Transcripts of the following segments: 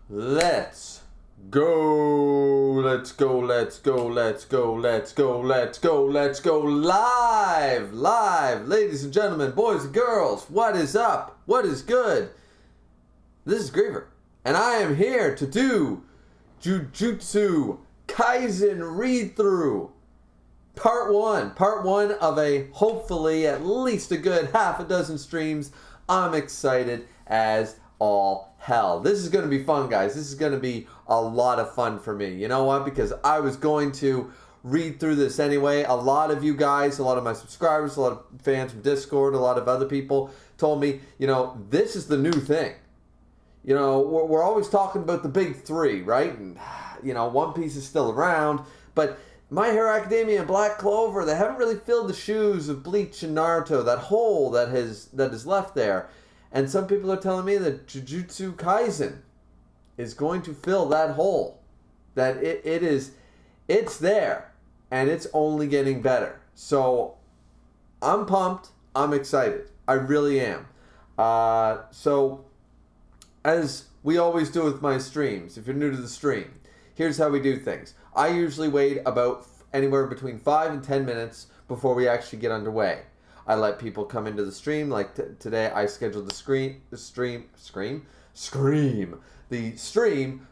Let's go. Let's go. Let's go. Let's go. Let's go. Let's go. Let's go live. Live. Ladies and gentlemen, boys and girls, what is up? What is good? This is Griever, and I am here to do Jujutsu Kaisen read-through. Part one of a hopefully at least a good half a dozen streams. I'm excited as all hell. This is going to be fun, guys. This is going to be a lot of fun for me. You know what? Because I was going to read through this anyway. A lot of you guys, a lot of my subscribers, a lot of fans from Discord, a lot of other people told me, this is the new thing. We're always talking about the big three, right? And, One Piece is still around, but My Hero Academia and Black Clover, they haven't really filled the shoes of Bleach and Naruto, that hole that is left there. And some people are telling me that Jujutsu Kaisen is going to fill that hole. That it's there, and it's only getting better. So I'm pumped. I'm excited. I really am. So as we always do with my streams, if you're new to the stream, here's how we do things. I usually wait about anywhere between 5 and 10 minutes before we actually get underway. I let people come into the stream. Like today, I scheduled the stream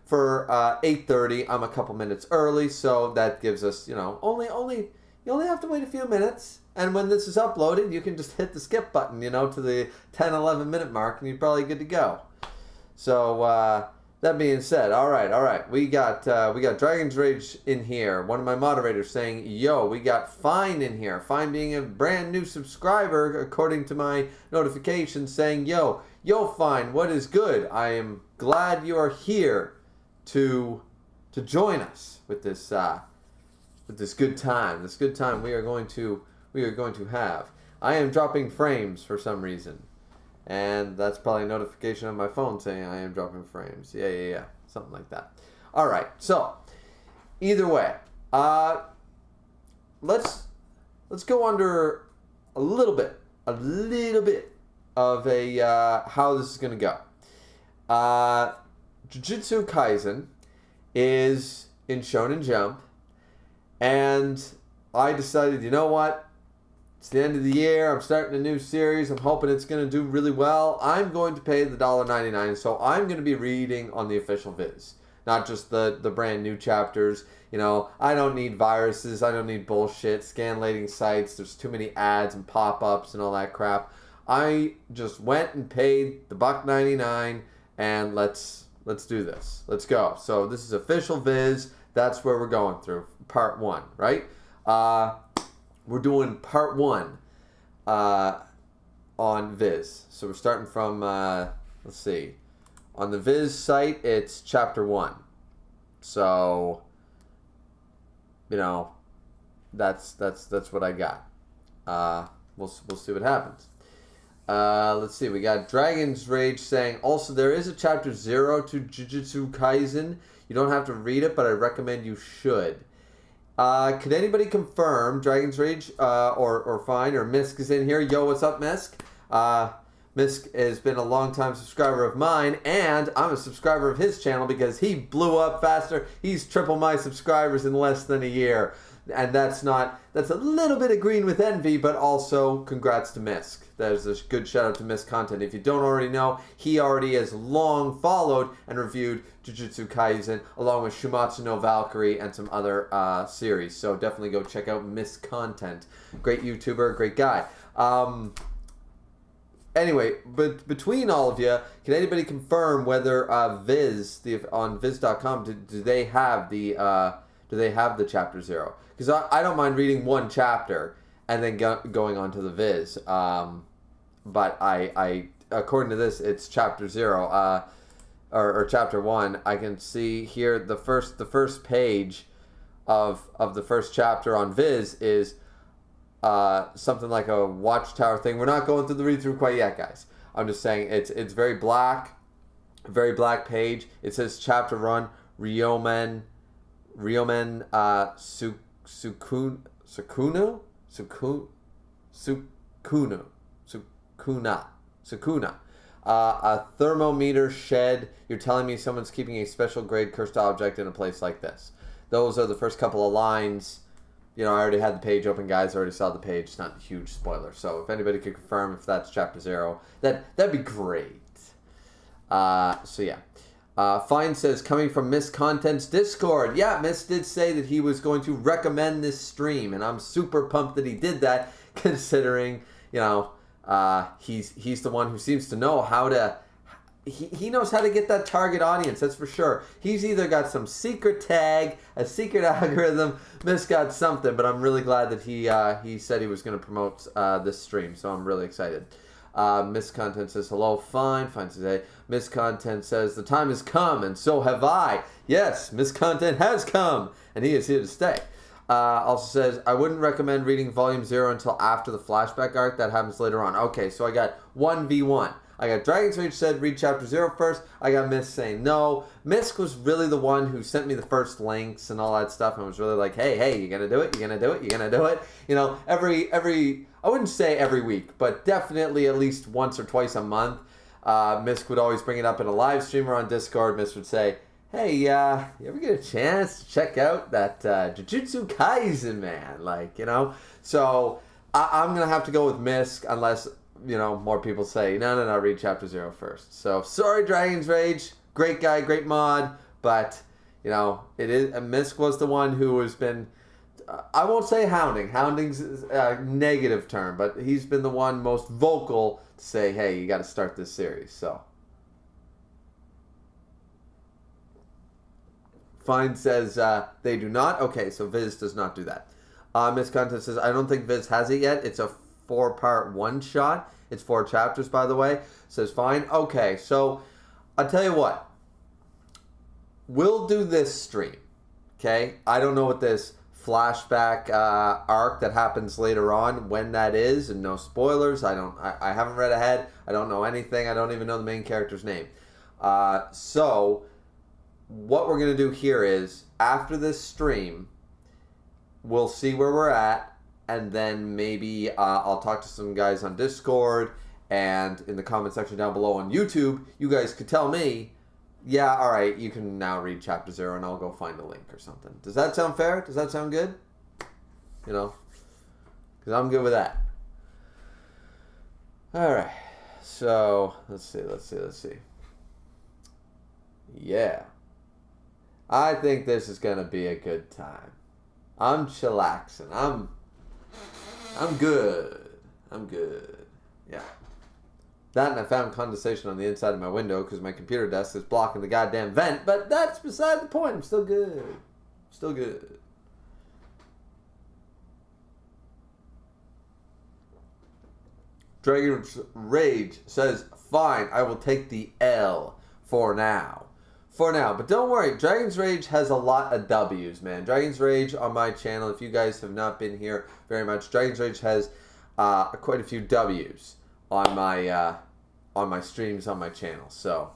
for 8:30. I'm a couple minutes early, so that gives us, you only have to wait a few minutes. And when this is uploaded, you can just hit the skip button, to the 10, 11 minute mark, and you're probably good to go. So that being said, all right, we got Dragon's Rage in here. One of my moderators saying, "Yo, we got Fine in here." Fine being a brand new subscriber, according to my notifications, saying, "Yo, Fine, what is good? I am glad you are here to join us with this good time. This good time we are going to have." I am dropping frames for some reason. And that's probably a notification on my phone saying I am dropping frames. Yeah. Something like that. All right. So, either way, let's go under a little bit of a how this is going to go. Jujutsu Kaisen is in Shonen Jump, and I decided, you know what? It's the end of the year. I'm starting a new series. I'm hoping it's going to do really well. I'm going to pay the $1.99, so I'm going to be reading on the official Viz, not just the brand new chapters. I don't need viruses. I don't need bullshit, scanlating sites. There's too many ads and pop-ups and all that crap. I just went and paid the $1.99, and let's do this. Let's go. So this is official Viz. That's where we're going through part one, right? We're doing part one on Viz. So we're starting from, let's see. On the Viz site, it's chapter 1. So, that's what I got. We'll see what happens. Let's see. We got Dragon's Rage saying, also, there is a chapter 0 to Jujutsu Kaisen. You don't have to read it, but I recommend you should. Could anybody confirm Dragon's Rage or Fine or Misk is in here? Yo, what's up, Misk? Misk has been a long-time subscriber of mine, and I'm a subscriber of his channel because he blew up faster. He's triple my subscribers in less than a year. And that's a little bit of green with envy, but also congrats to Misk. There's a good shout out to Misk Content. If you don't already know, he already has long followed and reviewed Jujutsu Kaisen along with Shumatsu no Valkyrie and some other series. So definitely go check out Misk Content. Great YouTuber, great guy. Anyway, but between all of you, can anybody confirm whether Viz on Viz.com do they have the chapter 0? Because I don't mind reading one chapter and then going on to the Viz. But I according to this, it's chapter 0 or chapter 1. I can see here the first page of the first chapter on Viz is something like a watchtower thing. We're not going through the read-through quite yet, guys. I'm just saying it's very black page. It says chapter 1, Ryomen Sukuna. A thermometer shed. You're telling me someone's keeping a special grade cursed object in a place like this. Those are the first couple of lines. You know, I already had the page open, guys. I already saw the page. It's not a huge spoiler. So if anybody could confirm if that's chapter 0, that'd be great. So yeah. Fine says, coming from Miss Content's Discord. Yeah, Miss did say that he was going to recommend this stream, and I'm super pumped that he did that, considering, you know, he's the one who seems to know how to... He knows how to get that target audience, that's for sure. He's either got some secret tag, a secret algorithm, Miss got something, but I'm really glad that he said he was going to promote this stream, so I'm really excited. Miss Content says, hello, fine says, hey. Miss Content says, the time has come, and so have I. Yes, Miss Content has come, and he is here to stay. Also says, I wouldn't recommend reading Volume 0 until after the flashback arc. That happens later on. Okay, so I got 1v1. I got Dragon's Rage said, read chapter 0 first. I got Miss saying no. Miss was really the one who sent me the first links and all that stuff, and was really like, hey, you gonna do it? You gonna do it? You gonna do it? You know, every I wouldn't say every week, but definitely at least once or twice a month, Miss would always bring it up in a live stream or on Discord. Miss would say, hey, you ever get a chance to check out that Jujutsu Kaisen, man? Like, you know? So I'm going to have to go with Miss unless, you know, more people say, no, read chapter 0 first. So, sorry, Dragon's Rage. Great guy, great mod. But, you know, it is. Miss was the one who has been... I won't say hounding. Hounding's a negative term, but he's been the one most vocal to say, hey, you got to start this series. So, Fine says they do not. Okay, so Viz does not do that. Miss Content says, I don't think Viz has it yet. It's a 4-part one-shot. It's 4 chapters, by the way. Says, fine. Okay, so I'll tell you what. We'll do this stream. Okay? I don't know what this flashback arc that happens later on, when that is, and no spoilers. I haven't read ahead. I don't know anything. I don't even know the main character's name. So what we're going to do here is, after this stream, we'll see where we're at, and then maybe I'll talk to some guys on Discord, and in the comment section down below on YouTube, you guys could tell me, yeah, all right, you can now read chapter 0, and I'll go find a link or something. Does that sound fair? Does that sound good? You know, because I'm good with that. All right, so let's see. Yeah. I think this is going to be a good time. I'm chillaxing. I'm good. I'm good. Yeah. That, and I found condensation on the inside of my window because my computer desk is blocking the goddamn vent, but that's beside the point. I'm still good. Still good. Dragon's Rage says, fine, I will take the L for now. But don't worry, Dragon's Rage has a lot of W's, man. Dragon's Rage on my channel, if you guys have not been here very much, Dragon's Rage has quite a few W's on my streams on my channel. So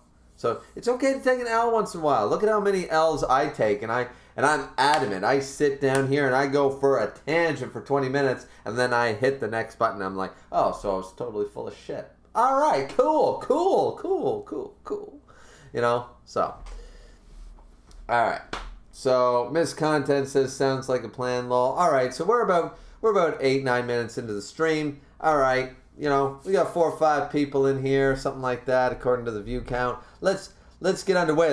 it's okay to take an L once in a while. Look at how many L's I take, and I'm adamant. I sit down here and I go for a tangent for 20 minutes, and then I hit the next button. I'm like, oh, so I was totally full of shit. All right, cool. You know, so. All right. So Miss Content says, sounds like a plan, lol. All right, so we're about 8-9 minutes into the stream. All right, you know, we got 4 or 5 people in here, something like that, according to the view count. Let's get underway.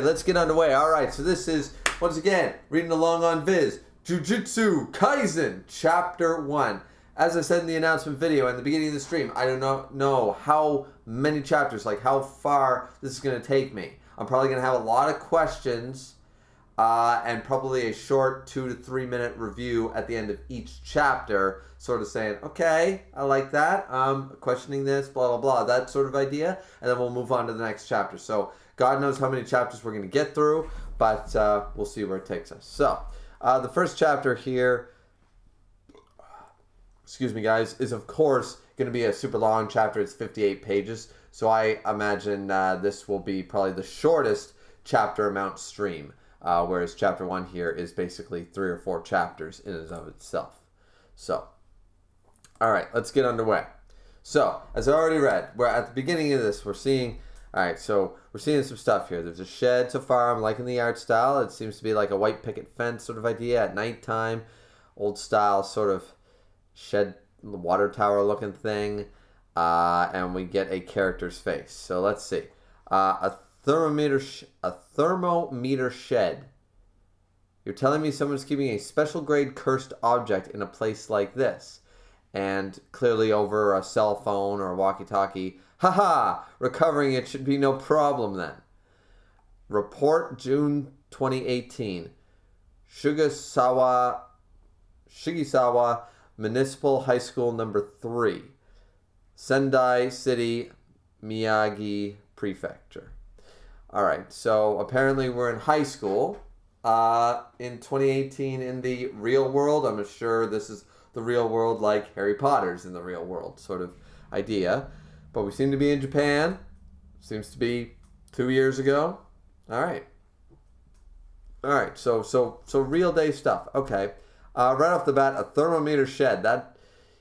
All right, so this is, once again, reading along on Viz, Jujutsu Kaisen, Chapter 1. As I said in the announcement video in the beginning of the stream, I do not know how many chapters, like how far this is going to take me. I'm probably going to have a lot of questions and probably a short 2 to 3 minute review at the end of each chapter, sort of saying, okay, I like that, questioning this, blah, blah, blah, that sort of idea, and then we'll move on to the next chapter. So God knows how many chapters we're going to get through, but we'll see where it takes us. So the first chapter here, excuse me guys, is of course going to be a super long chapter. It's 58 pages, so I imagine this will be probably the shortest chapter amount stream, whereas chapter 1 here is basically 3 or 4 chapters in and of itself. So, all right, let's get underway. So, as I already read, we're at the beginning of this, we're seeing some stuff here. There's a shed so far. I'm liking the art style. It seems to be like a white picket fence sort of idea at nighttime. Old style sort of shed, water tower looking thing. And we get a character's face. So let's see. A thermometer shed. You're telling me someone's keeping a special grade cursed object in a place like this. And clearly over a cell phone or a walkie-talkie. Haha! Recovering it should be no problem then. Report June 2018. Shigisawa Municipal High School number 3. Sendai City, Miyagi Prefecture. Alright, so apparently we're in high school in 2018 in the real world. I'm sure this is the real world like Harry Potter's in the real world sort of idea. But we seem to be in Japan. Seems to be 2 years ago. Alright, so real day stuff. Okay. Right off the bat, a thermometer shed. That,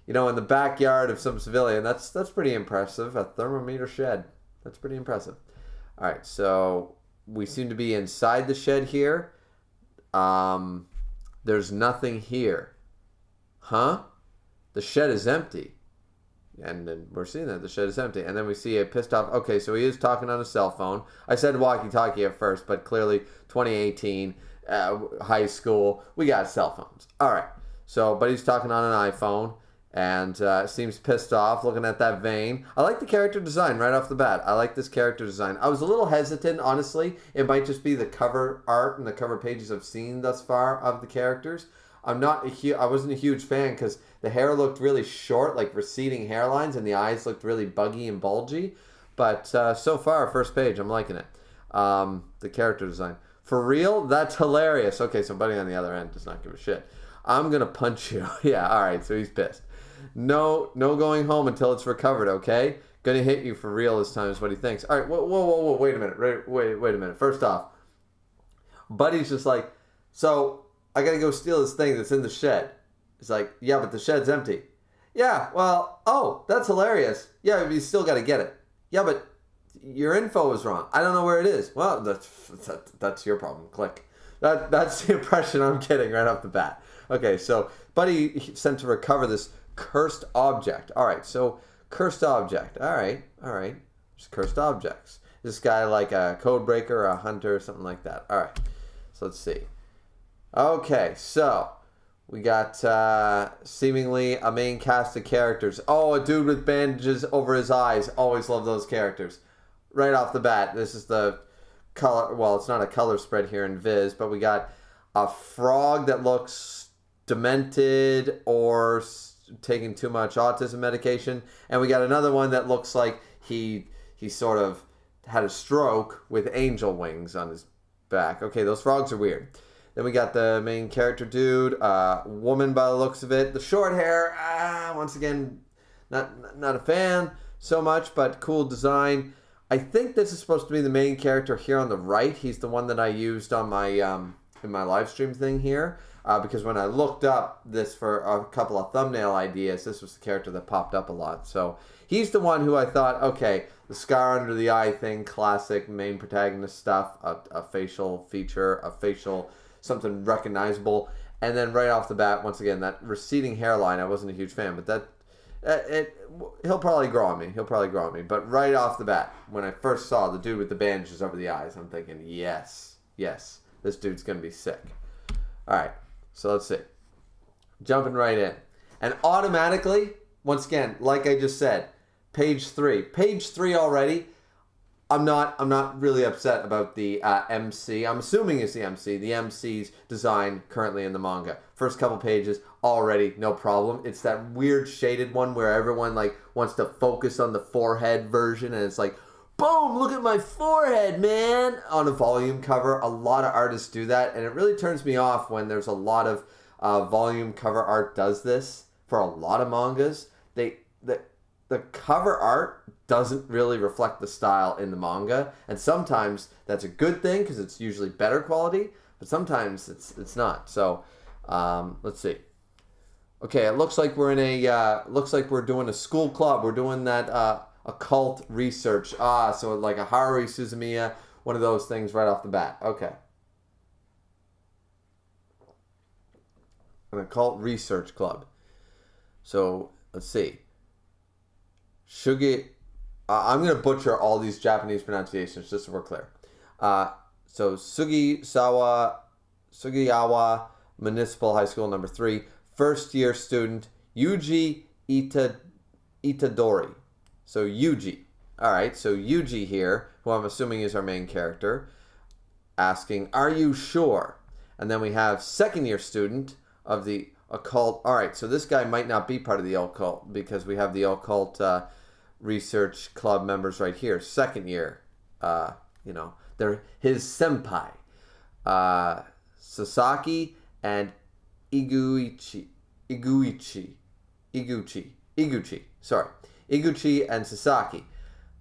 in the backyard of some civilian, that's pretty impressive. A thermometer shed. That's pretty impressive. All right, so we seem to be inside the shed here. There's nothing here. Huh? The shed is empty. And then we're seeing that the shed is empty. And then we see a pissed off, okay, so he is talking on a cell phone. I said walkie-talkie at first, but clearly 2018, high school, we got cell phones. All right. So, but he's talking on an iPhone and seems pissed off looking at that vein. I like the character design right off the bat. I like this character design. I was a little hesitant, honestly. It might just be the cover art and the cover pages I've seen thus far of the characters. I wasn't a huge fan because the hair looked really short, like receding hairlines, and the eyes looked really buggy and bulgy. But so far, first page, I'm liking it. The character design. For real? That's hilarious. Okay, so Buddy on the other end does not give a shit. I'm going to punch you. Yeah, all right, so he's pissed. No going home until it's recovered, okay? Gonna hit you for real this time is what he thinks. All right, whoa, wait a minute. Wait a minute. First off, Buddy's just like, so I gotta go steal this thing that's in the shed. It's like, yeah, but the shed's empty. Yeah, well, oh, that's hilarious. Yeah, but you still gotta get it. Yeah, but your info is wrong. I don't know where it is. Well, that's your problem. Click. That's the impression I'm getting right off the bat. Okay, so Buddy sent to recover this cursed object. All right, so cursed object. All right. Just cursed objects. This guy like a code breaker or a hunter or something like that. All right, so let's see. Okay, so we got seemingly a main cast of characters. Oh, a dude with bandages over his eyes. Always love those characters. Right off the bat, this is the color. Well, it's not a color spread here in Viz, but we got a frog that looks demented or taking too much autism medication, and we got another one that looks like he sort of had a stroke with angel wings on his back. Okay, those frogs are weird. Then we got the main character dude, woman by the looks of it. The short hair, once again, not a fan so much, but cool design. I think this is supposed to be the main character here on the right. He's the one that I used on my in my live stream thing here. Because when I looked up this for a couple of thumbnail ideas, this was the character that popped up a lot. So he's the one who I thought, okay, the scar under the eye thing, classic main protagonist stuff, a facial feature, something recognizable. And then right off the bat, once again, that receding hairline, I wasn't a huge fan, but he'll probably grow on me. But right off the bat, when I first saw the dude with the bandages over the eyes, I'm thinking, yes, this dude's going to be sick. All right. So let's see. Jumping right in. And automatically, once again, like I just said, page 3. Page 3 already. I'm not really upset about the MC. I'm assuming it's the MC. The MC's design currently in the manga. First couple pages, already no problem. It's that weird shaded one where everyone like wants to focus on the forehead version, and it's like, boom, look at my forehead, man. On a volume cover, a lot of artists do that, and it really turns me off when there's a lot of volume cover art does this for a lot of mangas. The cover art doesn't really reflect the style in the manga, and sometimes that's a good thing because it's usually better quality, but sometimes it's not. So let's see. Okay, it looks like we're in looks like we're doing a school club. We're doing that occult research. So like a Haruhi Suzumiya, one of those things right off the bat. Okay. An occult research club. So let's see. Shugi. I'm gonna butcher all these Japanese pronunciations just so we're clear. So Sugiyawa Municipal High School number 3, first year student Yuji Itadori. So Yuji. All right. So Yuji here, who I'm assuming is our main character, asking, "Are you sure?" And then we have second year student of the occult. All right. So this guy might not be part of the occult because we have the occult research club members right here. Second year. They're his senpai. Sasaki and Iguchi. Sorry. Iguchi and Sasaki.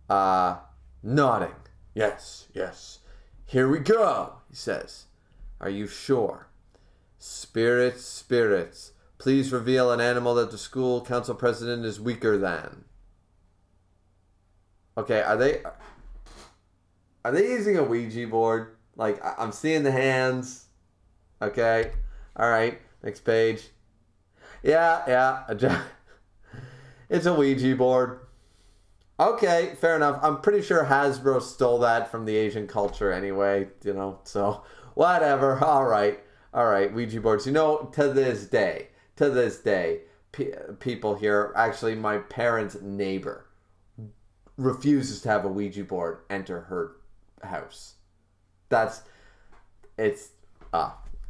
Nodding. Yes. Here we go, he says. Are you sure? Spirits. Please reveal an animal that the school council president is weaker than. Okay, are they using a Ouija board? Like, I'm seeing the hands. Okay. All right. Next page. Yeah. It's a Ouija board. Okay, fair enough. I'm pretty sure Hasbro stole that from the Asian culture anyway, so whatever. All right. Ouija boards. To this day, people here, actually my parents' neighbor refuses to have a Ouija board enter her house.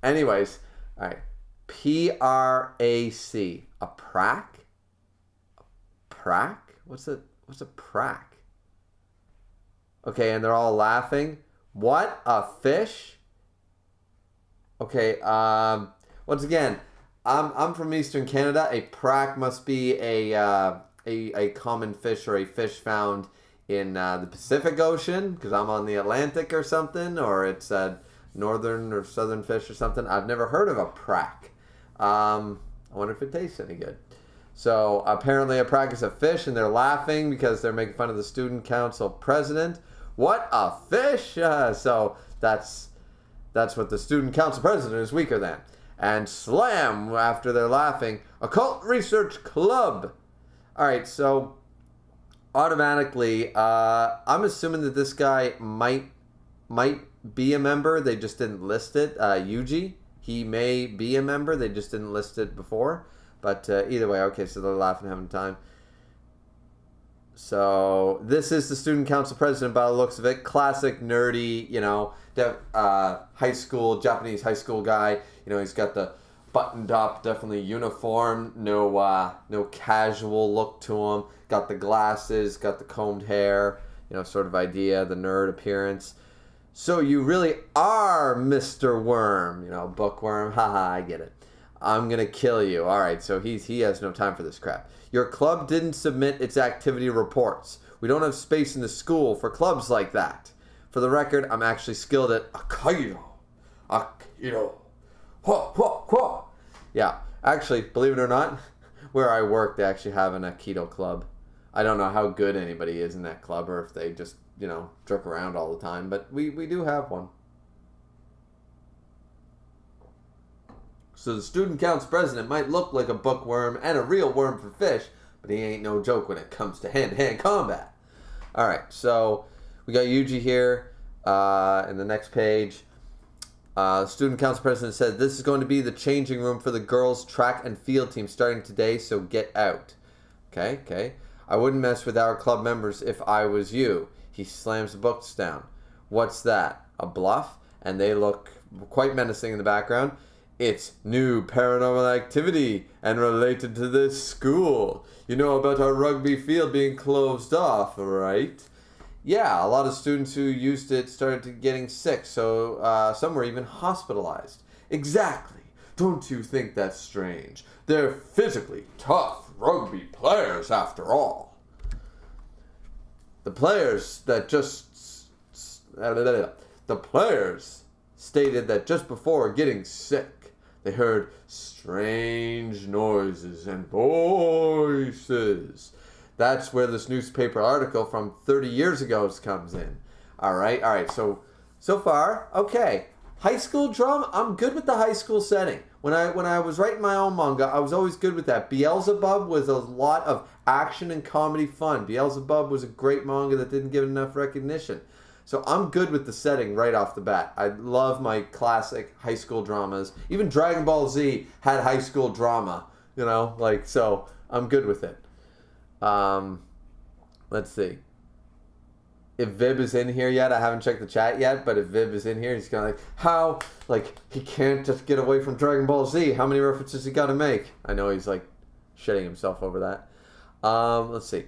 Anyways, all right. PRAC. A prac? Prac? What's a prac? Okay, and they're all laughing. What? A fish? Okay, once again, I'm from Eastern Canada. A prac must be a common fish or a fish found in the Pacific Ocean, because I'm on the Atlantic or something, or it's a northern or southern fish or something. I've never heard of a prac. I wonder if it tastes any good. So apparently a prac is a fish, and they're laughing because they're making fun of the student council president. What, a fish? So that's what the student council president is weaker than. And slam, after they're laughing, occult research club. All right, so automatically, I'm assuming that this guy might be a member. They just didn't list it. Yuji, he may be a member. They just didn't list it before. But either way, okay, so they're laughing, having time. So this is the student council president by the looks of it. Classic nerdy, high school, Japanese high school guy. He's got the buttoned up, definitely uniform, no casual look to him. Got the glasses, got the combed hair, sort of idea, the nerd appearance. So you really are Mr. Worm, bookworm. Haha, I get it. I'm gonna kill you. All right, so he has no time for this crap. Your club didn't submit its activity reports. We don't have space in the school for clubs like that. For the record, I'm actually skilled at Aikido. Yeah, actually, believe it or not, where I work, they actually have an Aikido club. I don't know how good anybody is in that club, or if they just, jerk around all the time, but we do have one. So the student council president might look like a bookworm and a real worm for fish, but he ain't no joke when it comes to hand-to-hand combat. All right, so we got Yuji here in the next page. Student council president said, this is going to be the changing room for the girls' track and field team starting today, so get out. Okay. I wouldn't mess with our club members if I was you. He slams the books down. What's that? A bluff? And they look quite menacing in the background. It's new paranormal activity and related to this school. You know about our rugby field being closed off, right? Yeah, a lot of students who used it started getting sick, so some were even hospitalized. Exactly. Don't you think that's strange? They're physically tough rugby players, after all. The players stated that just before getting sick, They heard strange noises and voices. That's where this newspaper article from 30 years ago comes in. All right. So far, okay. High school drama, I'm good with the high school setting. When I was writing my own manga, I was always good with that. Beelzebub was a lot of action and comedy fun. Beelzebub was a great manga that didn't get enough recognition. So I'm good with the setting right off the bat. I love my classic high school dramas. Even Dragon Ball Z had high school drama, so I'm good with it. Let's see. If Vib is in here yet, I haven't checked the chat yet, but if Vib is in here, he's kind of he can't just get away from Dragon Ball Z. How many references he got to make? I know he's shitting himself over that. Let's see.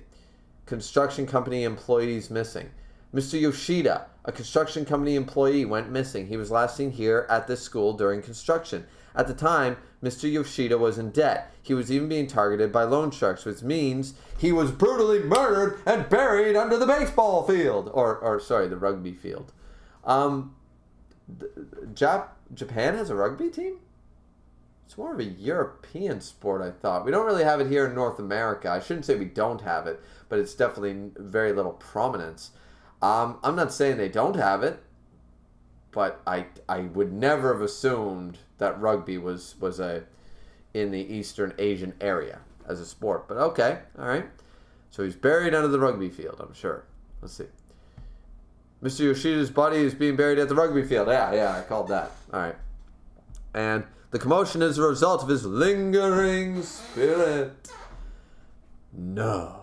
Construction company employees missing. Mr. Yoshida, a construction company employee, went missing. He was last seen here at this school during construction. At the time, Mr. Yoshida was in debt. He was even being targeted by loan sharks, which means he was brutally murdered and buried under the baseball field. Or the rugby field. Japan has a rugby team? It's more of a European sport, I thought. We don't really have it here in North America. I shouldn't say we don't have it, but it's definitely very little prominence. I'm not saying they don't have it, but I would never have assumed that rugby was in the Eastern Asian area as a sport. But okay, all right. So he's buried under the rugby field, I'm sure. Let's see. Mr. Yoshida's body is being buried at the rugby field. Yeah, I called that. All right. And the commotion is a result of his lingering spirit. No.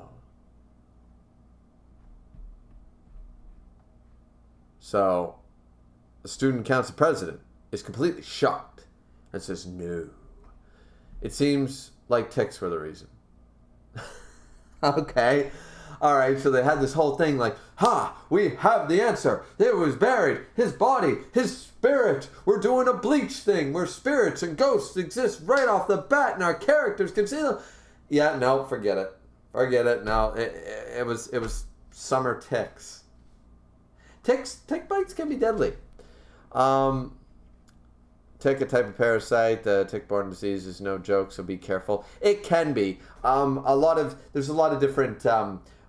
So, the student council president is completely shocked and says, no. It seems like ticks were the reason. Okay. All right, so they had this whole thing we have the answer. It was buried. His body, his spirit. We're doing a Bleach thing where spirits and ghosts exist right off the bat and our characters can see them. Yeah, no, forget it. No, it was summer ticks. Tick bites can be deadly. Tick, a type of parasite, tick-borne disease is no joke, so be careful. It can be. There's a lot of different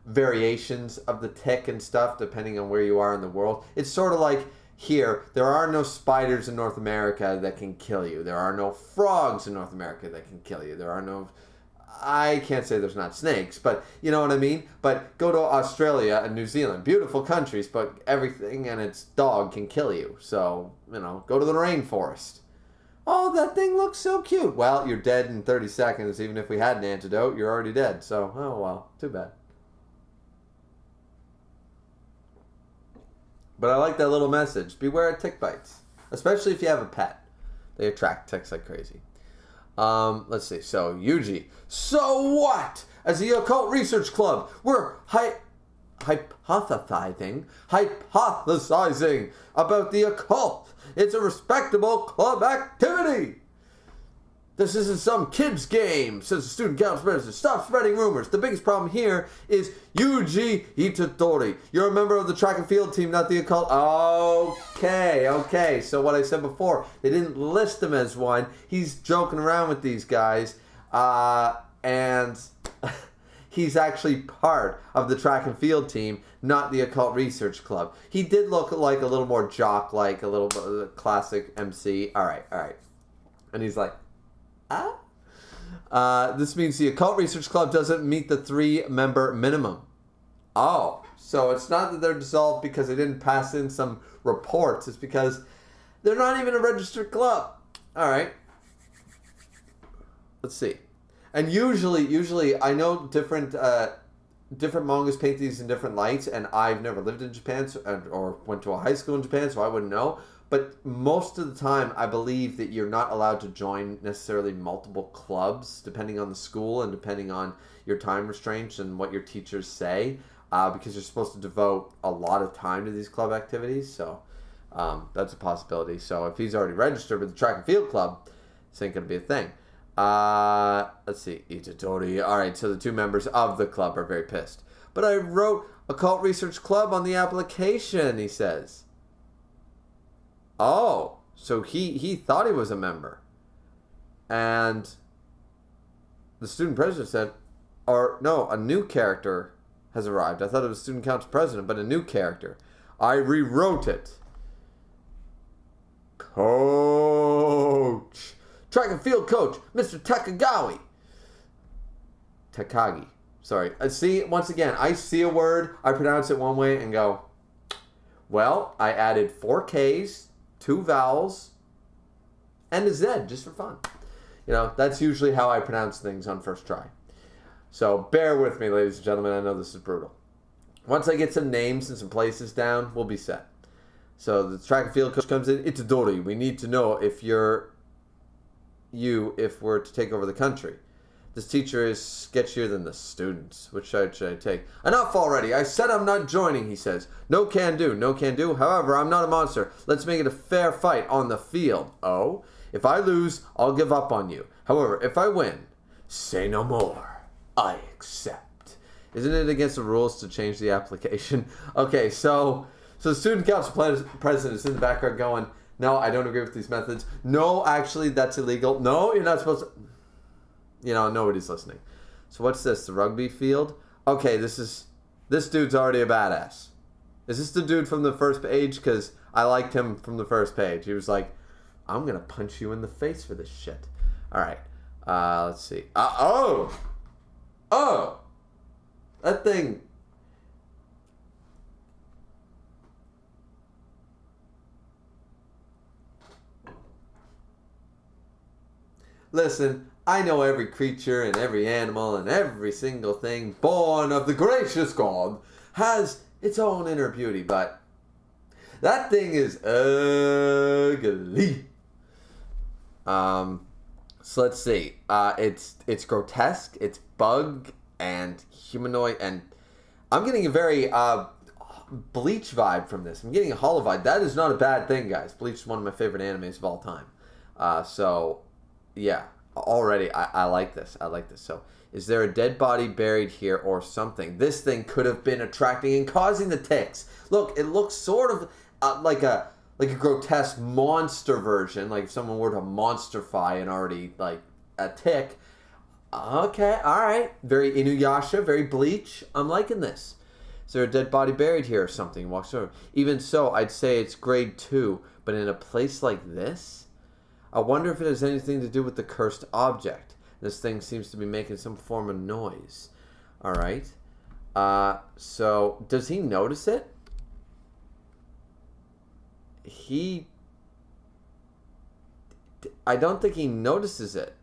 variations of the tick and stuff, depending on where you are in the world. It's sort of like here, there are no spiders in North America that can kill you. There are no frogs in North America that can kill you. I can't say there's not snakes, but you know what I mean? But go to Australia and New Zealand. Beautiful countries, but everything and its dog can kill you. So, go to the rainforest. Oh, that thing looks so cute. Well, you're dead in 30 seconds. Even if we had an antidote, you're already dead. So, oh well, too bad. But I like that little message. Beware of tick bites. Especially if you have a pet. They attract ticks like crazy. Let's see. So, Yuji. So what? As the Occult Research Club, we're hypothesizing about the occult. It's a respectable club activity. This isn't some kid's game, says the student council president. Stop spreading rumors. The biggest problem here is Yuji Itadori. You're a member of the track and field team, not the occult. Okay. So what I said before, they didn't list him as one. He's joking around with these guys. And he's actually part of the track and field team, not the Occult Research Club. He did look like a little more jock-like, a little bit of the classic MC. All right. And he's like, this means the Occult Research Club doesn't meet the 3-member minimum. Oh, so it's not that they're dissolved because they didn't pass in some reports. It's because they're not even a registered club. All right. Let's see. And usually, I know different mangas paint these in different lights, and I've never lived in Japan or went to a high school in Japan, so I wouldn't know. But most of the time, I believe that you're not allowed to join necessarily multiple clubs, depending on the school and depending on your time restraints and what your teachers say, because you're supposed to devote a lot of time to these club activities. So that's a possibility. So if he's already registered with the track and field club, this ain't going to be a thing. Let's see. Itadori. All right, so the 2 members of the club are very pissed. But I wrote Occult Research Club on the application, he says. Oh, so he thought he was a member. And the student president said, or no, a new character has arrived. I thought it was student council president, but a new character. I rewrote it. Coach. Track and field coach, Mr. Takagi. Sorry. See, once again, I see a word, I pronounce it one way and go, well, I added 4 Ks, 2 vowels, and a Z just for fun. You know, that's usually how I pronounce things on first try. So bear with me, ladies and gentlemen. I know this is brutal. Once I get some names and some places down, we'll be set. So the track and field coach comes in. Itadori, we need to know if we're to take over the country. This teacher is sketchier than the students. Which side should I take? Enough already. I said I'm not joining, he says. No can do. No can do. However, I'm not a monster. Let's make it a fair fight on the field. Oh? If I lose, I'll give up on you. However, if I win, say no more. I accept. Isn't it against the rules to change the application? Okay, so the student council president is in the background going, no, I don't agree with these methods. No, actually, that's illegal. No, you're not supposed to. You know, nobody's listening. So what's this? The rugby field? Okay, this dude's already a badass. Is this the dude from the first page? Because I liked him from the first page. He was like, I'm going to punch you in the face for this shit. All right. Let's see. Oh! That thing. Listen, I know every creature and every animal and every single thing born of the gracious God has its own inner beauty, but that thing is ugly. So let's see. It's grotesque, it's bug and humanoid, and I'm getting a very Bleach vibe from this. I'm getting a Hollow vibe. That is not a bad thing, guys. Bleach is one of my favorite animes of all time. So yeah, already I like this. I like this. So is there a dead body buried here or something? This thing could have been attracting and causing the ticks. Look, it looks sort of like a grotesque monster version. Like if someone were to monsterify and already like a tick. Okay, all right. Very Inuyasha, very Bleach. I'm liking this. Is there a dead body buried here or something? Walks over. Even so, I'd say it's grade 2, but in a place like this? I wonder if it has anything to do with the cursed object. This thing seems to be making some form of noise. All right. So, does he notice it? I don't think he notices it.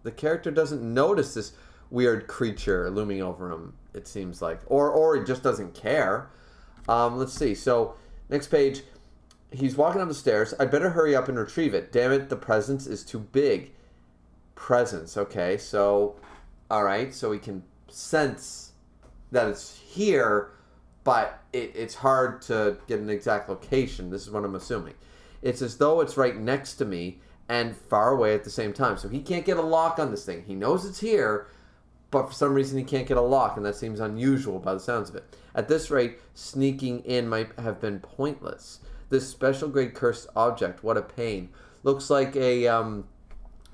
The character doesn't notice this weird creature looming over him, it seems like. Or he just doesn't care. Let's see. So, next page. He's walking up the stairs. I'd better hurry up and retrieve it. Damn it, the presence is too big. Presence, okay. So, alright. So, we can sense that it's here, but it's hard to get an exact location. This is what I'm assuming. It's as though it's right next to me and far away at the same time. So he can't get a lock on this thing. He knows it's here, but for some reason he can't get a lock, and that seems unusual by the sounds of it. At this rate, sneaking in might have been pointless. This special grade cursed object, what a pain. Looks like a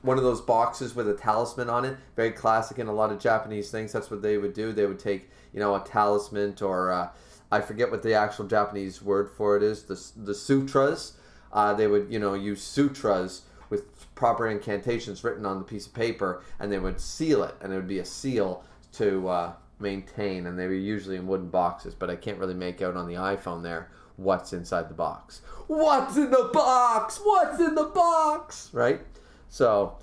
one of those boxes with a talisman on it. Very classic in a lot of Japanese things. That's what they would do. They would take, a talisman or I forget what the actual Japanese word for it is. The sutras. They would, use sutras with proper incantations written on the piece of paper, and they would seal it, and it would be a seal to maintain, and they were usually in wooden boxes, but I can't really make out on the iPhone there what's inside the box. What's in the box? What's in the box? Right? So,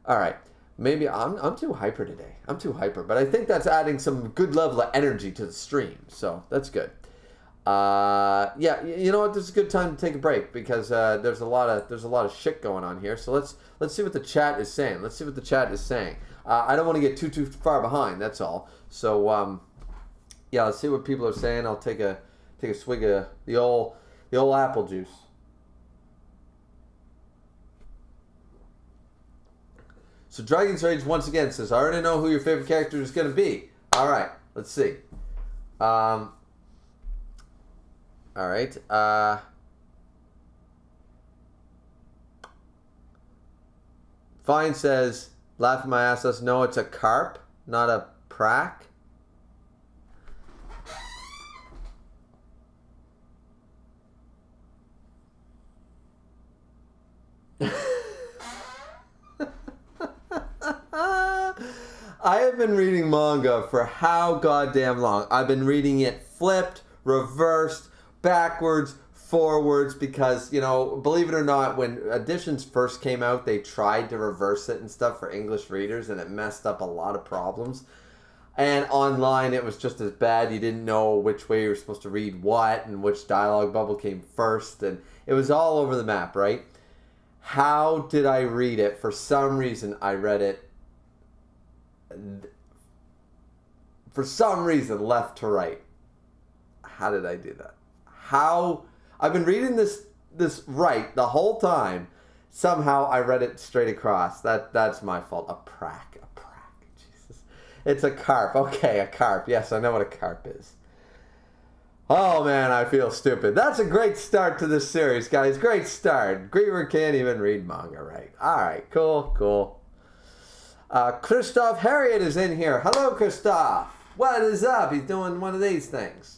all right. Maybe I'm too hyper today. I'm too hyper, but I think that's adding some good level of energy to the stream, so that's good. Yeah, you know what? This is a good time to take a break because there's a lot of shit going on here. So let's see what the chat is saying. Let's see what the chat is saying. I don't want to get too far behind. That's all. So yeah, let's see what people are saying. I'll take a swig of the old apple juice. So Dragon's Rage once again says, I already know who your favorite character is going to be. All right, let's see. All right. Fine says, laughing my ass off, no, it's a carp, not a prac. I have been reading manga for how goddamn long? I've been reading it flipped, reversed, backwards, forwards, because, you know, believe it or not, when editions first came out, they tried to reverse it and stuff for English readers, and it messed up a lot of problems. And online, it was just as bad. You didn't know which way you were supposed to read what, and which dialogue bubble came first, and it was all over the map, right? How did I read it? For some reason, I read it left to right. How did I do that? How? I've been reading this right the whole time. Somehow I read it straight across. That's my fault. A prac. Jesus. It's a carp. Okay, a carp. Yes, I know what a carp is. Oh man, I feel stupid. That's a great start to this series, guys. Great start. Griever can't even read manga right. Alright, cool. Christoph Harriet is in here. Hello, Christoph. What is up? He's doing one of these things.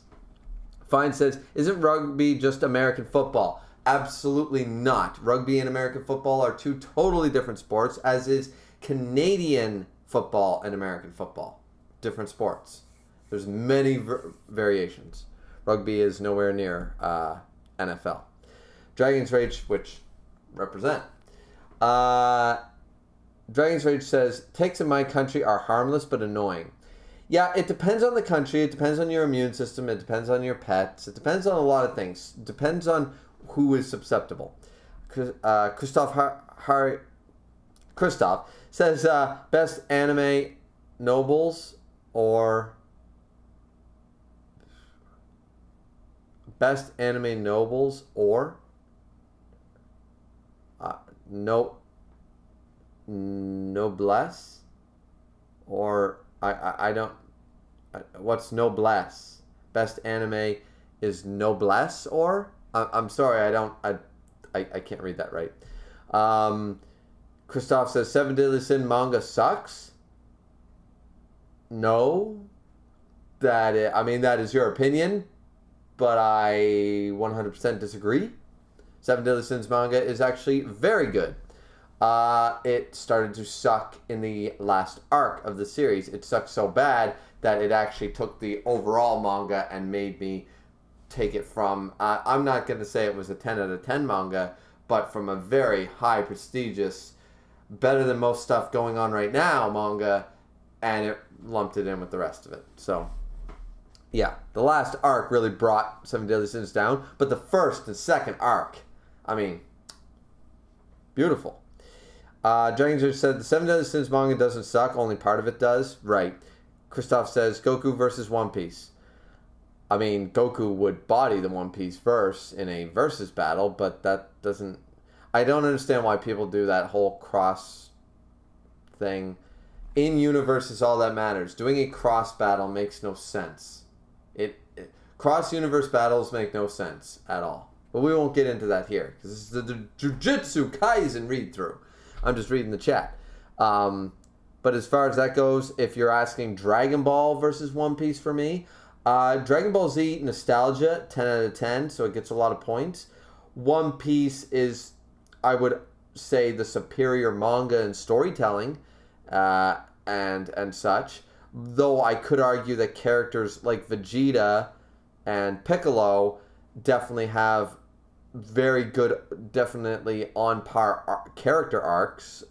Fine says, isn't rugby just American football? Absolutely not. Rugby and American football are two totally different sports, as is Canadian football and American football. Different sports. There's many variations. Rugby is nowhere near NFL. Dragon's Rage, which represent. Dragon's Rage says, takes in my country are harmless but annoying. Yeah, it depends on the country. It depends on your immune system. It depends on your pets. It depends on a lot of things. It depends on who is susceptible. Christoph says, best anime nobles or... Best anime nobles or... Noblesse? Or... I don't... What's noblesse? Best anime is noblesse or? I'm sorry, I can't read that right. Christoph says, Seven Deadly Sin manga sucks? No. That is your opinion, but I 100% disagree. Seven Deadly Sins manga is actually very good. It started to suck in the last arc of the series. It sucked so bad that it actually took the overall manga and made me take it from, I'm not going to say it was a 10 out of 10 manga, but from a very high prestigious, better than most stuff going on right now manga, and it lumped it in with the rest of it. So, yeah, the last arc really brought Seven Deadly Sins down, but the first and second arc, beautiful. Dragon's said, the Seven Deadly Sins manga doesn't suck, only part of it does. Right. Christoph says, Goku versus One Piece. Goku would body the One Piece verse in a versus battle, but that doesn't... I don't understand why people do that whole cross thing. In-universe is all that matters. Doing a cross battle makes no sense. Cross-universe battles make no sense at all. But we won't get into that here, because this is the Jujutsu Kaisen read-through. I'm just reading the chat. But as far as that goes, if you're asking Dragon Ball versus One Piece for me, Dragon Ball Z nostalgia, 10 out of 10, so it gets a lot of points. One Piece is, I would say, the superior manga and storytelling and such. Though I could argue that characters like Vegeta and Piccolo definitely have very good, definitely on par character arcs.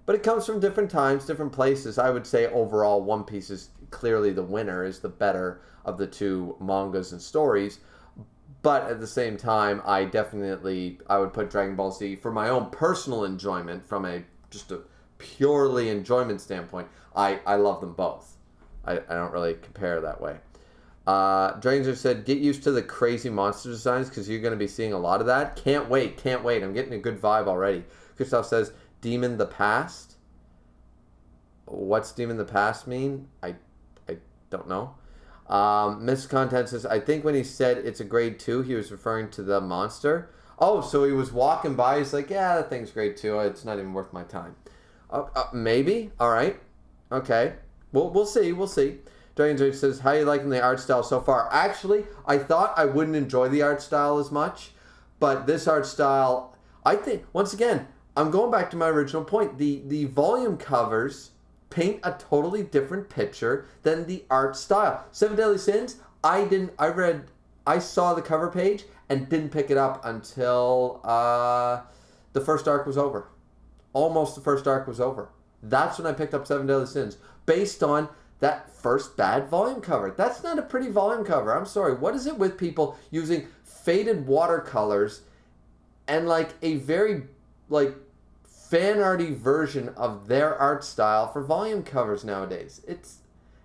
But it comes from different times, different places. I would say overall One Piece is clearly the winner, is the better of the two mangas and stories. But at the same time, I would put Dragon Ball Z for my own personal enjoyment, from just a purely enjoyment standpoint. I love them both. I don't really compare that way. Dranger said, get used to the crazy monster designs because you're going to be seeing a lot of that. Can't wait. I'm getting a good vibe already. Christoph says, Demon the Past. What's Demon the Past mean? I don't know. Miss Content says, I think when he said it's a grade 2, he was referring to the monster. Oh, so he was walking by. He's like, yeah, that thing's great too. It's not even worth my time. Maybe. All right. Okay. We'll see. We'll see. Dragon Rage says, how are you liking the art style so far? Actually, I thought I wouldn't enjoy the art style as much, but this art style, I think, once again, I'm going back to my original point. The volume covers paint a totally different picture than the art style. Seven Deadly Sins, I saw the cover page and didn't pick it up until the first arc was over. Almost the first arc was over. That's when I picked up Seven Deadly Sins, based on that first bad volume cover. That's not a pretty volume cover. I'm sorry. What is it with people using faded watercolors and like a very like fan arty version of their art style for volume covers nowadays?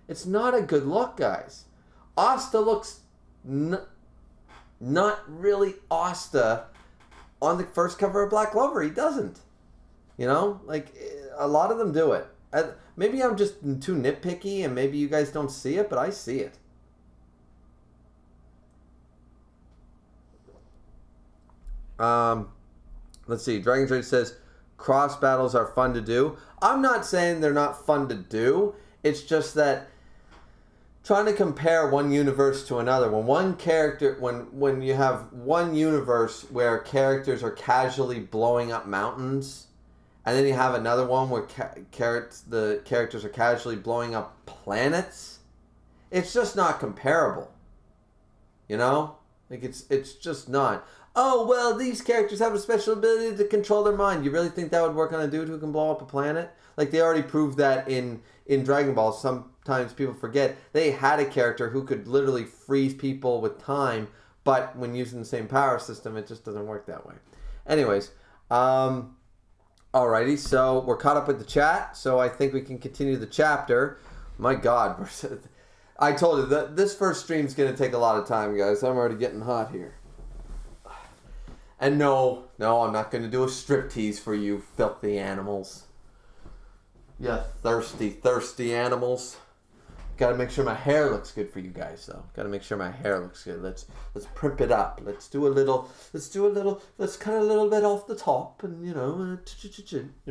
It's not a good look, guys. Asta looks not really Asta on the first cover of Black Clover. He doesn't. You know, like a lot of them do it. Maybe I'm just too nitpicky and maybe you guys don't see it, but I see it. Let's see. Dragon's Rage says, cross battles are fun to do. I'm not saying they're not fun to do. It's just that trying to compare one universe to another, when you have one universe where characters are casually blowing up mountains, and then you have another one where the characters are casually blowing up planets, it's just not comparable. You know? Like, it's just not. Oh, well, these characters have a special ability to control their mind. You really think that would work on a dude who can blow up a planet? Like, they already proved that in Dragon Ball. Sometimes people forget. They had a character who could literally freeze people with time, but when using the same power system, it just doesn't work that way. Anyways, alrighty, so we're caught up with the chat, so I think we can continue the chapter. My God, I told you that this first stream's going to take a lot of time, guys. I'm already getting hot here. And no, I'm not going to do a striptease for you filthy animals. Yeah, thirsty animals. Got to make sure my hair looks good for you guys, though. Got to make sure my hair looks good. Let's primp it up. Let's cut a little bit off the top, and you know, all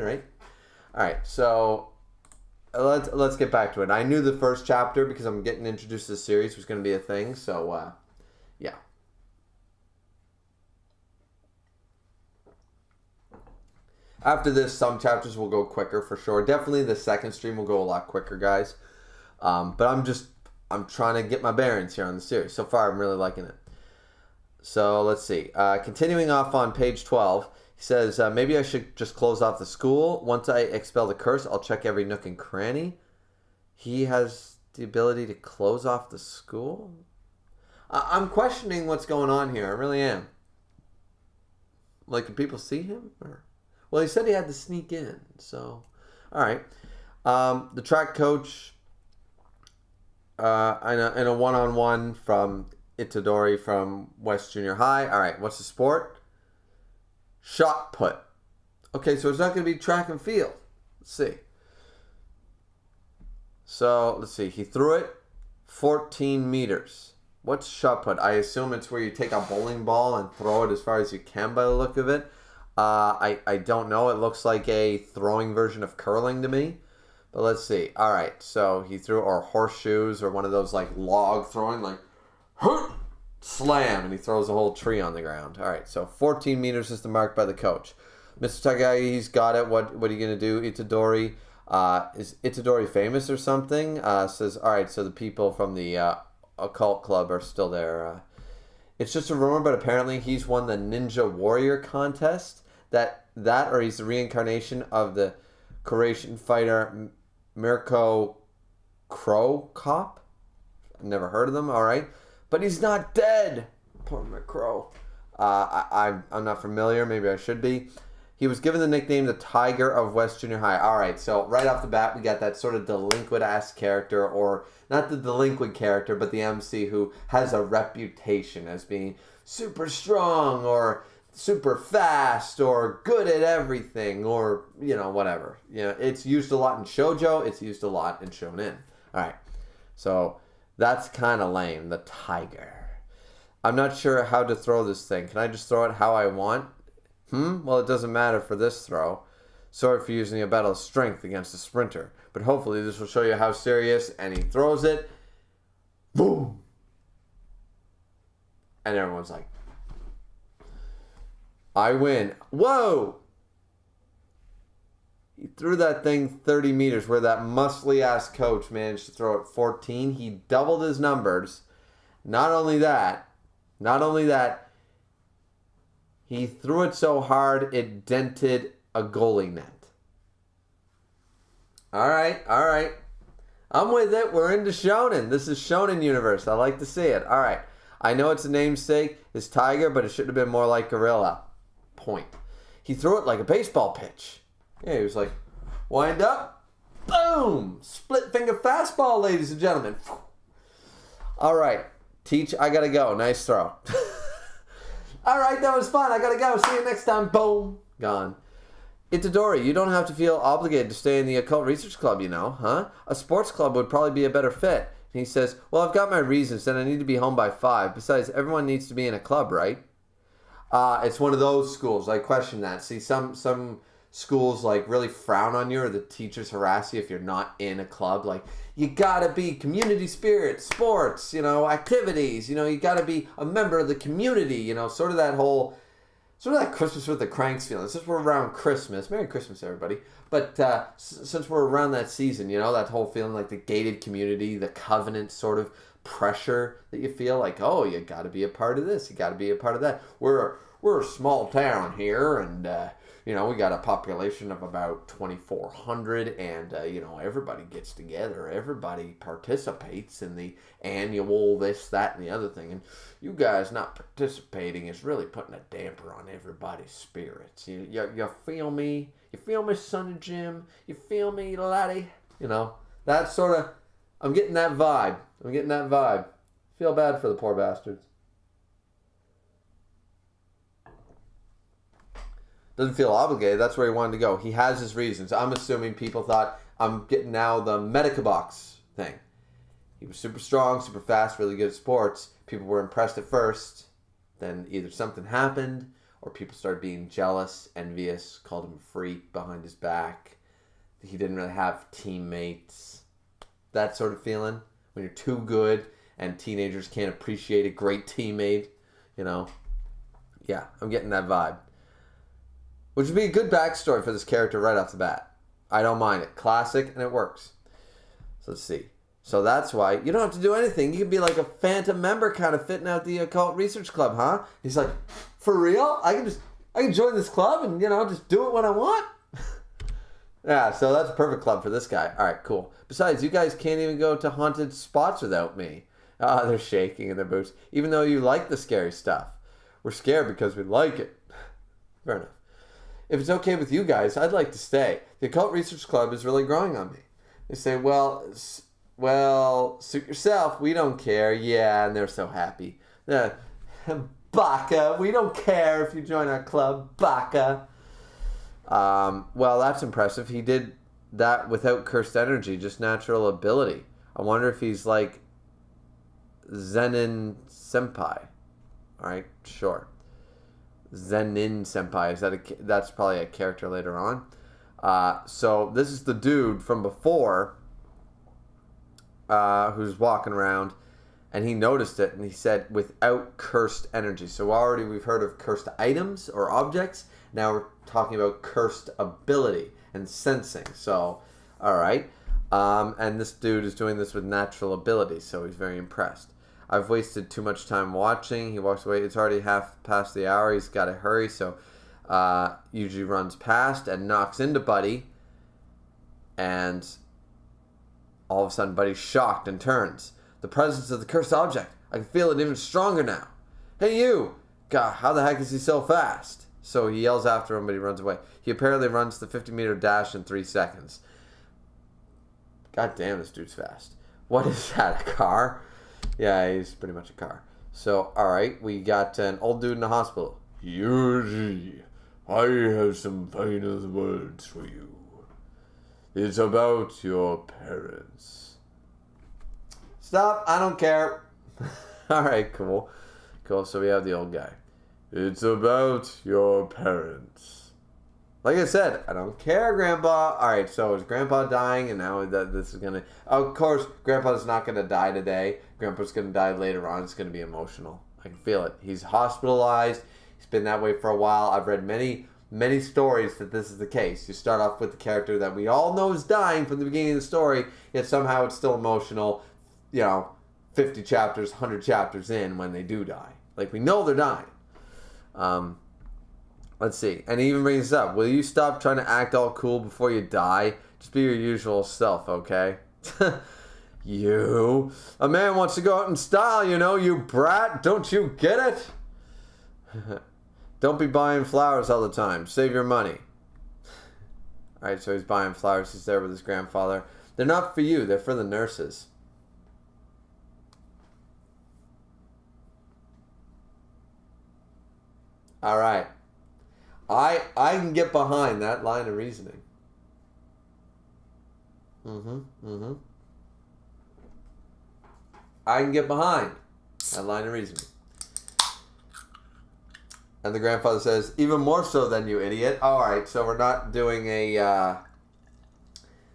right. All right. So let's get back to it. I knew the first chapter because I'm getting introduced to the series was going to be a thing. So yeah. After this, some chapters will go quicker for sure. Definitely the second stream will go a lot quicker, guys. But I'm trying to get my bearings here on the series. So far, I'm really liking it. So let's see. Continuing off on page 12, he says, maybe I should just close off the school. Once I expel the curse, I'll check every nook and cranny. He has the ability to close off the school? I'm questioning what's going on here. I really am. Like, can people see him? Well, he said he had to sneak in. So, all right. The track coach... in a one-on-one from Itadori from West Junior High. All right, what's the sport? Shot put. Okay, so it's not going to be track and field. Let's see. So, let's see. He threw it 14 meters. What's shot put? I assume it's where you take a bowling ball and throw it as far as you can by the look of it. I don't know. It looks like a throwing version of curling to me. But let's see. All right, so he threw, or horseshoes, or one of those like log throwing, like, slam, and he throws a whole tree on the ground. All right, so 14 meters is the mark by the coach. Mr. Takagi, he's got it. What are you going to do? Itadori, is Itadori famous or something? Says, all right, so the people from the occult club are still there. It's just a rumor, but apparently he's won the Ninja Warrior contest. That or he's the reincarnation of the Croatian fighter Mirko Crow Cop. I've never heard of them. All right, but he's not dead. Poor Mirko. I'm not familiar. Maybe I should be. He was given the nickname the Tiger of West Junior High. All right, so right off the bat, we got that sort of delinquent-ass character, or not the delinquent character, but the MC who has a reputation as being super strong or super fast or good at everything, or, you know, whatever. You know, it's used a lot in shoujo. It's used a lot in shonen. All right, so that's kind of lame. The Tiger. I'm not sure how to throw this thing. Can I just throw it how I want? Well, it doesn't matter for this throw. Sorry for using a battle of strength against a sprinter, but hopefully this will show you how serious. And he throws it. Boom! And everyone's like, I win. Whoa! He threw that thing 30 meters where that muscly-ass coach managed to throw it 14. He doubled his numbers. Not only that, he threw it so hard it dented a goalie net. All right. I'm with it. We're into shonen. This is shonen universe. I like to see it. All right. I know it's a namesake. It's tiger, but it should have been more like gorilla. Point. He threw it like a baseball pitch. Yeah, he was like, wind up. Boom. Split finger fastball, ladies and gentlemen. All right. Teach, I gotta go. Nice throw. All right, that was fun. I gotta go. See you next time. Boom. Gone. Itadori, you don't have to feel obligated to stay in the Occult Research Club, you know, huh? A sports club would probably be a better fit. And he says, well, I've got my reasons, and I need to be home by 5. Besides, everyone needs to be in a club, right? It's one of those schools. I question that. See, some schools, like, really frown on you, or the teachers harass you if you're not in a club. Like, you gotta be community spirit, sports, you know, activities. You know, you gotta be a member of the community, you know, sort of that Christmas with the Cranks feeling. Since we're around Christmas, Merry Christmas, everybody. But since we're around that season, you know, that whole feeling like the gated community, the covenant sort of pressure that you feel like, oh, you got to be a part of this, you got to be a part of that. We're a small town here, and you know, we got a population of about 2,400, and you know, everybody gets together, everybody participates in the annual this, that, and the other thing, and you guys not participating is really putting a damper on everybody's spirits. You feel me? You feel me, Sonny Jim? You feel me, laddie? You know, that sort of, I'm getting that vibe. Feel bad for the poor bastards. Doesn't feel obligated. That's where he wanted to go. He has his reasons. I'm assuming people thought, I'm getting now the Medica box thing. He was super strong, super fast, really good at sports. People were impressed at first. Then either something happened, or people started being jealous, envious, called him a freak behind his back. He didn't really have teammates. That sort of feeling. When you're too good and teenagers can't appreciate a great teammate. You know. Yeah, I'm getting that vibe. Which would be a good backstory for this character right off the bat. I don't mind it. Classic, and it works. So let's see. So that's why you don't have to do anything. You can be like a phantom member kind of fitting out the Occult Research Club, huh? He's like, for real? I can join this club and, you know, just do it when I want? Yeah, so that's a perfect club for this guy. All right, cool. Besides, you guys can't even go to haunted spots without me. Ah, they're shaking in their boots. Even though you like the scary stuff. We're scared because we like it. Fair enough. If it's okay with you guys, I'd like to stay. The Occult Research Club is really growing on me. They say, well, suit yourself. We don't care. Yeah, and they're so happy. Baka, we don't care if you join our club. Baka. Well, that's impressive. He did that without cursed energy, just natural ability. I wonder if he's like Zenin Senpai. All right, sure. Zenin Senpai. That's probably a character later on. So this is the dude from before who's walking around, and he noticed it, and he said without cursed energy. So already we've heard of cursed items or objects. Now we're talking about cursed ability and sensing. So, all right. And this dude is doing this with natural ability, so he's very impressed. I've wasted too much time watching. He walks away. It's already half past the hour. He's got to hurry, so usually runs past and knocks into Buddy. And all of a sudden, Buddy's shocked and turns. The presence of the cursed object. I can feel it even stronger now. Hey, you! God, how the heck is he so fast? So he yells after him, but he runs away. He apparently runs the 50-meter dash in 3 seconds. God damn, this dude's fast. What is that, a car? Yeah, he's pretty much a car. So, alright, we got an old dude in the hospital. Yuji, I have some final words for you. It's about your parents. Stop, I don't care. Alright, cool. Cool, so we have the old guy. It's about your parents. Like I said, I don't care, Grandpa. Alright, so is Grandpa dying, and now this is gonna... Of course, Grandpa's not gonna die today. Grandpa's gonna die later on. It's gonna be emotional. I can feel it. He's hospitalized. He's been that way for a while. I've read many stories that this is the case. You start off with the character that we all know is dying from the beginning of the story, yet somehow it's still emotional, 50 chapters, 100 chapters in when they do die. Like, we know they're dying. Let's see. And he even brings this up. Will you stop trying to act all cool before you die? Just be your usual self, okay? You. A man wants to go out in style, you brat. Don't you get it? Don't be buying flowers all the time. Save your money. Alright, so he's buying flowers. He's there with his grandfather. They're not for you. They're for the nurses. Alright. I can get behind that line of reasoning. I can get behind that line of reasoning. And the grandfather says, even more so than you, idiot. Alright, so we're not doing then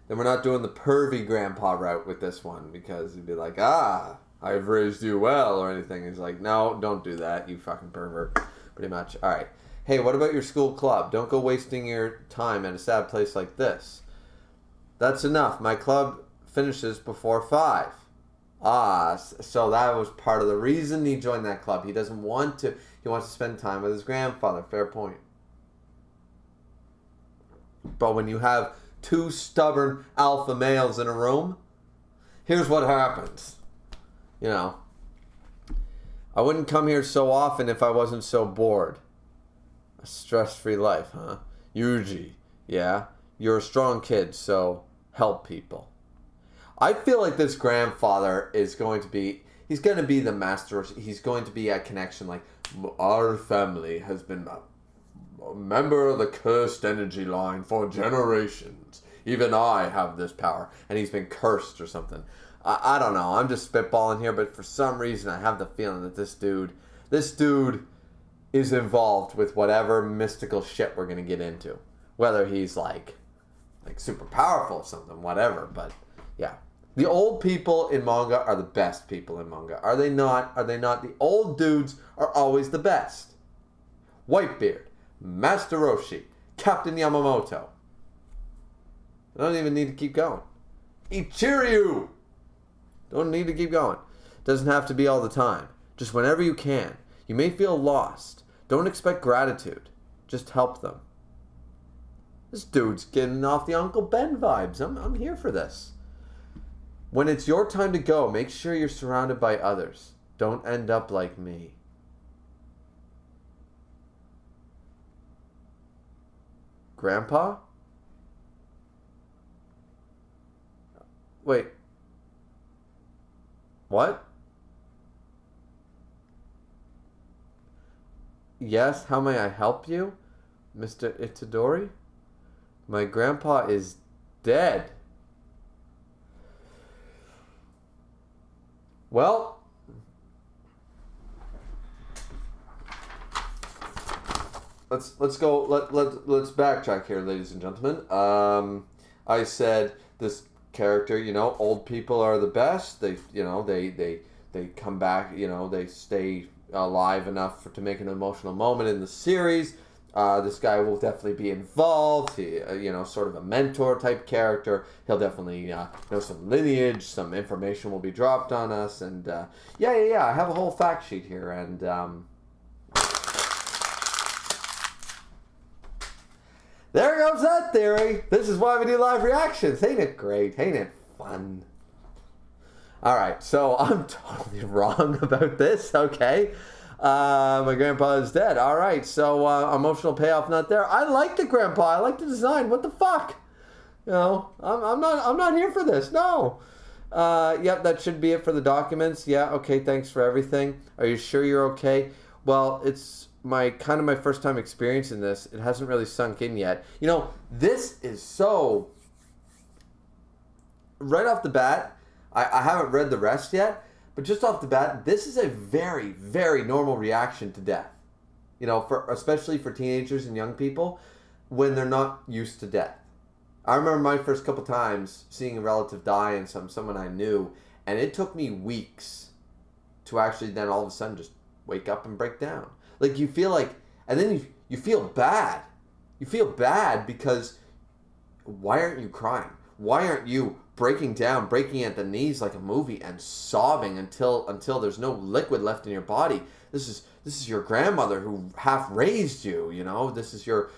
we're not doing the pervy grandpa route with this one, because he'd be like, I've raised you well, or anything. He's like, no, don't do that, you fucking pervert. Pretty much. Alright. Hey, what about your school club? Don't go wasting your time at a sad place like this. That's enough. My club finishes before 5. So that was part of the reason he joined that club. He doesn't want to. He wants to spend time with his grandfather. Fair point. But when you have 2 stubborn alpha males in a room, here's what happens. I wouldn't come here so often if I wasn't so bored. A stress-free life, huh? Yuji, yeah? You're a strong kid, so help people. I feel like this grandfather is going to be... He's going to be the master. He's going to be a connection like, our family has been a member of the cursed energy line for generations. Even I have this power. And he's been cursed or something. I don't know. I'm just spitballing here, but for some reason I have the feeling that this dude is involved with whatever mystical shit we're going to get into. Whether he's like super powerful or something, whatever. But yeah. The old people in manga are the best people in manga. Are they not? Are they not? The old dudes are always the best. Whitebeard, Master Roshi, Captain Yamamoto. I don't even need to keep going. Ichiryu! Don't need to keep going. Doesn't have to be all the time. Just whenever you can. You may feel lost. Don't expect gratitude. Just help them. This dude's getting off the Uncle Ben vibes. I'm here for this. When it's your time to go, make sure you're surrounded by others. Don't end up like me. Grandpa? Wait. What? Yes, how may I help you? Mr. Itadori? My grandpa is dead. Well, let's let's backtrack here, ladies and gentlemen. I said this character, old people are the best. They come back, they stay alive enough to make an emotional moment in the series. This guy will definitely be involved. He, sort of a mentor type character. He'll definitely know some lineage. Some information will be dropped on us. And yeah. I have a whole fact sheet here. And there goes that theory. This is why we do live reactions. Ain't it great? Ain't it fun? Alright, so I'm totally wrong about this, okay? My grandpa is dead. Alright, so emotional payoff not there. I like the grandpa. I like the design. What the fuck? I'm not here for this. No. Yep, that should be it for the documents. Yeah, okay, thanks for everything. Are you sure you're okay? Well, it's my first time experiencing this. It hasn't really sunk in yet. This is so... Right off the bat, I haven't read the rest yet, But just off the bat, this is a very, very normal reaction to death. You know, especially for teenagers and young people when they're not used to death. I remember my first couple times seeing a relative die and someone I knew, and it took me weeks to actually then all of a sudden just wake up and break down. Like you feel like, and then you feel bad. You feel bad because why aren't you crying? Why aren't you breaking down, breaking at the knees like a movie and sobbing until there's no liquid left in your body? This is your grandmother who half raised you, you know. This is your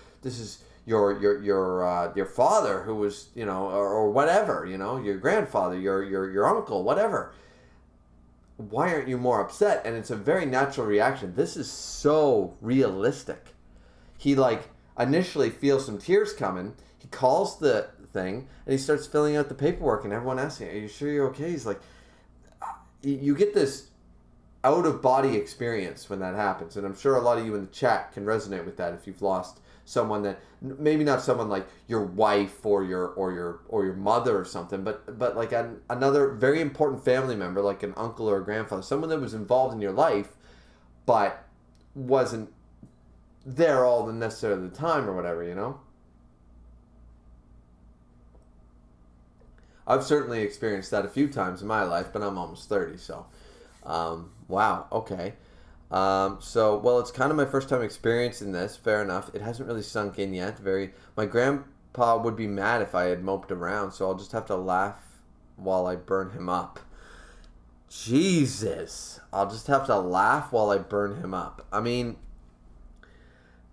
father who was, you know, or whatever, you know, your grandfather, your uncle, whatever. Why aren't you more upset? And it's a very natural reaction. This is so realistic. He like initially feels some tears coming. He calls the thing and he starts filling out the paperwork, and everyone asks him, "Are you sure you're okay?" He's like, you get this out of body experience when that happens, and I'm sure a lot of you in the chat can resonate with that if you've lost someone that, maybe not someone like your wife or your mother or something, but like another very important family member, like an uncle or a grandfather, someone that was involved in your life but wasn't there all the necessarily the time or whatever, you know. I've certainly experienced that a few times in my life, but I'm almost 30, so wow, okay. Well, it's kind of my first time experiencing this. Fair enough. It hasn't really sunk in yet. My grandpa would be mad if I had moped around, so I'll just have to laugh while I burn him up. Jesus. I'll just have to laugh while I burn him up. I mean,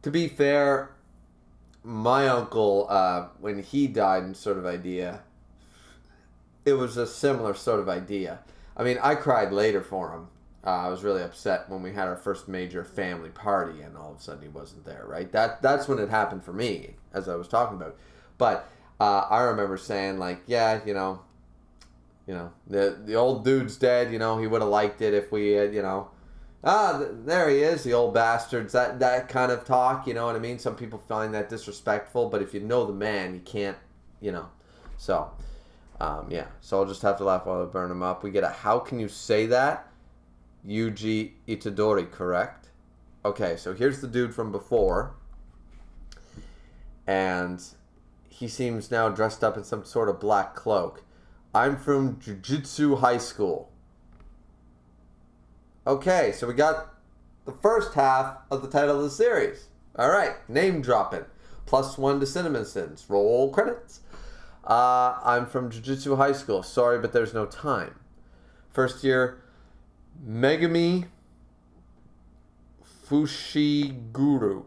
to be fair, my uncle, when he died and sort of idea, it was a similar sort of idea. I mean, I cried later for him. I was really upset when we had our first major family party and all of a sudden he wasn't there, right? That's when it happened for me, as I was talking about. But I remember saying, like, yeah, you know, the old dude's dead, you know, he would have liked it if we had, you know, there he is, the old bastards, that kind of talk, you know what I mean? Some people find that disrespectful, but if you know the man, you can't, you know, so... yeah, so I'll just have to laugh while I burn him up. We get a how can you say that? Yuji Itadori, correct? Okay, so here's the dude from before. And he seems now dressed up in some sort of black cloak. I'm from Jujutsu High School. Okay, so we got the first half of the title of the series. Alright, name dropping. +1 to Cinnamon Sins. Roll credits. I'm from Jujutsu High School. Sorry, but there's no time. First year, Megami Fushiguro.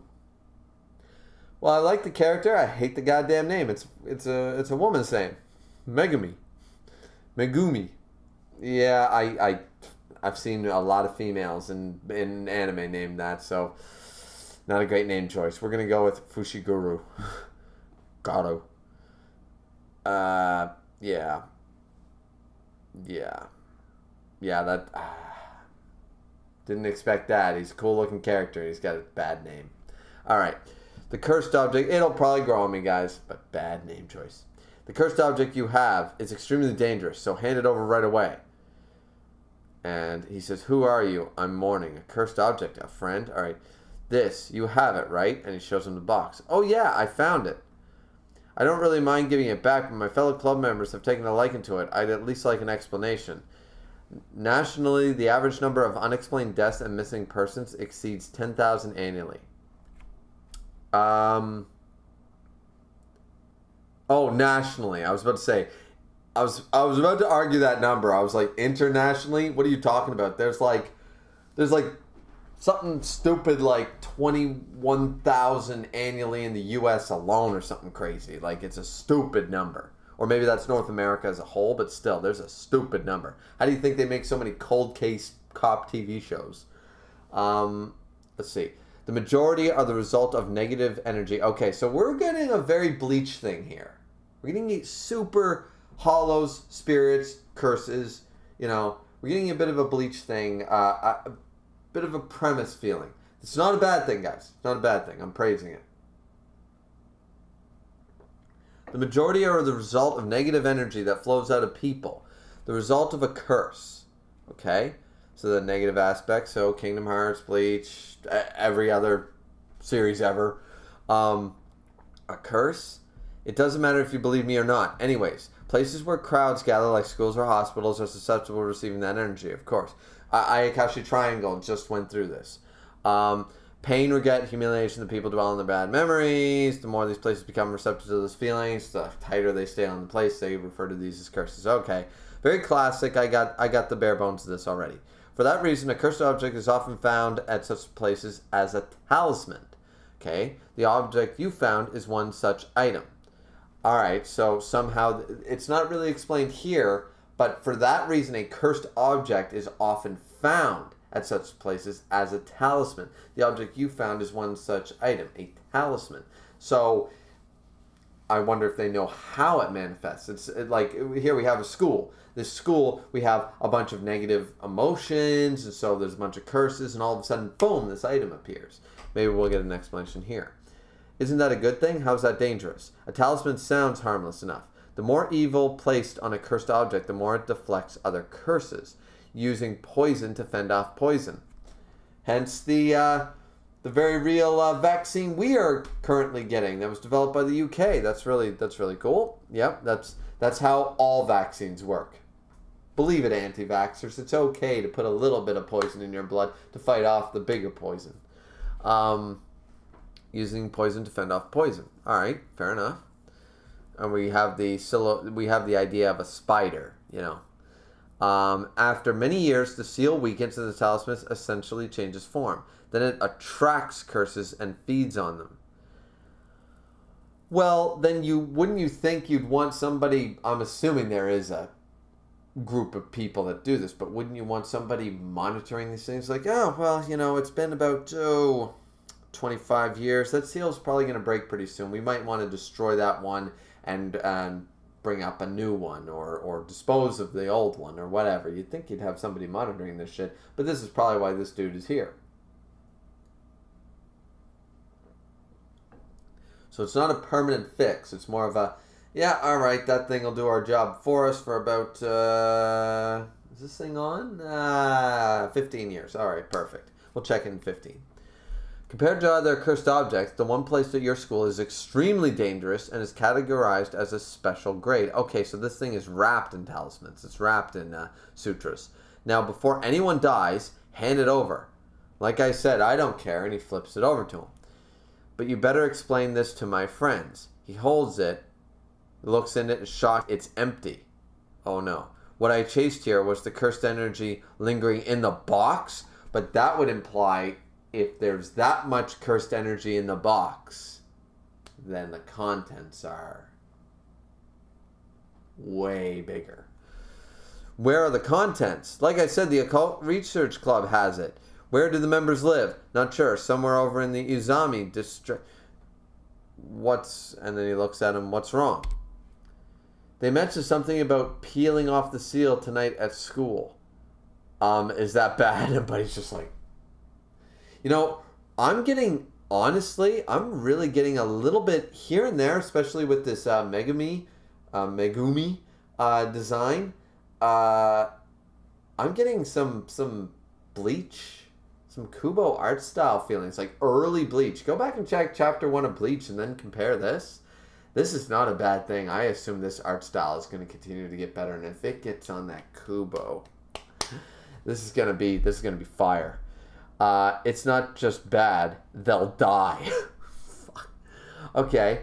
Well, I like the character. I hate the goddamn name. It's a woman's name. Megumi. Yeah, I've seen a lot of females in anime named that, so not a great name choice. We're gonna go with Fushiguro. Garo. Yeah, that, didn't expect that. He's a cool looking character. He's got a bad name. Alright, the cursed object, it'll probably grow on me, guys, but bad name choice. The cursed object you have is extremely dangerous, so hand it over right away. And he says, who are you? I'm mourning. A cursed object, a friend? Alright, this, you have it, right? And he shows him the box. Oh yeah, I found it. I don't really mind giving it back, but my fellow club members have taken a liking to it. I'd at least like an explanation. Nationally, the average number of unexplained deaths and missing persons exceeds 10,000 annually. Oh, nationally. I was about to say, I was about to argue that number. I was like, internationally? What are you talking about? There's like something stupid like 21,000 annually in the U.S. alone or something crazy. Like, it's a stupid number. Or maybe that's North America as a whole, but still, there's a stupid number. How do you think they make so many cold case cop TV shows? Let's see. The majority are the result of negative energy. Okay, so we're getting a very Bleach thing here. We're getting super hollows, spirits, curses. You know, we're getting a bit of a Bleach thing. A bit of a premise feeling. It's not a bad thing, guys. It's not a bad thing. I'm praising it. The majority are the result of negative energy that flows out of people. The result of a curse. Okay, so the negative aspects. So Kingdom Hearts, Bleach, every other series ever. A curse. It doesn't matter if you believe me or not. Anyways, places where crowds gather, like schools or hospitals, are susceptible to receiving that energy. Of course, Ayakashi Triangle just went through this. Pain, regret, humiliation, the people dwell on their bad memories. The more these places become receptive to those feelings, the tighter they stay on the place. They refer to these as curses. Okay, very classic. I got the bare bones of this already. For that reason, a cursed object is often found at such places as a talisman. Okay, the object you found is one such item. Alright, so somehow, it's not really explained here, but for that reason, a cursed object is often found at such places as a talisman. The object you found is one such item, a talisman. So, I wonder if they know how it manifests. It's like, here we have a school. This school, we have a bunch of negative emotions, and so there's a bunch of curses, and all of a sudden, boom, this item appears. Maybe we'll get an explanation here. Isn't that a good thing? How's that dangerous? A talisman sounds harmless enough. The more evil placed on a cursed object, the more it deflects other curses, using poison to fend off poison. Hence the very real vaccine we are currently getting that was developed by the UK. That's really cool. Yep, that's how all vaccines work. Believe it, anti-vaxxers. It's okay to put a little bit of poison in your blood to fight off the bigger poison. Using poison to fend off poison. All right, fair enough. And we have the idea of a spider. You know, after many years, the seal weakens and the talisman essentially changes form. Then it attracts curses and feeds on them. Well, then wouldn't you think you'd want somebody? I'm assuming there is a group of people that do this, but wouldn't you want somebody monitoring these things? Like, oh, well, you know, it's been about 25 years. That seal's probably going to break pretty soon. We might want to destroy that one and bring up a new one or dispose of the old one or whatever. You'd think you'd have somebody monitoring this shit, but this is probably why this dude is here. So it's not a permanent fix. It's more of a, yeah, all right, that thing will do our job for us for about, is this thing on? 15 years. All right, perfect. We'll check in 15. Compared to other cursed objects, the one placed at your school is extremely dangerous and is categorized as a special grade. Okay, so this thing is wrapped in talismans. It's wrapped in sutras. Now, before anyone dies, hand it over. Like I said, I don't care, and he flips it over to him. But you better explain this to my friends. He holds it, looks in it, is shocked. It's empty. Oh no. What I chased here was the cursed energy lingering in the box, but that would imply if there's that much cursed energy in the box, then the contents are way bigger. Where are the contents? Like I said, the Occult Research Club has it. Where do the members live? Not sure. Somewhere over in the Izami district. And then he looks at him, what's wrong? They mentioned something about peeling off the seal tonight at school. Is that bad? And Buddy's just like, you know, I'm really getting a little bit here and there, especially with this Megumi design. I'm getting some Bleach, some Kubo art style feelings, like early Bleach. Go back and check chapter 1 of Bleach and then compare this. This is not a bad thing. I assume this art style is going to continue to get better, and if it gets on that Kubo, this is gonna be fire. It's not just bad; they'll die. Fuck. Okay.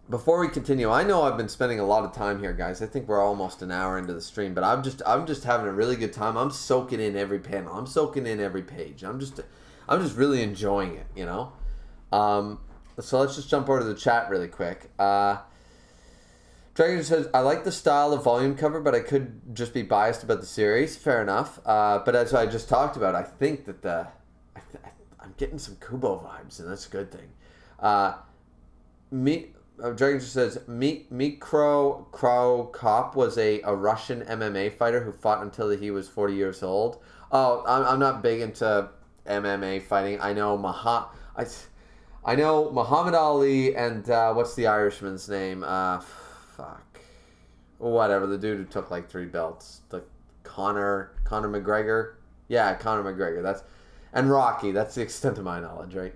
Before we continue, I know I've been spending a lot of time here, guys. I think we're almost an hour into the stream, but I'm just having a really good time. I'm soaking in every panel. I'm soaking in every page. I'm just really enjoying it, you know. So let's just jump over to the chat really quick. Dragon says, I like the style of volume cover, but I could just be biased about the series. Fair enough. But as I just talked about, I think that I'm getting some Kubo vibes, and that's a good thing. Dragon says, Mikro Cop was a Russian MMA fighter who fought until he was 40 years old. Oh, I'm not big into MMA fighting. I know Muhammad Ali and what's the Irishman's name? Fuck. Whatever, the dude who took like 3 belts. The Conor McGregor. Yeah, Conor McGregor. And Rocky. That's the extent of my knowledge, right?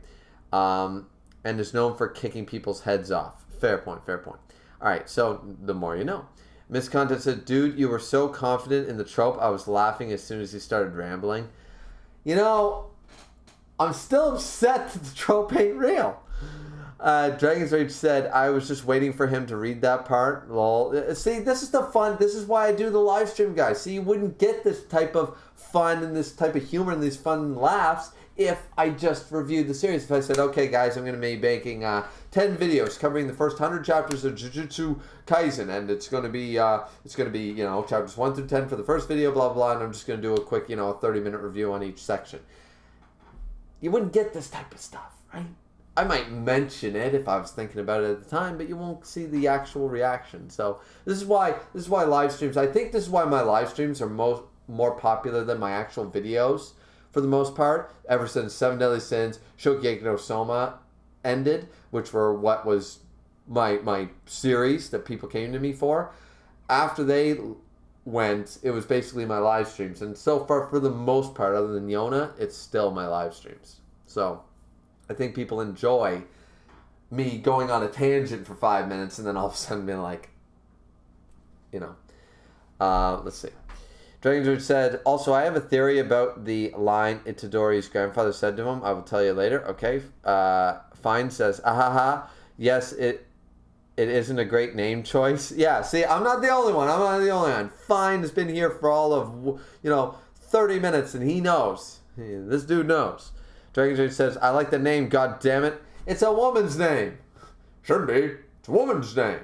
And is known for kicking people's heads off. Fair point. All right, so the more you know. Miss Content said, dude, you were so confident in the trope, I was laughing as soon as he started rambling. You know, I'm still upset that the trope ain't real. Dragon's Rage said, I was just waiting for him to read that part. Lol. See, this is the fun. This is why I do the live stream, guys. See, you wouldn't get this type of fun and this type of humor and these fun laughs if I just reviewed the series. If I said, okay, guys, I'm going to be making 10 videos covering the first 100 chapters of Jujutsu Kaisen, and it's going to be, you know, chapters 1 through 10 for the first video, blah, blah, and I'm just going to do a quick, you know, 30-minute review on each section. You wouldn't get this type of stuff, right? I might mention it if I was thinking about it at the time, but you won't see the actual reaction. So this is why live streams, I think this is why my live streams are more popular than my actual videos for the most part, ever since 7 Deadly Sins, Shokugeki no Soma ended, which were what was my series that people came to me for. After they went, it was basically my live streams. And so far, for the most part, other than Yona, it's still my live streams. So I think people enjoy me going on a tangent for 5 minutes and then all of a sudden being like, you know. Let's see. Dragon said, also, I have a theory about the line Itadori's grandfather said to him. I will tell you later. Okay. Fine says, ahaha. Yes, it isn't a great name choice. Yeah, see, I'm not the only one. Fine has been here for all of, 30 minutes, and he knows. This dude knows. Dragon says, I like the name, god damn it. It's a woman's name. Shouldn't be. It's a woman's name.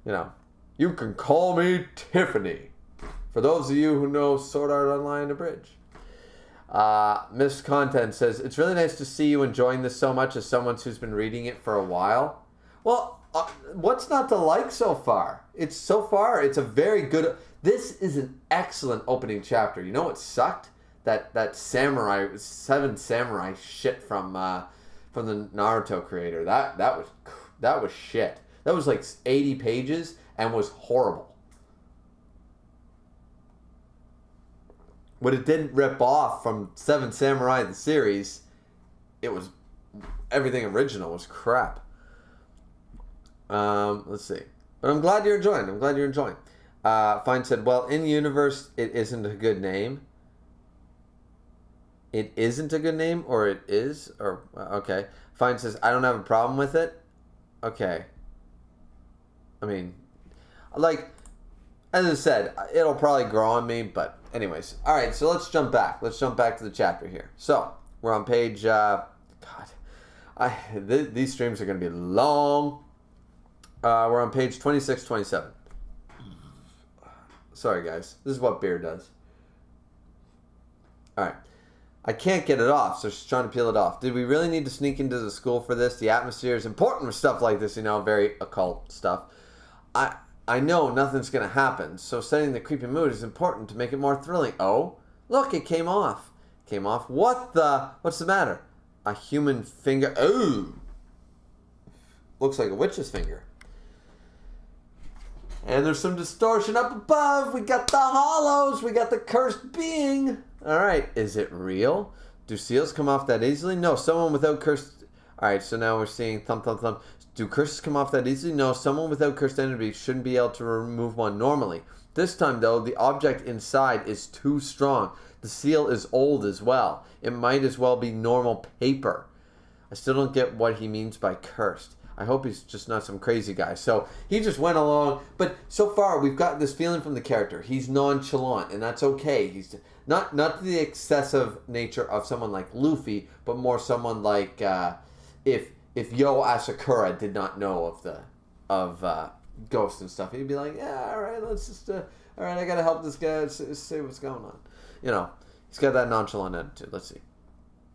You can call me Tiffany. For those of you who know Sword Art Online Abridged. Miss Content says, it's really nice to see you enjoying this so much as someone who's been reading it for a while. Well, what's not to like so far? It's a very good... This is an excellent opening chapter. You know what sucked? That samurai, 7 samurai shit from the Naruto creator. That was shit. That was like 80 pages and was horrible. What it didn't rip off from 7 Samurai the series, everything original was crap. Let's see. But I'm glad you're enjoying. Fine said, well, in universe, it isn't a good name. It isn't a good name, or it is? Or okay. Fine says, I don't have a problem with it. Okay. I mean, like, as I said, it'll probably grow on me, but anyways. All right, so let's jump back. Let's jump back to the chapter here. So, we're on page, these streams are going to be long. We're on page 26-27. Sorry, guys. This is what beer does. All right. I can't get it off, so she's trying to peel it off. Did we really need to sneak into the school for this? The atmosphere is important for stuff like this, very occult stuff. I know nothing's going to happen, so setting the creepy mood is important to make it more thrilling. Oh, look, it came off. What's the matter? A human finger. Oh, looks like a witch's finger. And there's some distortion up above. We got the hollows. We got the cursed being. All right, is it real? Do seals come off that easily? No, someone without cursed... All right, so now we're seeing thump, thump, thump. Do curses come off that easily? No, someone without cursed energy shouldn't be able to remove one normally. This time, though, the object inside is too strong. The seal is old as well. It might as well be normal paper. I still don't get what he means by cursed. I hope he's just not some crazy guy. So he just went along. But so far, we've got this feeling from the character. He's nonchalant, and that's okay. He's not to the excessive nature of someone like Luffy, but more someone like if Yo Asakura did not know of ghosts and stuff, he'd be like, yeah, all right, let's just all right, I gotta help this guy see what's going on. He's got that nonchalant attitude. Let's see.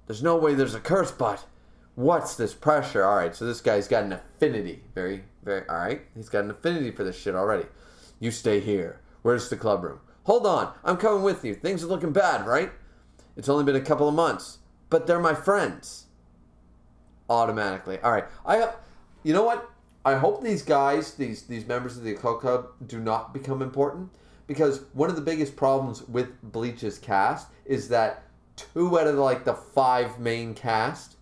There's no way there's a curse, but what's this pressure? All right, so this guy's got an affinity. Very, very, all right. He's got an affinity for this shit already. You stay here. Where's the club room? Hold on. I'm coming with you. Things are looking bad, right? It's only been a couple of months. But they're my friends. Automatically. All right. You know what? I hope these guys, these members of the Occult Club, do not become important. because one of the biggest problems with Bleach's cast is that 2 out of like the 5 main cast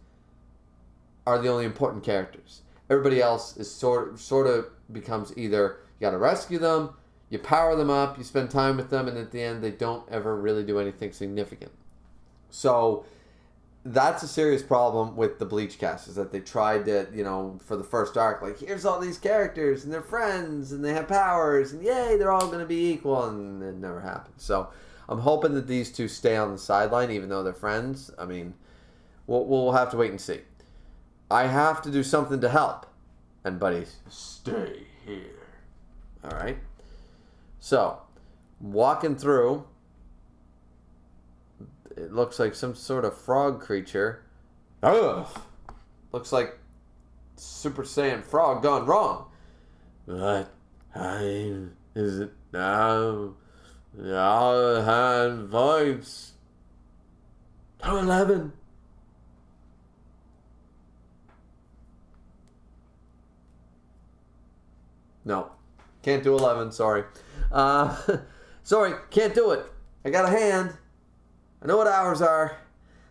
are the only important characters. Everybody else is sort of becomes either you got to rescue them, you power them up, you spend time with them, and at the end they don't ever really do anything significant. So that's a serious problem with the Bleach cast, is that they tried to, you know, for the first arc, like, here's all these characters, and they're friends, and they have powers, and yay, they're all going to be equal, and it never happened. So I'm hoping that these two stay on the sideline, even though they're friends. I mean, we'll have to wait and see. I have to do something to help. And buddies, stay here. All right? So, walking through, it looks like some sort of frog creature. Ugh! Looks like Super Saiyan frog gone wrong. What time is it now? All hand vibes. 11. No. Can't do 11, sorry. Sorry, can't do it. I got a hand. I know what hours are.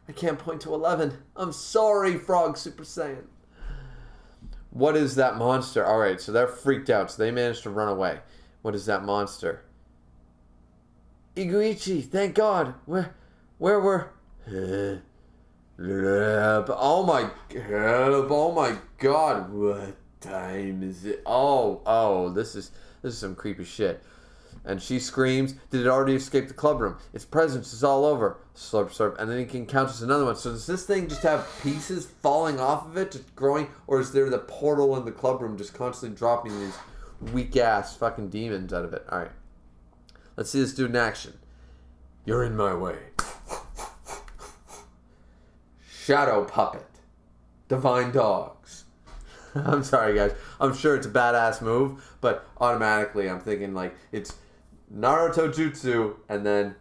I can't point to 11. I'm sorry, Frog Super Saiyan. What is that monster? Alright, so they're freaked out, so they managed to run away. What is that monster? Iguichi, thank God. Where were... Oh my God. What time is it? Oh, this is some creepy shit. And she screams, did it already escape the club room? Its presence is all over. Slurp, slurp. And then he encounters another one. So does this thing just have pieces falling off of it, just growing? Or is there the portal in the club room just constantly dropping these weak-ass fucking demons out of it? Alright. Let's see this dude in action. You're in my way. Shadow Puppet. Divine Dogs. I'm sorry, guys. I'm sure it's a badass move, but automatically I'm thinking like it's Naruto Jutsu, and then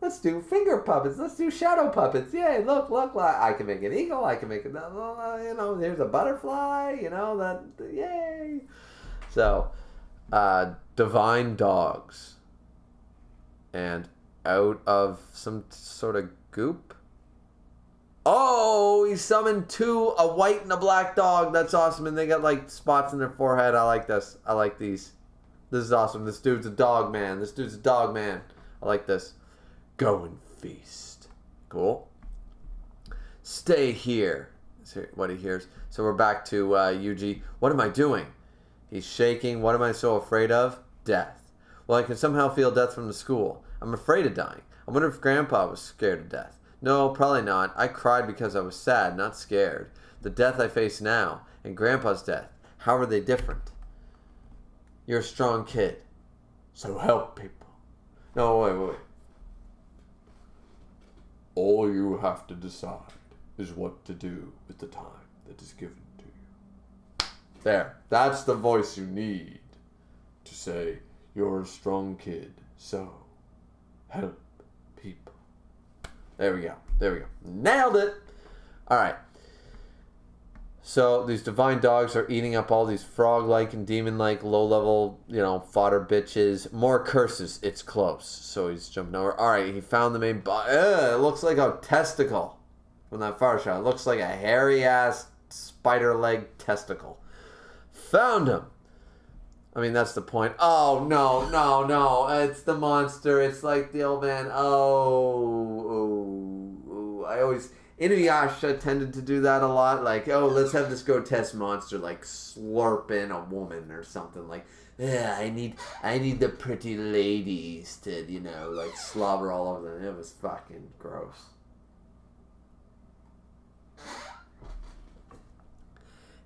let's do finger puppets. Let's do shadow puppets. Yay! Look! I can make an eagle. I can make it. You know, there's a butterfly. You know that. Yay! So, Divine Dogs, and out of some sort of goop. Oh, he summoned 2, a white and a black dog. That's awesome. And they got like spots in their forehead. I like this. I like these. This is awesome. This dude's a dog man. I like this. Go and feast. Cool. Stay here. Is what he hears. So we're back to Yuji. What am I doing? He's shaking. What am I so afraid of? Death. Well, I can somehow feel death from the school. I'm afraid of dying. I wonder if Grandpa was scared of death. No, probably not. I cried because I was sad, not scared. The death I face now, and Grandpa's death, how are they different? You're a strong kid, so help people. No, wait. All you have to decide is what to do with the time that is given to you. There, that's the voice you need to say, you're a strong kid, so help people. There we go. Nailed it! Alright. So, these divine dogs are eating up all these frog-like and demon-like, low-level, fodder bitches. More curses. It's close. So, he's jumping over. Alright, he found the main boss. It looks like a testicle from that far shot. It looks like a hairy-ass, spider-leg testicle. Found him! I mean, that's the point. Oh, no. It's the monster. It's like the old man. I always... Inuyasha tended to do that a lot. Like, let's have this grotesque monster, like, slurp in a woman or something. Like, I need the pretty ladies to, like, slobber all over them. It was fucking gross.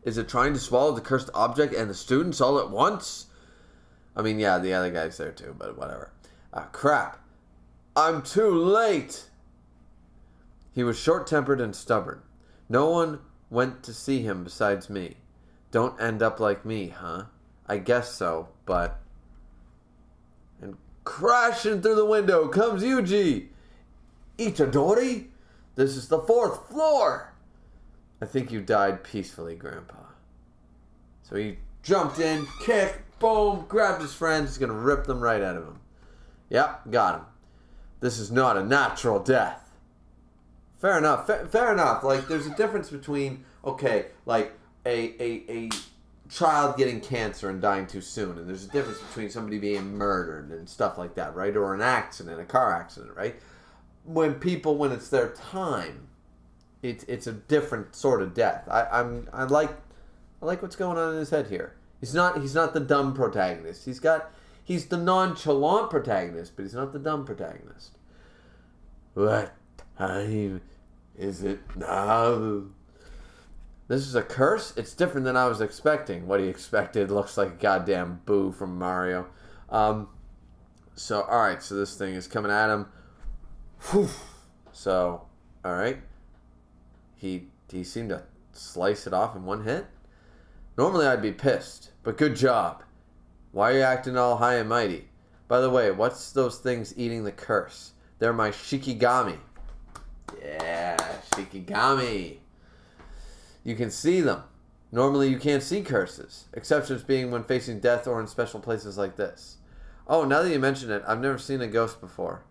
Is it trying to swallow the cursed object and the students all at once? I mean, yeah, the other guy's there too, but whatever. Crap. I'm too late! He was short-tempered and stubborn. No one went to see him besides me. Don't end up like me, huh? I guess so, but... And crashing through the window comes Yuji! Itadori? This is the 4th floor! I think you died peacefully, Grandpa. So he jumped in, kicked, boom, grabbed his friends. He's gonna rip them right out of him. Yep, got him. This is not a natural death. Fair enough. Fair enough. Like, there's a difference between, okay, like a child getting cancer and dying too soon, and there's a difference between somebody being murdered and stuff like that, right? Or an accident, a car accident, right? When it's their time, it's a different sort of death. I like what's going on in his head here. He's not the dumb protagonist. He's the nonchalant protagonist, but he's not the dumb protagonist. What time is it now? This is a curse? It's different than I was expecting. What he expected looks like a goddamn Boo from Mario. So, alright, so this thing is coming at him. Whew. So, alright. He seemed to slice it off in one hit. Normally I'd be pissed, but good job. Why are you acting all high and mighty? By the way, what's those things eating the curse? They're my Shikigami. Yeah, Shikigami. You can see them. Normally you can't see curses. Exceptions being when facing death or in special places like this. Oh, now that you mention it, I've never seen a ghost before.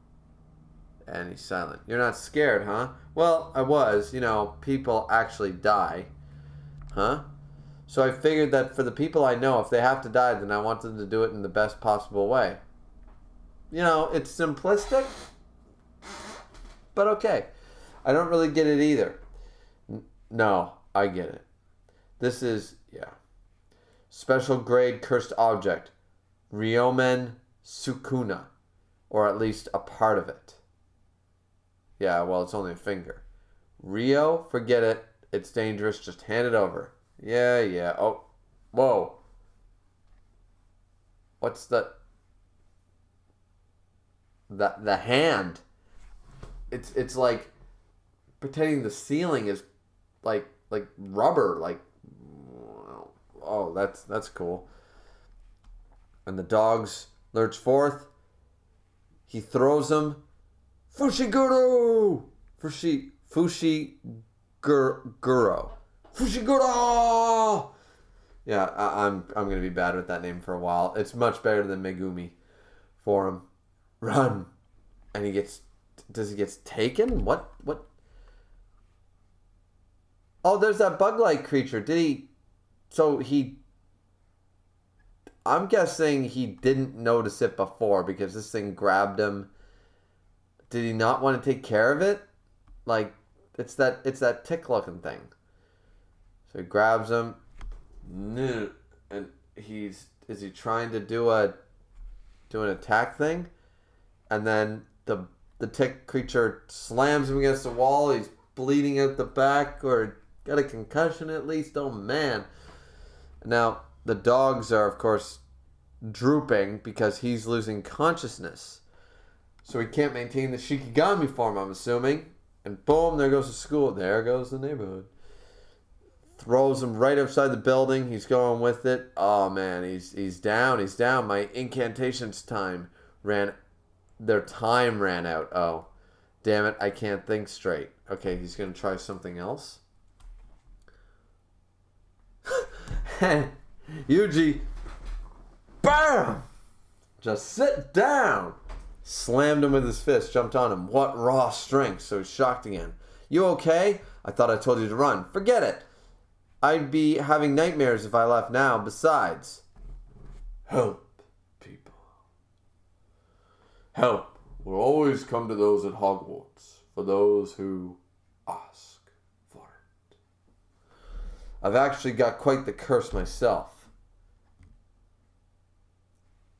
And he's silent. You're not scared, huh? Well, I was. You know, people actually die. Huh? So I figured that for the people I know, if they have to die, then I want them to do it in the best possible way. You know, it's simplistic, but okay. I don't really get it either. No, I get it. This is, special grade cursed object. Ryomen Sukuna. Or at least a part of it. Yeah, well, it's only a finger. Rio, forget it. It's dangerous. Just hand it over. Yeah. Oh, whoa. What's the hand? It's like pretending the ceiling is like rubber. Like, oh, that's cool. And the dogs lurch forth. He throws them. Fushiguro. Fushiguro. Fushiguro! Yeah, I'm gonna be bad with that name for a while. It's much better than Megumi for him. Run. And he gets taken? What? Oh, there's that bug-like creature. I'm guessing he didn't notice it before because this thing grabbed him. Did he not want to take care of it? Like, it's that tick-looking thing. So he grabs him, and is he trying to do an attack thing? And then the tick creature slams him against the wall. He's bleeding out the back, or got a concussion at least. Oh man! Now the dogs are of course drooping because he's losing consciousness, so he can't maintain the Shikigami form, I'm assuming. And boom, there goes the school. There goes the neighborhood. Throws him right outside the building. He's going with it. Oh man, he's down. He's down. My incantations time ran out. Oh, damn it! I can't think straight. Okay, he's gonna try something else. Yuji, bam! Just sit down. Slammed him with his fist. Jumped on him. What raw strength! So he's shocked again. You okay? I thought I told you to run. Forget it. I'd be having nightmares if I left now. Besides, help, people. Help will always come to those at Hogwarts, for those who ask for it. I've actually got quite the curse myself.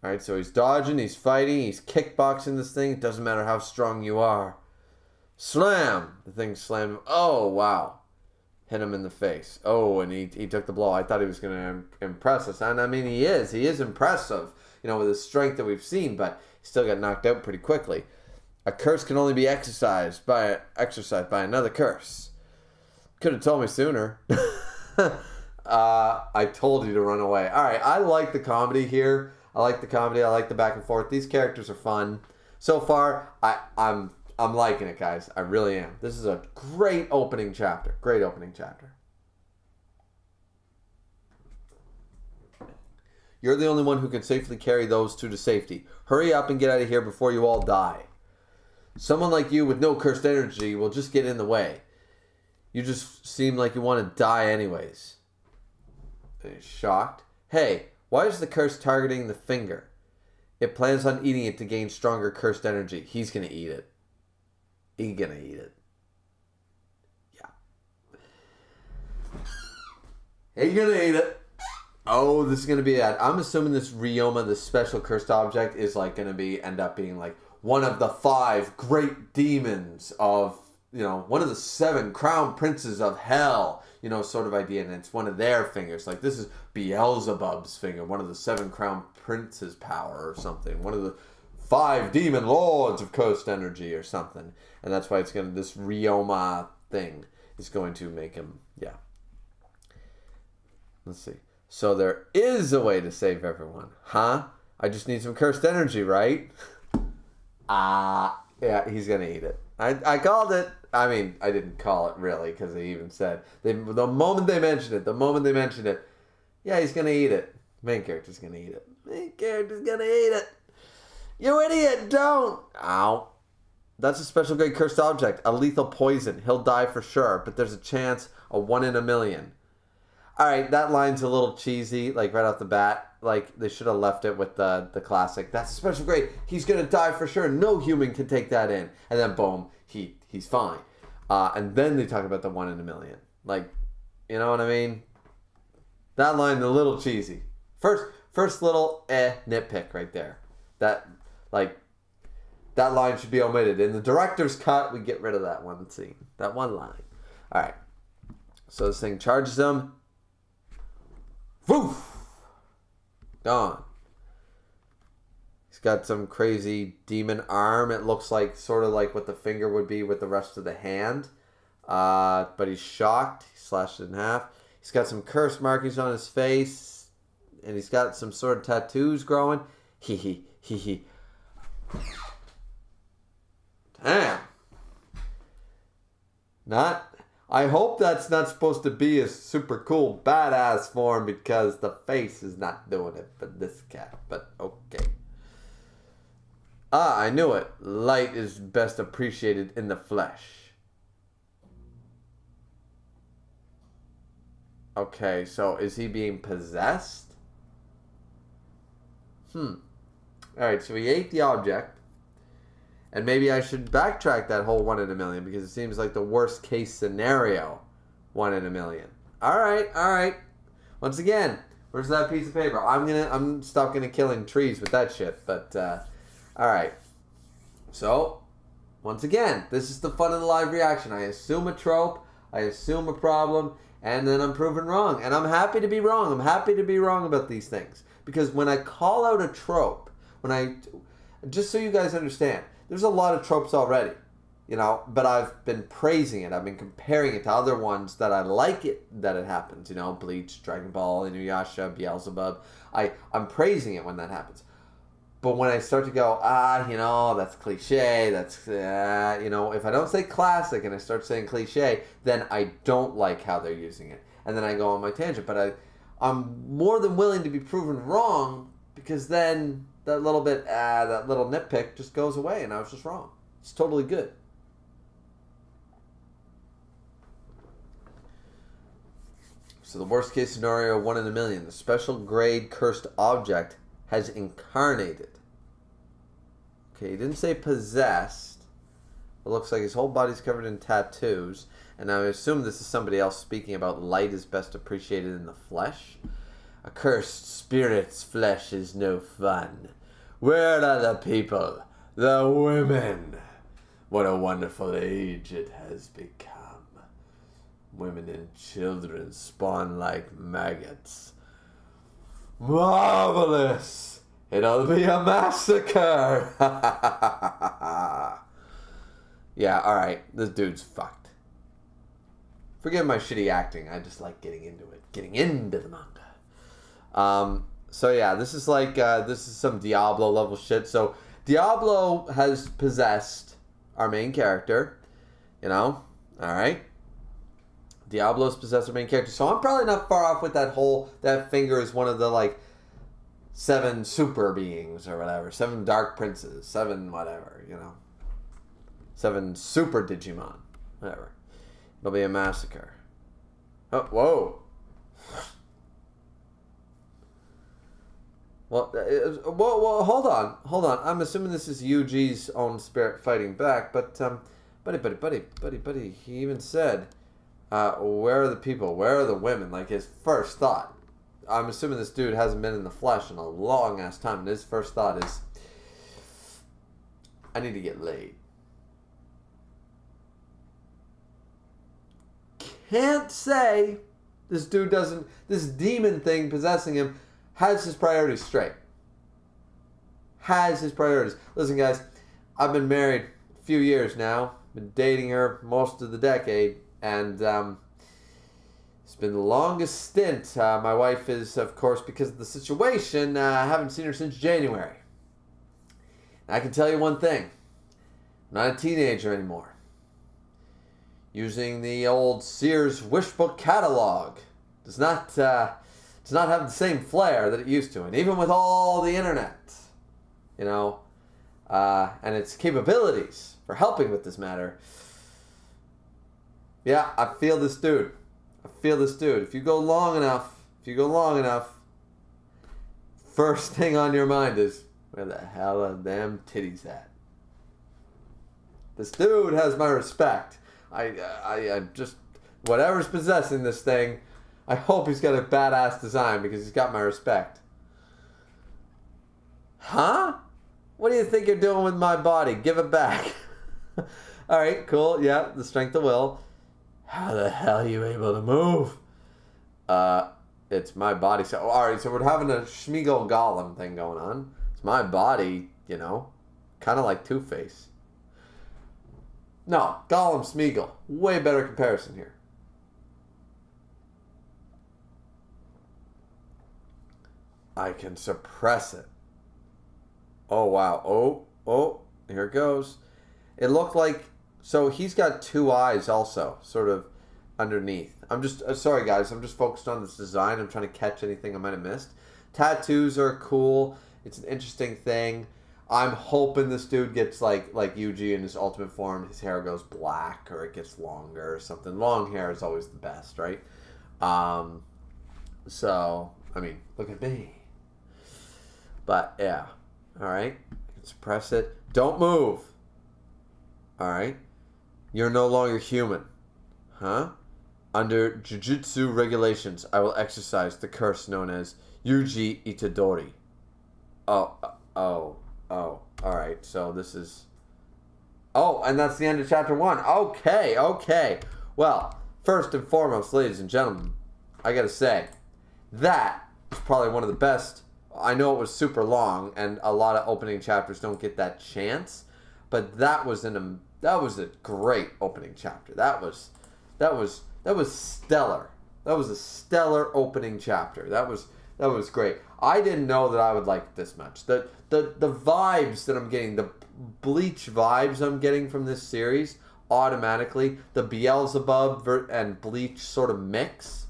Alright, so he's dodging, he's fighting, he's kickboxing this thing. It doesn't matter how strong you are. Slam! The thing slammed him. Oh, wow. Hit him in the face. Oh, and he took the blow. I thought he was going to impress us. And I mean, he is impressive, with his strength that we've seen, but he still got knocked out pretty quickly. A curse can only be exercised by another curse. Could have told me sooner. I told you to run away. All right, I like the comedy here. I like the back and forth. These characters are fun. So far, I'm liking it, guys. I really am. This is a great opening chapter. You're the only one who can safely carry those two to safety. Hurry up and get out of here before you all die. Someone like you with no cursed energy will just get in the way. You just seem like you want to die anyways. He's shocked. Hey, why is the curse targeting the finger? It plans on eating it to gain stronger cursed energy. He's going to eat it. He's going to eat it. Yeah. He's going to eat it. Oh, this is going to be that. I'm assuming this Ryoma, this special cursed object, is like going to end up being like one of the 5 great demons of, one of the 7 crown princes of hell, sort of idea. And it's one of their fingers. Like this is Beelzebub's finger, one of the 7 crown princes' power or something. One of the 5 demon lords of cursed energy or something. And that's why this Ryoma thing is going to make him, yeah. Let's see. So there is a way to save everyone. Huh? I just need some cursed energy, right? Yeah, he's going to eat it. I called it. I mean, I didn't call it really because they even said, the moment they mentioned it, yeah, he's going to eat it. Main character's going to eat it. Main character's going to eat it. You idiot, don't. Ow. That's a special grade cursed object. A lethal poison. He'll die for sure, but there's a chance of 1 in a million. Alright, that line's a little cheesy, like right off the bat. Like, they should have left it with the classic. That's a special grade. He's going to die for sure. No human can take that in. And then, boom, he's fine. And then they talk about the 1 in a million. Like, you know what I mean? That line's a little cheesy. First little nitpick right there. That line should be omitted. In the director's cut, we get rid of that one scene. That one line. Alright. So this thing charges him. Woof! Gone. He's got some crazy demon arm. It looks like sort of like what the finger would be with the rest of the hand. But he's shocked. He slashed it in half. He's got some curse markings on his face. And he's got some sort of tattoos growing. Hee. Damn. I hope that's not supposed to be a super cool badass form because the face is not doing it for this cat. But okay. I knew it. Light is best appreciated in the flesh. Okay, so is he being possessed? Alright, so he ate the object. And maybe I should backtrack that whole 1 in a million because it seems like the worst case scenario 1 in a million. Alright. Once again, where's that piece of paper? I'm stop killing trees with that shit. But alright. So, once again, this is the fun of the live reaction. I assume a trope, I assume a problem, and then I'm proven wrong. And I'm happy to be wrong. I'm happy to be wrong about these things. Because when I call out a trope, just so you guys understand, there's a lot of tropes already, but I've been praising it. I've been comparing it to other ones that I like it that it happens, Bleach, Dragon Ball, Inuyasha, Beelzebub. I'm praising it when that happens. But when I start to go, that's cliche, if I don't say classic and I start saying cliche, then I don't like how they're using it. And then I go on my tangent. But I'm more than willing to be proven wrong because then that little bit, that little nitpick just goes away and I was just wrong. It's totally good. So the worst case scenario, 1 in a million. The special grade cursed object has incarnated. Okay, he didn't say possessed. It looks like his whole body's covered in tattoos. And I assume this is somebody else speaking about light is best appreciated in the flesh. A cursed spirit's flesh is no fun. Where are the people? The women. What a wonderful age it has become. Women and children spawn like maggots. Marvelous! It'll be a massacre! Yeah, alright. This dude's fucked. Forgive my shitty acting. I just like getting into it. Getting into the manga. So yeah, this is like, this is some Diablo level shit. So Diablo has possessed our main character. Alright. Diablo's possessed our main character. So I'm probably not far off with that finger is one of the 7 super beings or whatever. 7 dark princes. 7 whatever, you know. 7 super Digimon. Whatever. It'll be a massacre. Oh, whoa. Well, hold on. I'm assuming this is Yuji's own spirit fighting back, but, buddy, he even said, where are the people? Where are the women? Like, his first thought. I'm assuming this dude hasn't been in the flesh in a long-ass time, and his first thought is, I need to get laid. Can't say this dude doesn't, this demon thing possessing him has his priorities straight. Has his priorities. Listen, guys, I've been married a few years now. Been dating her most of the decade. And it's been the longest stint. My wife is, of course, because of the situation, I haven't seen her since January. And I can tell you one thing. I'm not a teenager anymore. Using the old Sears Wishbook catalog does not have the same flair that it used to. And even with all the internet, you know, and its capabilities for helping with this matter, yeah, I feel this dude. If you go long enough, first thing on your mind is, where the hell are them titties at? This dude has my respect. I just, whatever's possessing this thing, I hope he's got a badass design because he's got my respect. Huh? What do you think you're doing with my body? Give it back. Alright, cool. Yeah, the strength of will. How the hell are you able to move? It's my body. So, alright, so we're having a Schmiegel Golem thing going on. It's my body, you know. Kind of like Two-Face. No, Gollum Smeagol. Way better comparison here. I can suppress it. Oh, wow. Oh, here it goes. It looked like, so he's got 2 eyes also, sort of underneath. I'm just, sorry guys, I'm just focused on this design. I'm trying to catch anything I might have missed. Tattoos are cool. It's an interesting thing. I'm hoping this dude gets like Yuji in his ultimate form. His hair goes black or it gets longer or something. Long hair is always the best, right? So, I mean, look at me. But, yeah. Alright. Suppress it. Don't move. Alright. You're no longer human. Huh? Under Jujutsu regulations, I will exercise the curse known as Yuji Itadori. Alright. So this is... Oh, and that's the end of chapter 1. Okay. Well, first and foremost, ladies and gentlemen, I gotta say, that is probably one of the best. I know it was super long, and a lot of opening chapters don't get that chance, but that was a great opening chapter. That was stellar. That was a stellar opening chapter. That was great. I didn't know that I would like it this much. The vibes that I'm getting, the Bleach vibes I'm getting from this series, automatically, the Beelzebub and Bleach sort of mix.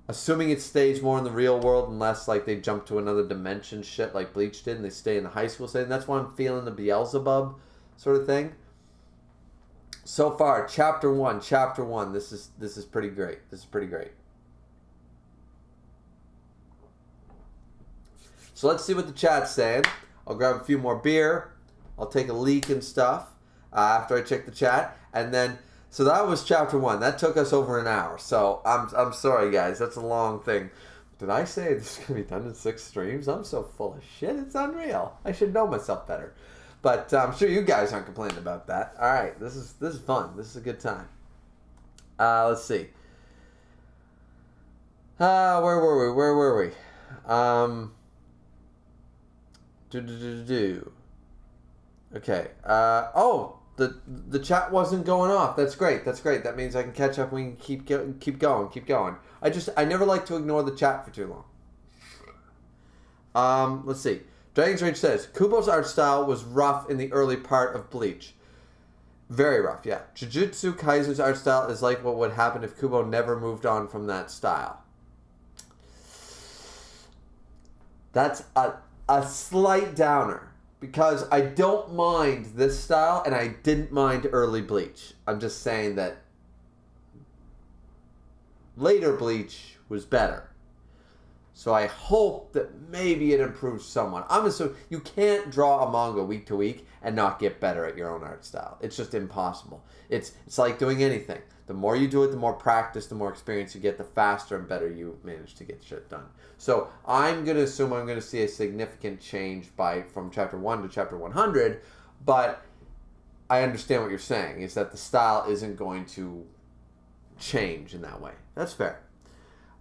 Assuming it stays more in the real world unless like they jump to another dimension shit like Bleach did and they stay in the high school setting. That's why I'm feeling the Beelzebub sort of thing. So far, chapter 1. This is pretty great. So let's see what the chat's saying. I'll grab a few more beer. I'll take a leak and stuff after I check the chat, and then. So that was chapter 1. That took us over an hour. So I'm sorry, guys. That's a long thing. Did I say this is going to be done in 6 streams? I'm so full of shit. It's unreal. I should know myself better. But I'm sure you guys aren't complaining about that. All right. This is fun. This is a good time. Let's see. Where were we? Okay. The chat wasn't going off. That's great. That means I can catch up. We can keep going. I never like to ignore the chat for too long. Let's see. Dragon's Rage says Kubo's art style was rough in the early part of Bleach. Very rough, yeah. Jujutsu Kaisen's art style is like what would happen if Kubo never moved on from that style. That's a slight downer because I don't mind this style and I didn't mind early Bleach. I'm just saying that later Bleach was better. So I hope that maybe it improves someone. I'm assuming you can't draw a manga week to week and not get better at your own art style. It's just impossible. It's like doing anything. The more you do it, the more practice, the more experience you get, the faster and better you manage to get shit done. So I'm going to assume I'm going to see a significant change from chapter 1 to chapter 100, but I understand what you're saying, is that the style isn't going to change in that way. That's fair.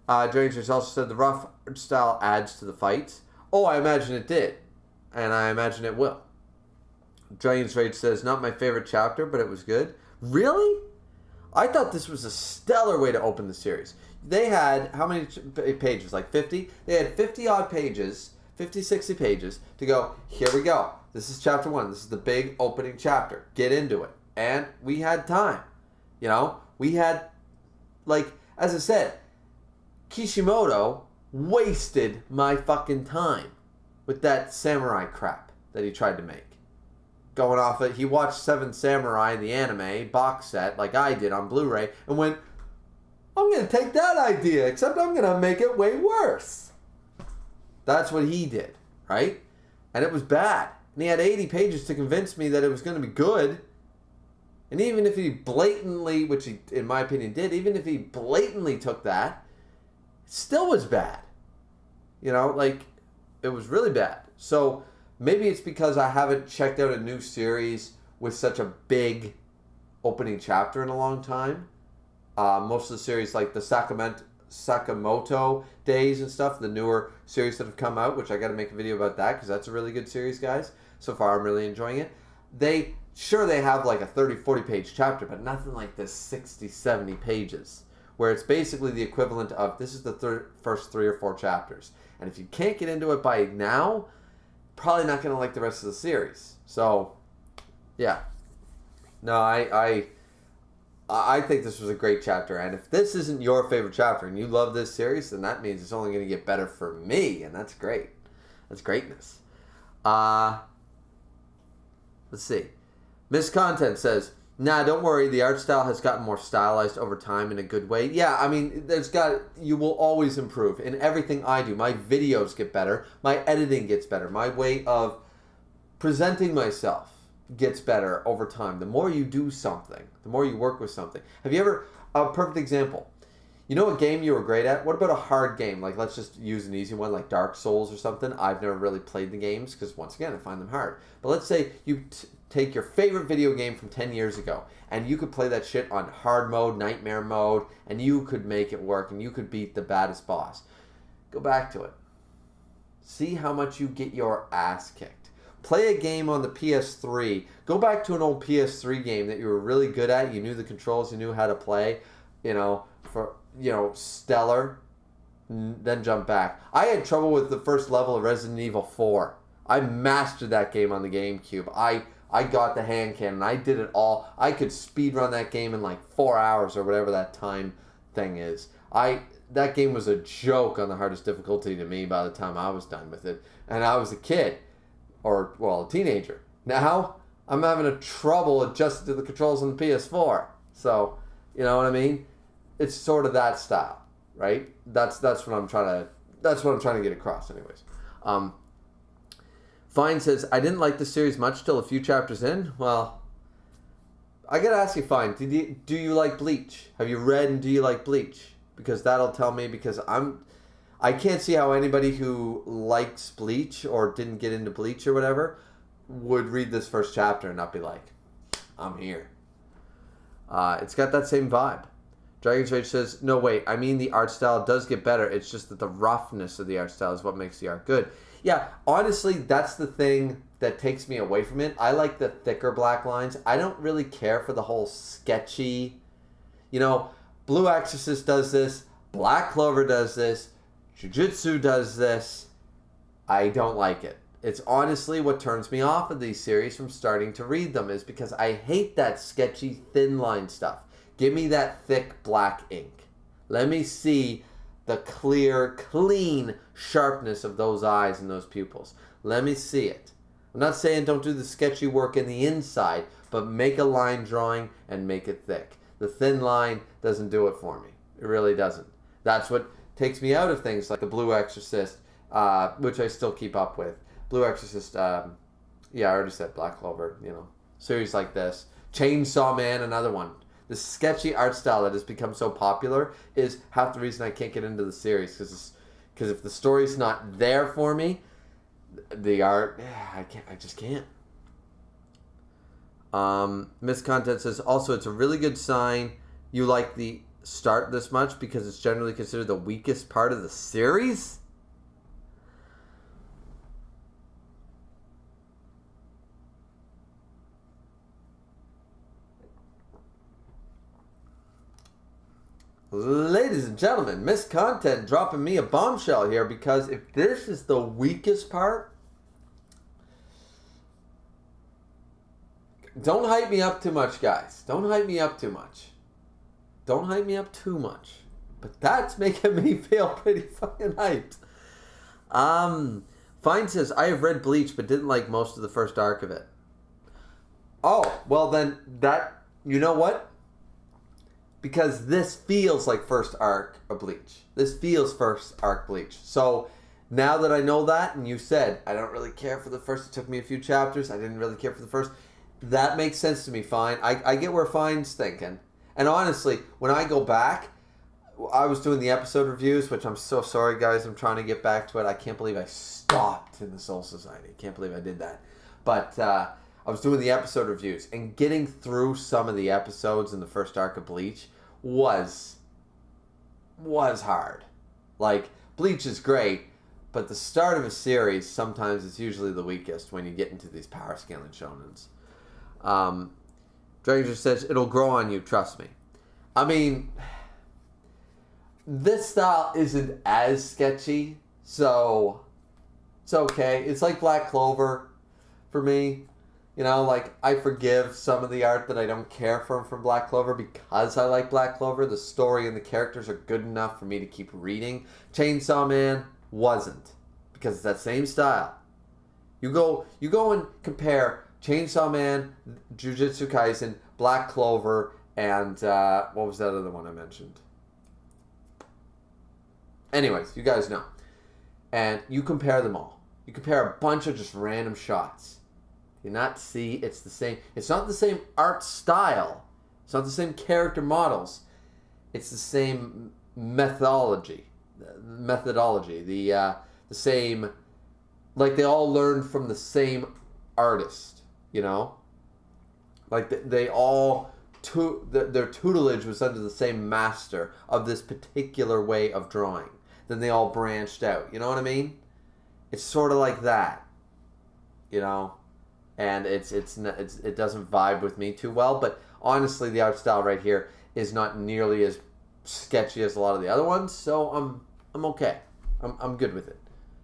Dranger also said the rough style adds to the fights. Oh, I imagine it did. And I imagine it will. Dragon's Rage says, not my favorite chapter, but it was good. Really? I thought this was a stellar way to open the series. They had, how many pages? Like 50? They had 50 odd pages, 50, 60 pages to go, here we go. This is chapter 1. This is the big opening chapter. Get into it. And we had time. You know, we had, like, as I said, Kishimoto wasted my fucking time with that samurai crap that he tried to make. Going off it, he watched Seven Samurai, the anime box set, like I did on Blu-ray, and went, I'm going to take that idea, except I'm going to make it way worse. That's what he did, right? And it was bad. And he had 80 pages to convince me that it was going to be good. And even if he blatantly, which he, in my opinion, did, even if he blatantly took that, it still was bad. You know, like, it was really bad. So maybe it's because I haven't checked out a new series with such a big opening chapter in a long time. Most of the series, like the Sakamoto days and stuff, the newer series that have come out, which I got to make a video about that because that's a really good series, guys. So far, I'm really enjoying it. They have like a 30, 40 page chapter, but nothing like this 60, 70 pages, where it's basically the equivalent of, this is the first 3 or 4 chapters. And if you can't get into it by now, probably not going to like the rest of the series. So, yeah. No, I think this was a great chapter. And if this isn't your favorite chapter and you love this series, then that means it's only going to get better for me. And that's great. That's greatness. Let's see. Miss Content says, nah, don't worry. The art style has gotten more stylized over time in a good way. Yeah, I mean, you will always improve in everything I do. My videos get better. My editing gets better. My way of presenting myself gets better over time. The more you do something, the more you work with something. Have you ever, a perfect example, you know a game you were great at? What about a hard game? Like, let's just use an easy one like Dark Souls or something. I've never really played the games because, once again, I find them hard. But let's say you take your favorite video game from 10 years ago and you could play that shit on hard mode, nightmare mode, and you could make it work and you could beat the baddest boss. Go back to it. See how much you get your ass kicked. Play a game on the PS3. Go back to an old PS3 game that you were really good at. You knew the controls, you knew how to play, stellar. Then jump back. I had trouble with the first level of Resident Evil 4. I mastered that game on the GameCube. I got the hand cannon. I did it all. I could speedrun that game in like 4 hours or whatever that time thing is. That game was a joke on the hardest difficulty to me by the time I was done with it. And I was a kid. Or, well, a teenager. Now, I'm having a trouble adjusting to the controls on the PS4. So, you know what I mean? It's sort of that style, right? That's what I'm trying to get across, anyways. Fine says, I didn't like the series much till a few chapters in. Well, I gotta ask you, Fine, do you like Bleach? Have you read and do you like Bleach? Because that'll tell me, because I can't see how anybody who likes Bleach or didn't get into Bleach or whatever would read this first chapter and not be like, I'm here. It's got that same vibe. Dragon's Rage says, no, wait, I mean the art style does get better. It's just that the roughness of the art style is what makes the art good. Yeah, honestly, that's the thing that takes me away from it. I like the thicker black lines. I don't really care for the whole sketchy, Blue Exorcist does this, Black Clover does this, Jujutsu does this. I don't like it. It's honestly what turns me off of these series from starting to read them, is because I hate that sketchy thin line stuff. Give me that thick black ink. Let me see the clear, clean sharpness of those eyes and those pupils. Let me see it. I'm not saying don't do the sketchy work in the inside, but make a line drawing and make it thick. The thin line doesn't do it for me. It really doesn't. That's what takes me out of things like The Blue Exorcist, which I still keep up with. Blue Exorcist, yeah, I already said Black Clover, you know. Series like this. Chainsaw Man, another one. The sketchy art style that has become so popular is half the reason I can't get into the series. Because if the story's not there for me, the art, I just can't. Miss Content says, also, it's a really good sign you like the start this much because it's generally considered the weakest part of the series. Ladies and gentlemen, Miss Content dropping me a bombshell here, because if this is the weakest part, don't hype me up too much, guys. Don't hype me up too much. Don't hype me up too much. But that's making me feel pretty fucking hyped. Fine says, I have read Bleach, but didn't like most of the first arc of it. Oh, well then, that, you know what? Because this feels like first arc of Bleach. This feels first arc Bleach. So now that I know that, and you said, I don't really care for the first, it took me a few chapters, I didn't really care for the first, that makes sense to me, Fine. I get where Fine's thinking. And honestly, when I go back, I was doing the episode reviews, which I'm so sorry, guys, I'm trying to get back to it. I can't believe I stopped in the Soul Society. I can't believe I did that. But I was doing the episode reviews, and getting through some of the episodes in the first arc of Bleach was hard. Like, Bleach is great, but the start of a series sometimes is usually the weakest when you get into these power scaling shonens. Dragon says, it'll grow on you, trust me. I mean, this style isn't as sketchy, so it's okay. It's like Black Clover for me. You know, like, I forgive some of the art that I don't care for from Black Clover because I like Black Clover. The story and the characters are good enough for me to keep reading. Chainsaw Man wasn't, because it's that same style. You go and compare Chainsaw Man, Jujutsu Kaisen, Black Clover, and what was that other one I mentioned? Anyways, you guys know. And you compare them all. You compare a bunch of just random shots. You not see it's the same. It's not the same art style. It's not the same character models. It's the same methodology. The same, like they all learned from the same artist. You know, like they all their tutelage was under the same master of this particular way of drawing. Then they all branched out. You know what I mean? It's sort of like that. You know. And it doesn't vibe with me too well. But honestly, the art style right here is not nearly as sketchy as a lot of the other ones. So I'm okay. I'm good with it.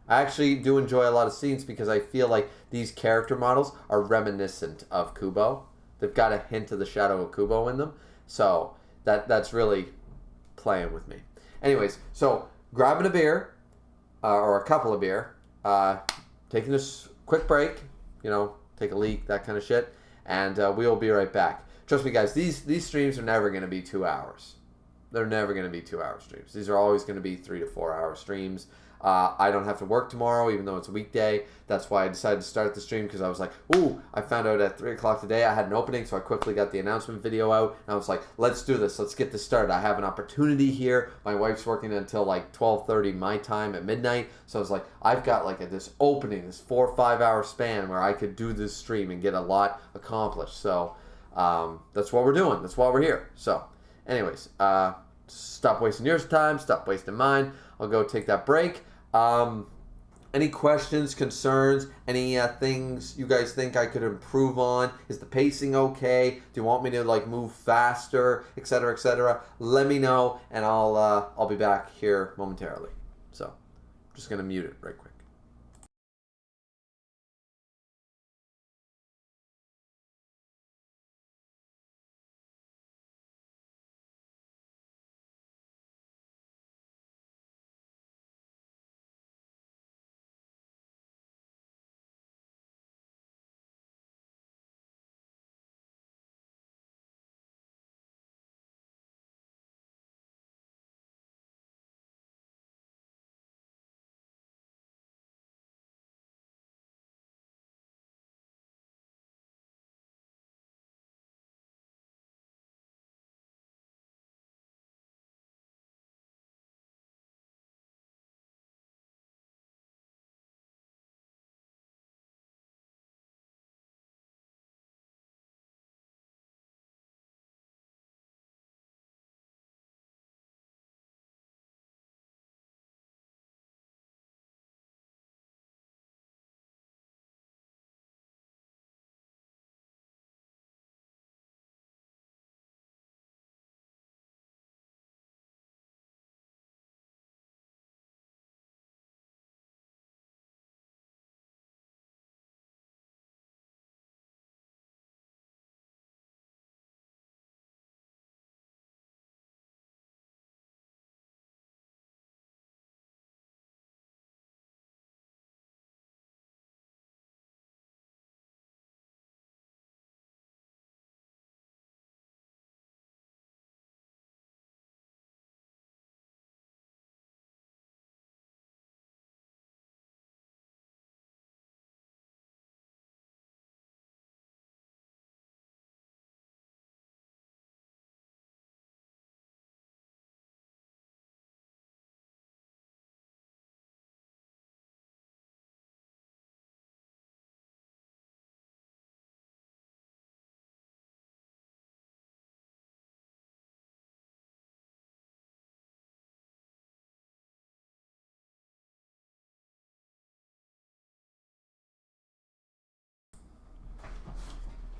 I actually do enjoy a lot of scenes because I feel like these character models are reminiscent of Kubo. They've got a hint of the shadow of Kubo in them. So that's really playing with me. Anyways, so grabbing a beer or a couple of beer, taking this quick break, you know, take a leak, that kind of shit, and we'll be right back. Trust me, guys, these streams are never going to be 2 hours. They're never going to be 2 hour streams. These are always going to be 3 to 4 hour streams. I don't have to work tomorrow, even though it's a weekday. That's why I decided to start the stream, because I was like, ooh, I found out at 3 o'clock today I had an opening, so I quickly got the announcement video out, and I was like, let's do this. Let's get this started. I have an opportunity here. My wife's working until like 12:30 my time at midnight, so I was like, I've got like this opening, this 4 or 5 hour span where I could do this stream and get a lot accomplished. So that's what we're doing. That's why we're here. So anyways, stop wasting your time. Stop wasting mine. I'll go take that break. Any questions, concerns, any things you guys think I could improve on? Is the pacing okay? Do you want me to like move faster, etc., etc.? Let me know, and I'll be back here momentarily. So, I'm just gonna mute it right quick.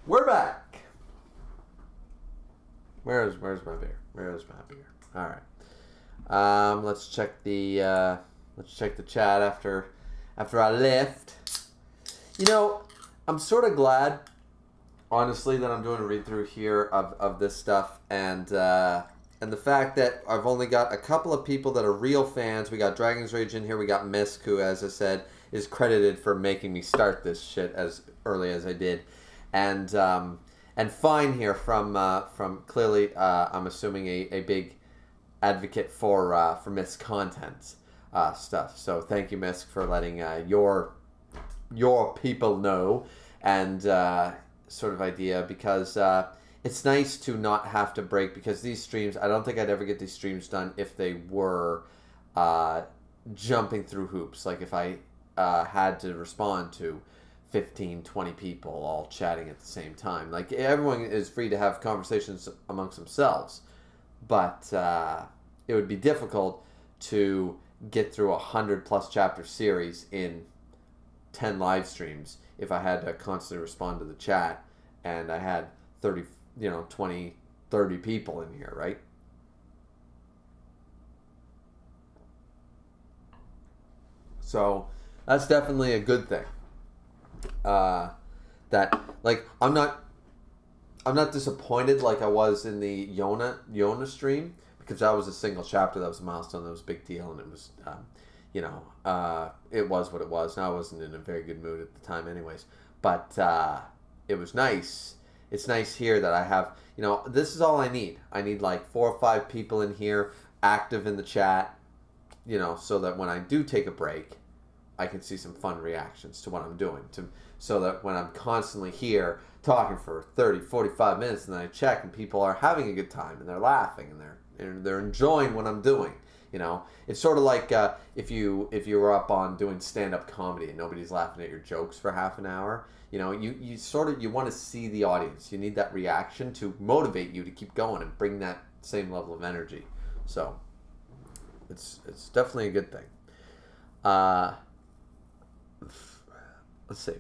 We're back. Where's my beer? Where's my beer? All right. Let's check the chat after I left. You know, I'm sort of glad, honestly, that I'm doing a read through here of this stuff, and the fact that I've only got a couple of people that are real fans. We got Dragon's Rage in here. We got Misk, who, as I said, is credited for making me start this shit as early as I did, and Fine here from clearly I'm assuming a big advocate for Misk content stuff. So thank you, Misk, for letting your people know and sort of idea, because it's nice to not have to break, because these streams, I don't think I'd ever get these streams done if they were jumping through hoops. Like if I had to respond to 15, 20 people all chatting at the same time. Like, everyone is free to have conversations amongst themselves, but it would be difficult to get through a 100+ chapter series in 10 live streams if I had to constantly respond to the chat and I had 20, 30 people in here, right? So that's definitely a good thing. That, like, I'm not disappointed like I was in the Yona stream, because that was a single chapter, that was a milestone, that was a big deal, and it was it was what it was. Now I wasn't in a very good mood at the time anyways, but it was nice. It's nice here that I have, this is all I need. I need like 4 or 5 people in here active in the chat, so that when I do take a break, I can see some fun reactions to what I'm doing, so that when I'm constantly here talking for 30, 45 minutes, and then I check and people are having a good time and they're laughing and they're enjoying what I'm doing. It's sort of like if you were up on doing stand-up comedy and nobody's laughing at your jokes for half an hour. You want to see the audience. You need that reaction to motivate you to keep going and bring that same level of energy. So it's definitely a good thing. Let's see.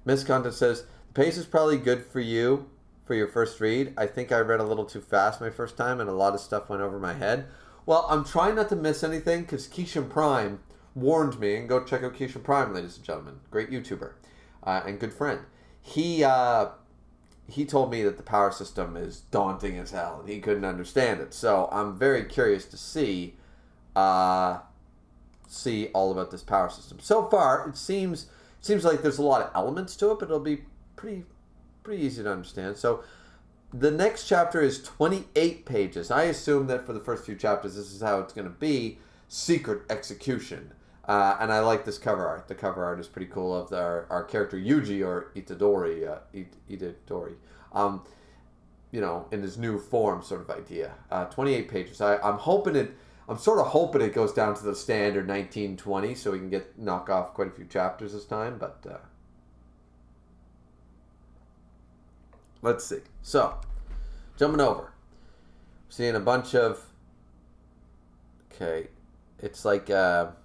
Miss Content says, the pace is probably good for you for your first read. I think I read a little too fast my first time and a lot of stuff went over my head. Well, I'm trying not to miss anything, because Keishan Prime warned me, and go check out Keishan Prime, ladies and gentlemen. Great YouTuber and good friend. He told me that the power system is daunting as hell and he couldn't understand it. So I'm very curious to see all about this power system. So far, it seems like there's a lot of elements to it, but it'll be pretty easy to understand. So the next chapter is 28 pages. I assume that for the first few chapters, this is how it's going to be. Secret Execution. And I like this cover art. The cover art is pretty cool of our character Yuji, or Itadori, in his new form sort of idea. 28 pages. I'm sort of hoping it goes down to the standard 1920, so we can knock off quite a few chapters this time, but let's see. So, jumping over. Seeing a bunch of, okay, it's like a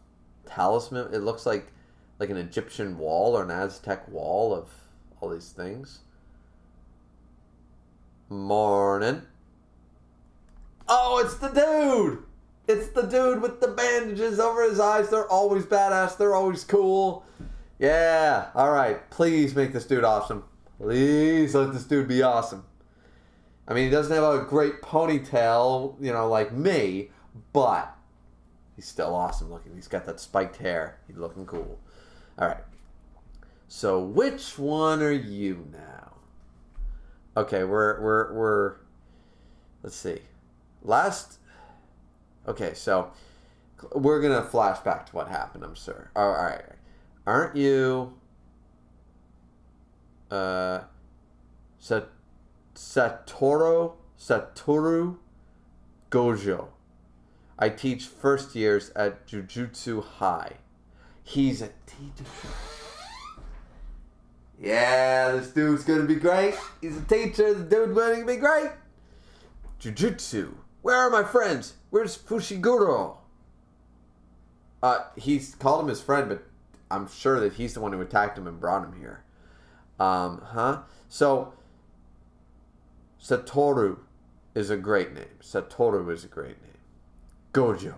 talisman. It looks like an Egyptian wall or an Aztec wall of all these things. Morning. Oh, it's the dude! It's the dude with the bandages over his eyes. They're always badass. They're always cool. Yeah. All right. Please make this dude awesome. Please let this dude be awesome. I mean, he doesn't have a great ponytail, like me, but he's still awesome looking. He's got that spiked hair. He's looking cool. All right. So which one are you now? Okay, we're let's see. Okay, so we're going to flash back to what happened, I'm sure. All right. Aren't you Satoru Gojo? I teach first years at Jujutsu High. He's a teacher. Yeah, this dude's going to be great. He's a teacher. The dude's going to be great. Jujutsu. Where are my friends? Where's Fushiguro? He's called him his friend, but I'm sure that he's the one who attacked him and brought him here. So, Satoru is a great name. Satoru is a great name. Gojo.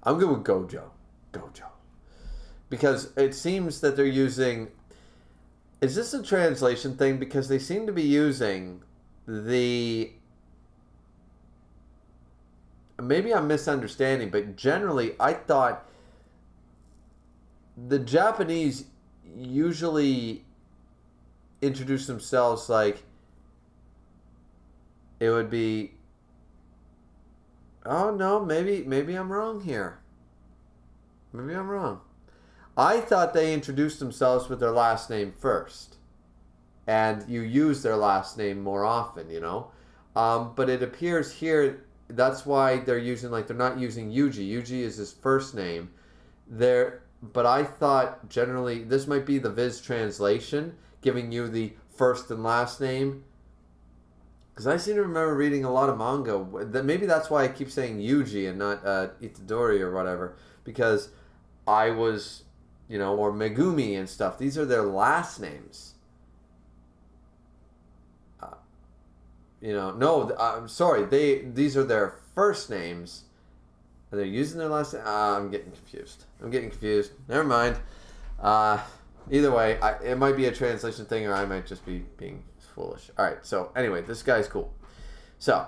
I'm good with Gojo. Gojo. Because it seems that they're using... Is this a translation thing? Because they seem to be using the... Maybe I'm misunderstanding, but generally I thought the Japanese usually introduce themselves like it would be... Oh no, maybe I'm wrong here. Maybe I'm wrong. I thought they introduced themselves with their last name first. And you use their last name more often, you know. But it appears here, that's why they're using, like, they're not using Yuji. Yuji is his first name. But I thought generally, this might be the Viz translation, giving you the first and last name. Because I seem to remember reading a lot of manga. Maybe that's why I keep saying Yuji and not Itadori or whatever. Because I was... You know, or Megumi and stuff. These are their last names. No, I'm sorry. These are their first names. And they're using their last name. I'm getting confused. Never mind. Either way, it might be a translation thing, or I might just be being foolish. All right. So anyway, this guy's cool. So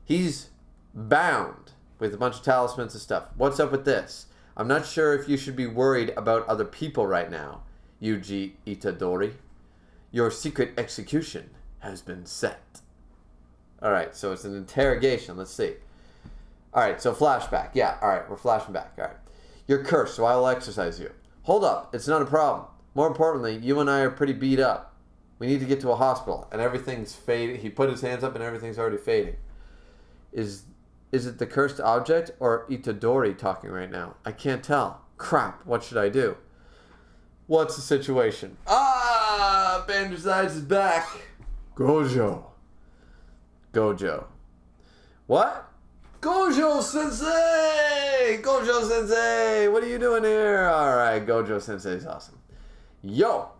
he's bound with a bunch of talismans and stuff. What's up with this? I'm not sure if you should be worried about other people right now, Yuji Itadori. Your secret execution has been set. Alright, so it's an interrogation. Let's see. Alright, so flashback. Yeah, alright, we're flashing back. Alright. You're cursed, so I will exorcise you. Hold up, it's not a problem. More importantly, you and I are pretty beat up. We need to get to a hospital, and everything's fading. He put his hands up, and everything's already fading. Is it the cursed object or Itadori talking right now? I can't tell. Crap, what should I do? What's the situation? Bandersnatch is back. Gojo. What? Gojo Sensei! Gojo Sensei! What are you doing here? Alright, Gojo Sensei's awesome. Yo!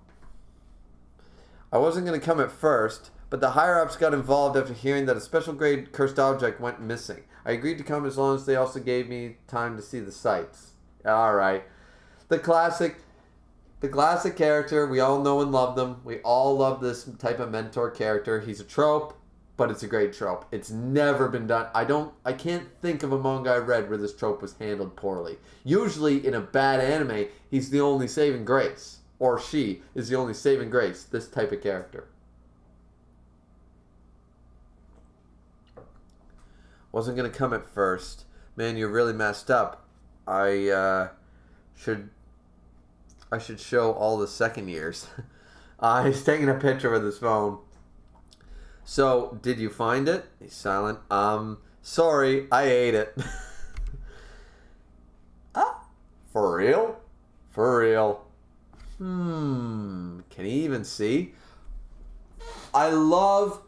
I wasn't going to come at first, but the higher-ups got involved after hearing that a special grade cursed object went missing. I agreed to come as long as they also gave me time to see the sights. Alright. The classic character. We all know and love them. We all love this type of mentor character. He's a trope, but it's a great trope. It's never been done. I can't think of a manga I read where this trope was handled poorly. Usually in a bad anime, he's the only saving grace. Or she is the only saving grace. This type of character. Wasn't going to come at first. Man, you're really messed up. I should show all the second years. He's taking a picture with his phone. So, did you find it? He's silent. Sorry, I ate it. For real? For real. Can he even see? I love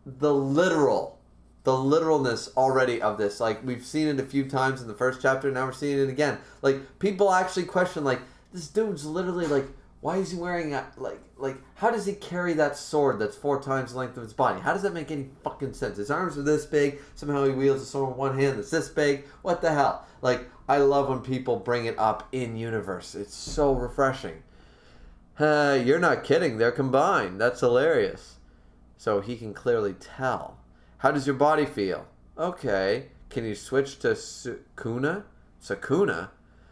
the literalness already of this. Like, we've seen it a few times in the first chapter, now we're seeing it again. Like, people actually question, like, this dude's literally, like, why is he wearing a, like, how does he carry that sword that's 4 times the length of his body? How does that make any fucking sense? His arms are this big, somehow he wields a sword with one hand that's this big. What the hell? Like, I love when people bring it up in universe. It's so refreshing. You're not kidding, they're combined. That's hilarious. So he can clearly tell. How does your body feel? Okay. Can you switch to Sukuna? Sakuna?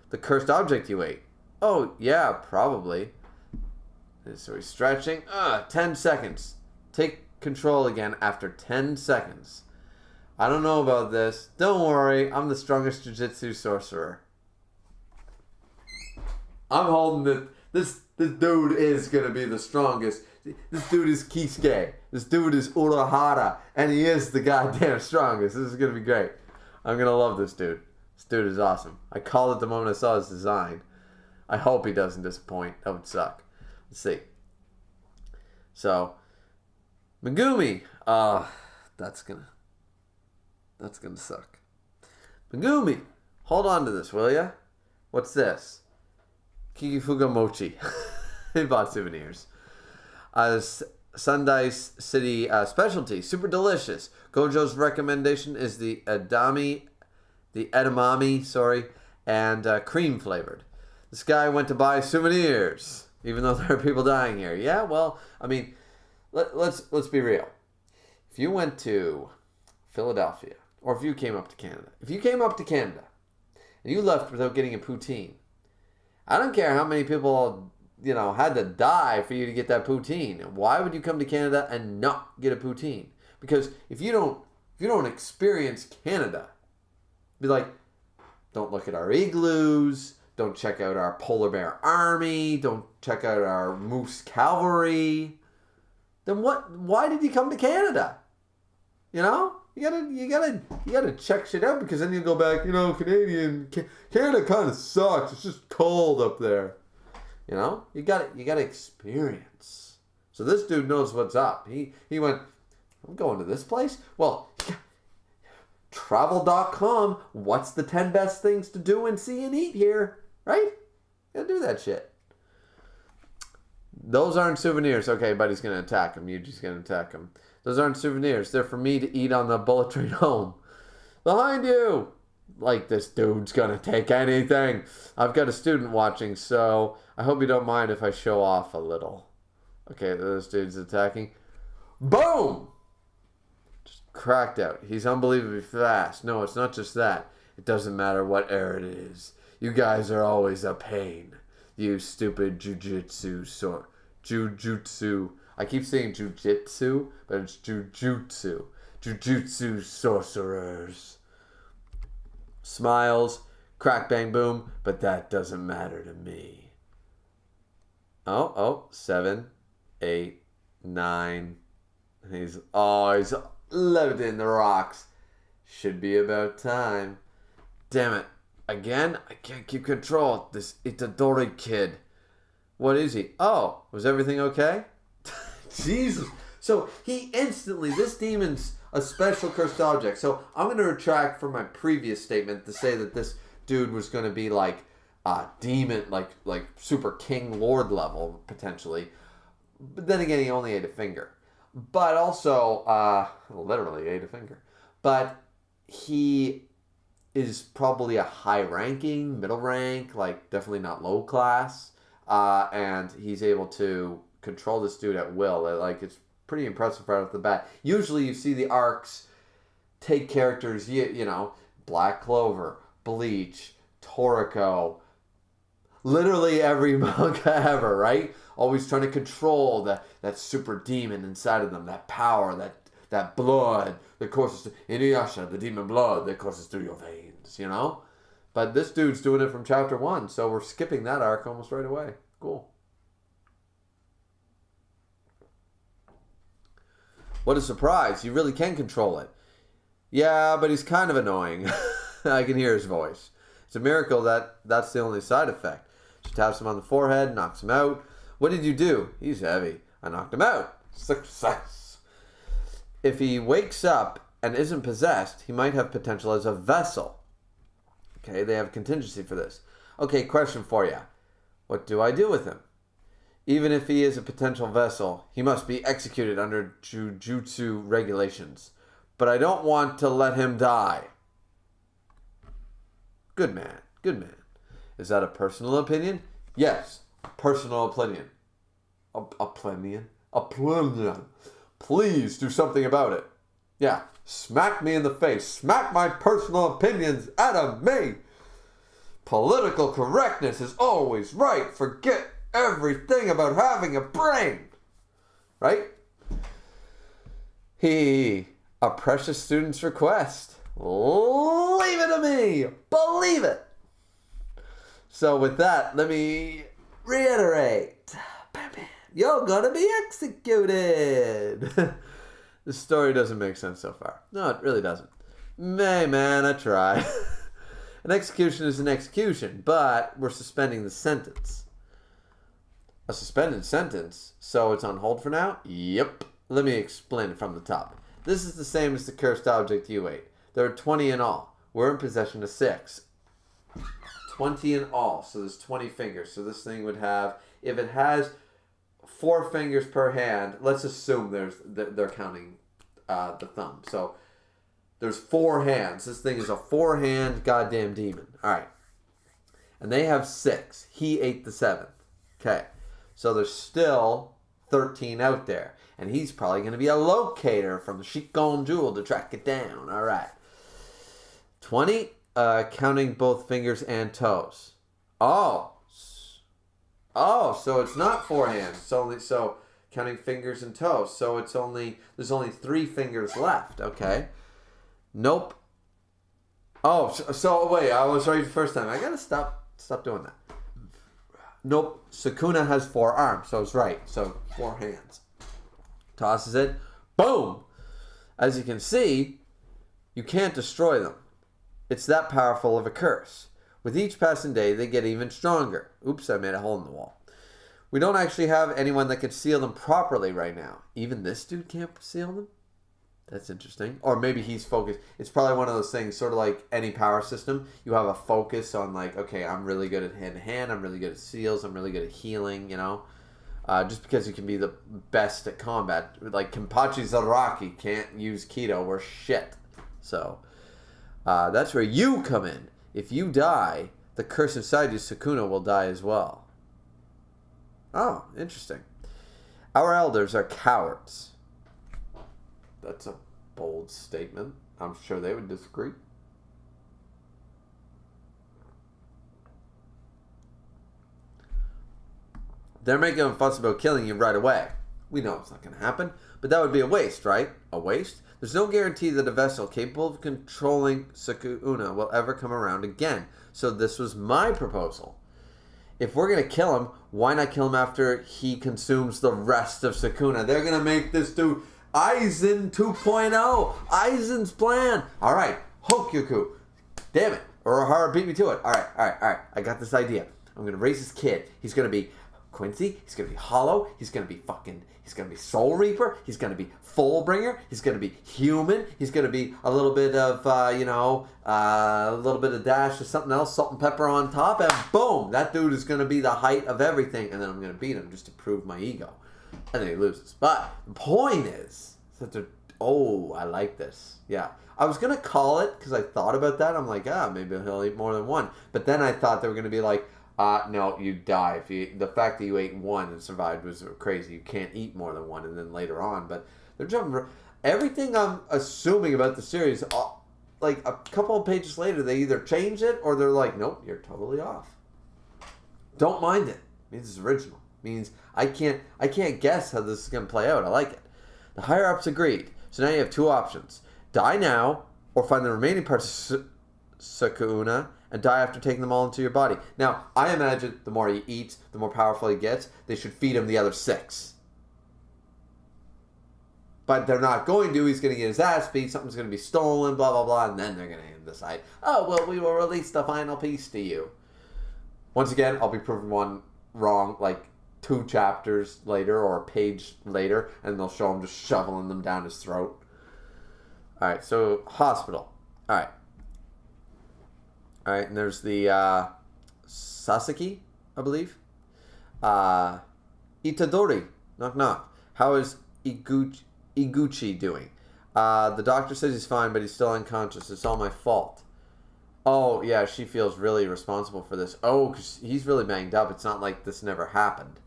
The cursed object you ate. Oh, yeah, probably. So he's stretching. 10 seconds. Take control again after 10 seconds. I don't know about this. Don't worry, I'm the strongest Jujutsu sorcerer. I'm holding it. This dude is going to be the strongest. This dude is Kisuke. This dude is Urahara. And he is the goddamn strongest. This is going to be great. I'm going to love this dude. This dude is awesome. I called it the moment I saw his design. I hope he doesn't disappoint. That would suck. Let's see. So, Megumi. That's gonna suck. Megumi. Hold on to this, will ya? What's this? Kikifuga Mochi. He bought souvenirs. Sundice City specialty. Super delicious. Gojo's recommendation is the edamame, and cream flavored. This guy went to buy souvenirs, even though there are people dying here. Yeah, well, I mean, let's be real. If you went to Philadelphia, or if you came up to Canada, and you left without getting a poutine, I don't care how many people, had to die for you to get that poutine. Why would you come to Canada and not get a poutine? Because if you don't experience Canada, be like, don't look at our igloos, don't check out our polar bear army, don't check out our moose cavalry, then why did you come to Canada? You gotta check shit out, because then you go back, Canada kind of sucks. It's just cold up there. You gotta experience. So this dude knows what's up. He went, I'm going to this place? Well, travel.com, what's the 10 best things to do and see and eat here? Right? You gotta do that shit. Those aren't souvenirs. Okay, buddy's gonna attack him. Yuji's gonna attack him. Those aren't souvenirs. They're for me to eat on the bullet train home. Behind you! Like, this dude's gonna take anything. I've got a student watching, so I hope you don't mind if I show off a little. Okay, this dude's attacking. Boom! Just cracked out. He's unbelievably fast. No, it's not just that. It doesn't matter what era it is. You guys are always a pain. You stupid jujutsu. I keep saying jujitsu, but it's jujutsu. Jujutsu sorcerers. Smiles, crack, bang, boom, but that doesn't matter to me. 7, 8, 9. He's levitating the rocks. Should be about time. Damn it. Again? I can't keep control. This Itadori kid. What is he? Oh, was everything okay? Jesus. So this demon's a special cursed object. So I'm going to retract from my previous statement to say that this dude was going to be like a demon, like super king lord level, potentially. But then again, he only ate a finger. But also, literally ate a finger. But he is probably a high ranking, middle rank, like definitely not low class. And he's able to control this dude at will. Like, it's pretty impressive right off the bat. Usually you see the arcs take characters, Black Clover, Bleach, Toriko, literally every manga ever, right? Always trying to control that super demon inside of them, that power, that blood that courses Inuyasha, the demon blood that courses through your veins, But this dude's doing it from chapter 1, so we're skipping that arc almost right away. Cool. What a surprise. You really can control it. Yeah, but he's kind of annoying. I can hear his voice. It's a miracle that's the only side effect. She taps him on the forehead, knocks him out. What did you do? He's heavy. I knocked him out. Success. If he wakes up and isn't possessed, he might have potential as a vessel. Okay, they have contingency for this. Okay, question for you. What do I do with him? Even if he is a potential vessel, he must be executed under Jujutsu regulations. But I don't want to let him die. Good man. Good man. Is that a personal opinion? Yes. Personal opinion. Opinion? Opinion. Please do something about it. Yeah. Smack me in the face. Smack my personal opinions out of me. Political correctness is always right. Forget everything about having a brain. Right? A precious student's request. Leave it to me. Believe it. So with that, let me reiterate. You're gonna be executed. This story doesn't make sense so far. No, it really doesn't. Hey man, I try. An execution is an execution, but we're suspending the sentence. A suspended sentence? So it's on hold for now? Yep. Let me explain it from the top. This is the same as the cursed object you ate. There are 20 in all. We're in possession of 6. 20 in all. So there's 20 fingers. So this thing would have, if it has 4 fingers per hand. Let's assume they're counting the thumb. So there's 4 hands. This thing is a 4-hand goddamn demon. All right. And they have 6. He ate the 7th. Okay. So there's still 13 out there. And he's probably going to be a locator from the Shikon Jewel to track it down. All right. 20, counting both fingers and toes. Oh, so it's not 4 hands. It's only counting fingers and toes. So there's only 3 fingers left. Okay. Nope. Oh, so wait, I was right the first time. I gotta stop doing that. Nope. Sukuna has 4 arms, so it's right. So 4 hands. Tosses it. Boom. As you can see, you can't destroy them. It's that powerful of a curse. With each passing day, they get even stronger. Oops, I made a hole in the wall. We don't actually have anyone that can seal them properly right now. Even this dude can't seal them? That's interesting. Or maybe he's focused. It's probably one of those things, sort of like any power system. You have a focus on like, okay, I'm really good at hand-to-hand. I'm really good at seals. I'm really good at healing, you know. Just because you can be the best at combat. Like Kenpachi Zaraki can't use Keto. We're shit. So that's where you come in. If you die, the curse inside you, Sukuna, will die as well. Oh, interesting. Our elders are cowards. That's a bold statement. I'm sure they would disagree. They're making a fuss about killing you right away. We know it's not going to happen, but that would be a waste, right? A waste? There's no guarantee that a vessel capable of controlling Sukuna will ever come around again. So this was my proposal. If we're going to kill him, why not kill him after he consumes the rest of Sukuna? They're going to make this dude Aizen 2.0. Aizen's plan. All right, Hokyoku. Damn it. Urahara beat me to it. All right. I got this idea. I'm going to raise this kid. He's going to be Quincy, he's going to be Hollow, he's going to be Soul Reaper, he's going to be Fullbringer, he's going to be human, he's going to be a little bit of, a little bit of dash of something else, salt and pepper on top, and boom, that dude is going to be the height of everything, and then I'm going to beat him just to prove my ego. And then he loses. But the point is, that I like this. Yeah. I was going to call it, because I thought about that, I'm like, maybe he'll eat more than one. But then I thought they were going to be like, no, you die. The fact that you ate 1 and survived was crazy. You can't eat more than 1, and then later on. But they're jumping. Everything I'm assuming about the series, like a couple of pages later, they either change it or they're like, nope, you're totally off. Don't mind it. It means it's original. It means I can't guess how this is going to play out. I like it. The higher ups agreed. So now you have 2 options: die now, or find the remaining parts of Sukuna and die after taking them all into your body. Now, I imagine the more he eats, the more powerful he gets. They should feed him the other 6. But they're not going to. He's going to get his ass beat. Something's going to be stolen, blah, blah, blah. And then they're going to decide, oh, well, we will release the final piece to you. Once again, I'll be proven one wrong, like 2 chapters later or a page later. And they'll show him just shoveling them down his throat. All right, so hospital. All right. And there's the Sasaki, I believe. Itadori, knock knock. How is Iguchi doing? The doctor says he's fine, but he's still unconscious. It's all my fault. Oh, yeah, she feels really responsible for this. Oh, because he's really banged up. It's not like this never happened.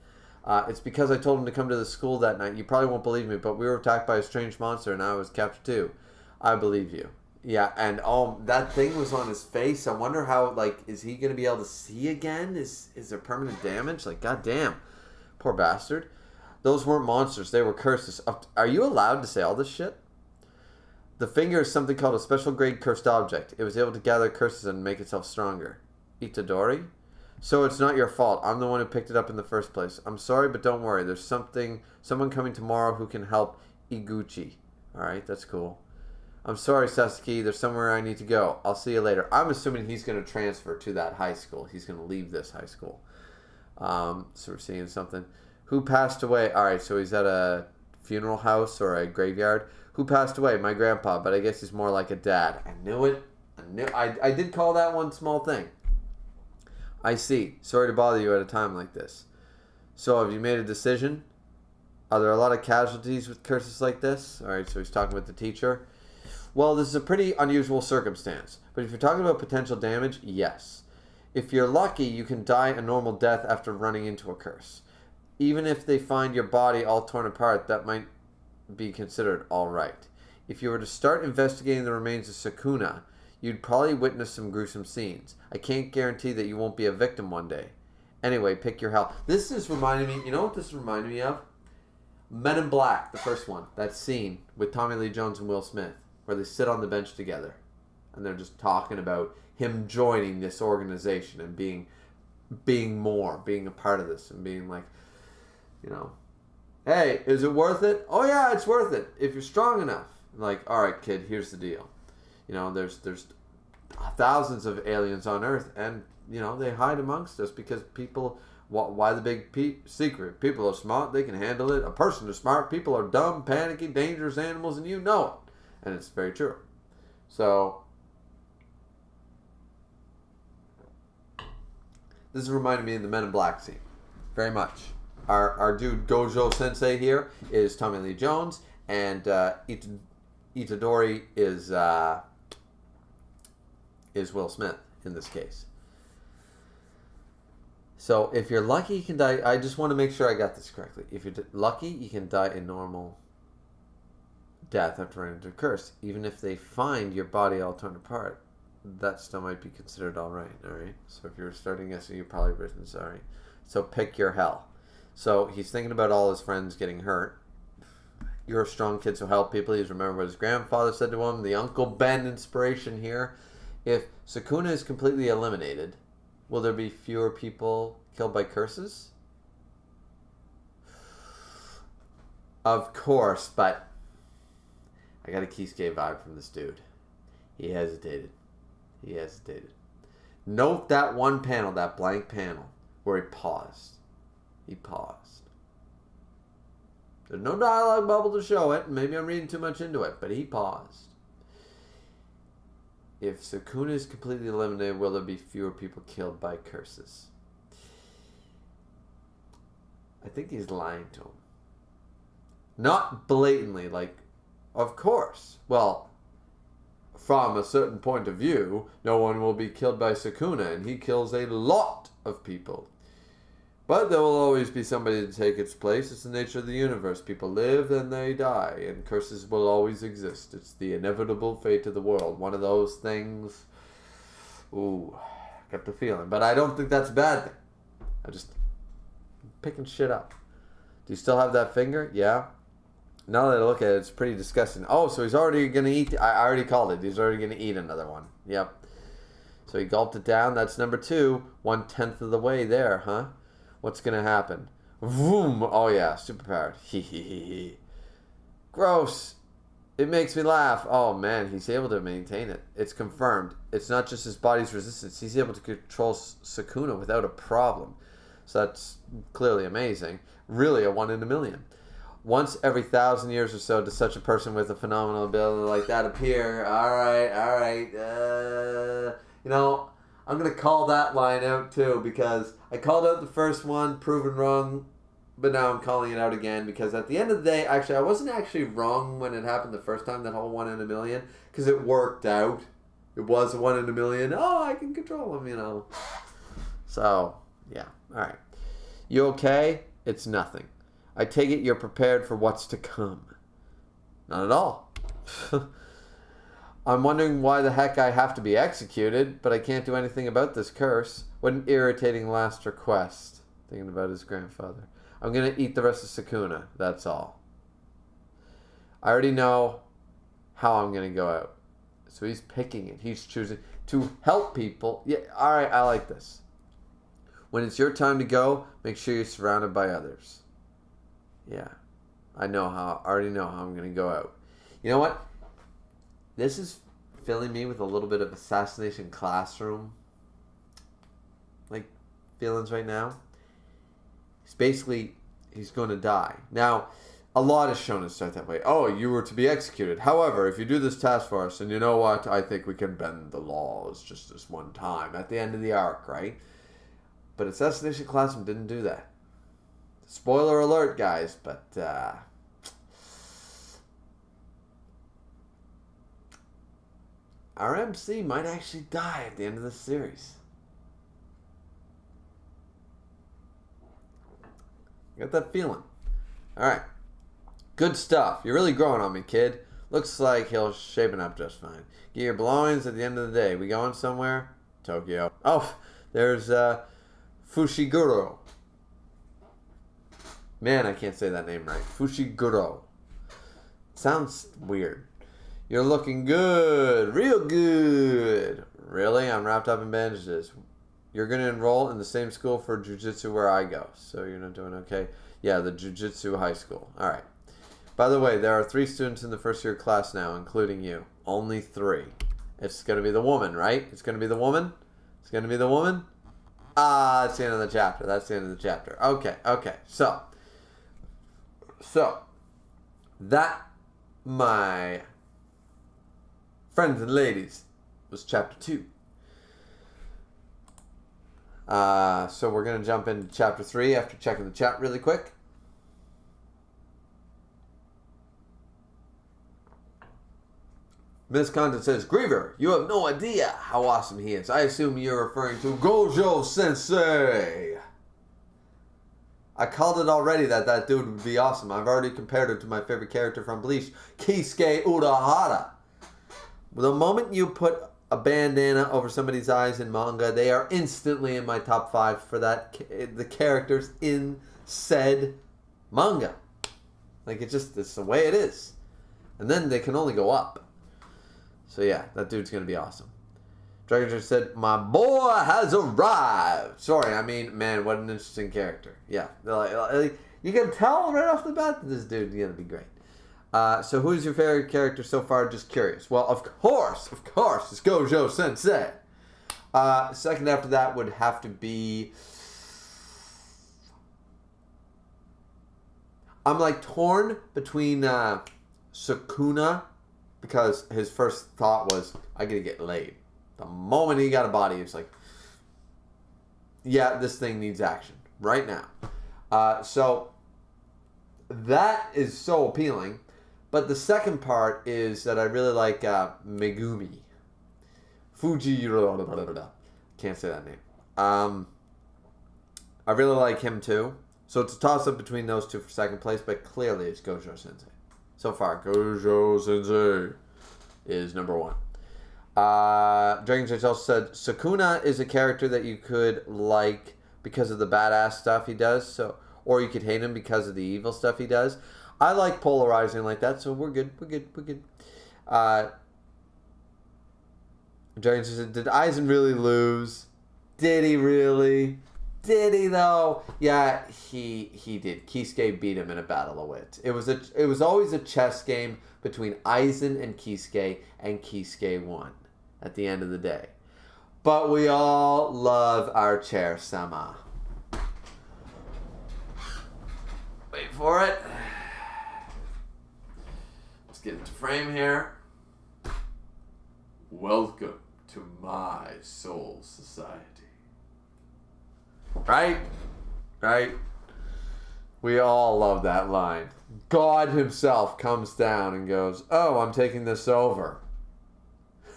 It's because I told him to come to the school that night. You probably won't believe me, but we were attacked by a strange monster, and I was captured too. I believe you. Yeah, and that thing was on his face. I wonder how, like, is he going to be able to see again? Is there permanent damage? Like, goddamn. Poor bastard. Those weren't monsters. They were curses. Are you allowed to say all this shit? The finger is something called a special grade cursed object. It was able to gather curses and make itself stronger. Itadori? So it's not your fault. I'm the one who picked it up in the first place. I'm sorry, but don't worry. There's someone coming tomorrow who can help Iguchi. Alright, that's cool. I'm sorry, Sasaki. There's somewhere I need to go. I'll see you later. I'm assuming he's going to transfer to that high school. He's going to leave this high school. So we're seeing something. Who passed away? All right, so he's at a funeral house or a graveyard. Who passed away? My grandpa, but I guess he's more like a dad. I knew it. I did call that one small thing. I see. Sorry to bother you at a time like this. So have you made a decision? Are there a lot of casualties with curses like this? All right, so he's talking with the teacher. Well, this is a pretty unusual circumstance. But if you're talking about potential damage, yes. If you're lucky, you can die a normal death after running into a curse. Even if they find your body all torn apart, that might be considered alright. If you were to start investigating the remains of Sukuna, you'd probably witness some gruesome scenes. I can't guarantee that you won't be a victim one day. Anyway, pick your hell. This is reminding me, you know what this reminded me of? Men in Black, the first one. That scene with Tommy Lee Jones and Will Smith, where they sit on the bench together. And they're just talking about him joining this organization and being a part of this and being like, you know, hey, is it worth it? Oh yeah, it's worth it if you're strong enough. Like, all right, kid, here's the deal. You know, there's thousands of aliens on Earth, and you know they hide amongst us because people. Why the big secret? People are smart; they can handle it. A person is smart. People are dumb, panicky, dangerous animals, and you know it. And it's very true. So this is reminding me of the Men in Black scene, very much. Our dude Gojo Sensei here is Tommy Lee Jones, and Itadori is Will Smith in this case. So if you're lucky, you can die. I just want to make sure I got this correctly. If you're lucky, you can die a normal death after running into a curse. Even if they find your body all torn apart, that still might be considered alright. Alright? So if you're starting guessing, you've probably written sorry. So pick your hell. So he's thinking about all his friends getting hurt. You're a strong kid, so help people. He's remembering what his grandfather said to him. The Uncle Ben inspiration here. If Sukuna is completely eliminated, will there be fewer people killed by curses? Of course, but I got a Kisuke vibe from this dude. He hesitated. Note that one panel, that blank panel, where he paused. There's no dialogue bubble to show it. Maybe I'm reading too much into it, but he paused. If Sukuna is completely eliminated, will there be fewer people killed by curses? I think he's lying to him. Not blatantly, like, of course. Well, from a certain point of view, no one will be killed by Sukuna, and he kills a lot of people. But there will always be somebody to take its place. It's the nature of the universe. People live, then they die, and curses will always exist. It's the inevitable fate of the world. One of those things. Ooh, got the feeling. But I don't think that's a bad thing. I'm picking shit up. Do you still have that finger? Yeah. Now that I look at it, it's pretty disgusting. Oh, so he's already going to eat. I already called it. He's already going to eat another one. Yep. So he gulped it down. That's number 2. 1/10 of the way there, huh? What's going to happen? Vroom! Oh yeah, superpowered. Hee. Gross. It makes me laugh. Oh man, he's able to maintain it. It's confirmed. It's not just his body's resistance. He's able to control Sukuna without a problem. So that's clearly amazing. Really a 1 in a million. Once every 1,000 years or so does such a person with a phenomenal ability like that appear. Alright. You know, I'm going to call that line out too, because I called out the first one, proven wrong, but now I'm calling it out again, because at the end of the day, actually, I wasn't actually wrong when it happened the first time, that whole 1 in a million, because it worked out. It was a 1 in a million. Oh, I can control them, you know. So, yeah. Alright. You okay? It's nothing. I take it you're prepared for what's to come. Not at all. I'm wondering why the heck I have to be executed, but I can't do anything about this curse. What an irritating last request. Thinking about his grandfather. I'm going to eat the rest of Sukuna. That's all. I already know how I'm going to go out. So he's picking it. He's choosing to help people. Yeah, alright, I like this. When it's your time to go, make sure you're surrounded by others. Yeah. I already know how I'm going to go out. You know what? This is filling me with a little bit of Assassination Classroom like feelings right now. He's going to die. Now, a lot is shown to start that way. Oh, you were to be executed. However, if you do this task for us, and you know what, I think we can bend the laws just this one time at the end of the arc, right? But Assassination Classroom didn't do that. Spoiler alert, guys, but our MC might actually die at the end of this series. Got that feeling. Alright. Good stuff. You're really growing on me, kid. Looks like he'll shaping up just fine. Get your belongings at the end of the day. We going somewhere? Tokyo. Oh, there's Fushiguro. Man, I can't say that name right. Fushiguro. Sounds weird. You're looking good. Real good. Really? I'm wrapped up in bandages. You're going to enroll in the same school for Jujutsu where I go. So you're not doing okay? Yeah, the Jujutsu high school. All right. By the way, there are 3 students in the first year class now, including you. Only 3. It's going to be the woman, right? It's going to be the woman? It's going to be the woman? Ah, that's the end of the chapter. That's the end of the chapter. Okay. So, that, my friends and ladies, was chapter 2. So we're going to jump into chapter 3 after checking the chat really quick. Miss Condon says, Griever, you have no idea how awesome he is. I assume you're referring to Gojo Sensei. I called it already that dude would be awesome. I've already compared him to my favorite character from Bleach, Kisuke Urahara. The moment you put a bandana over somebody's eyes in manga, they are instantly in my top 5 for the characters in said manga. Like, it's the way it is. And then they can only go up. So yeah, that dude's going to be awesome. Dragon Tree said, my boy has arrived. Sorry, I mean, man, what an interesting character. Yeah, you can tell right off the bat that this dude's going to be great. So who's your favorite character so far? Just curious. Well, of course, it's Gojo Sensei. Second after that would have to be... I'm like torn between Sukuna, because his first thought was, I gotta get laid. The moment he got a body, it's like, yeah, this thing needs action right now. So that is so appealing. But the second part is that I really like Megumi. Can't say that name. I really like him too. So it's a toss-up between those two for second place, but clearly it's Gojo Sensei. So far, Gojo Sensei is number 1. Dragon Chase also said, Sukuna is a character that you could like because of the badass stuff he does, or you could hate him because of the evil stuff he does. I like polarizing like that, so we're good. Dragon Chase said, did Aizen really lose? Did he really? Did he though? Yeah, he did. Kisuke beat him in a battle of wits. It was always a chess game between Aizen and Kisuke won at the end of the day. But we all love our chair-sama. Wait for it. Let's get into frame here. Welcome to my soul society. Right? We all love that line. God himself comes down and goes, oh, I'm taking this over.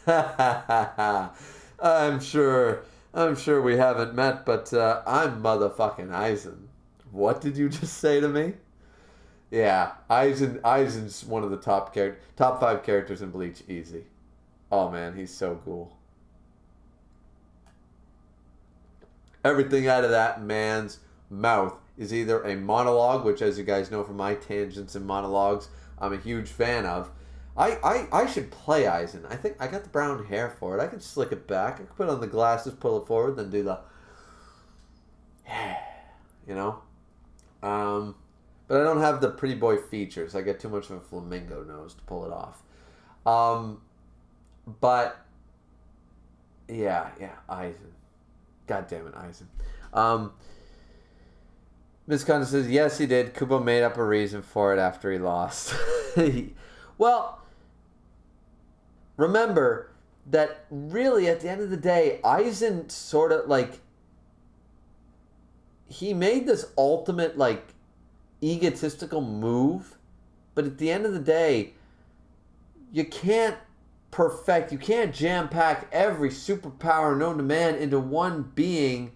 I'm sure we haven't met, but I'm motherfucking Aizen. What did you just say to me? Yeah, Aizen's one of the top 5 characters in Bleach, easy. Oh man, he's so cool. Everything out of that man's mouth is either a monologue, which, as you guys know from my tangents and monologues, I'm a huge fan of. I should play Aizen. I think I got the brown hair for it. I could slick it back. I could put on the glasses, pull it forward, then do the... You know? But I don't have the pretty boy features. I get too much of a flamingo nose to pull it off. But... Yeah, Aizen. God damn it, Aizen. Miss Condon says, yes, he did. Kubo made up a reason for it after he lost. Well, remember that really at the end of the day, Aizen sort of like, he made this ultimate like egotistical move, but at the end of the day, you can't jam pack every superpower known to man into one being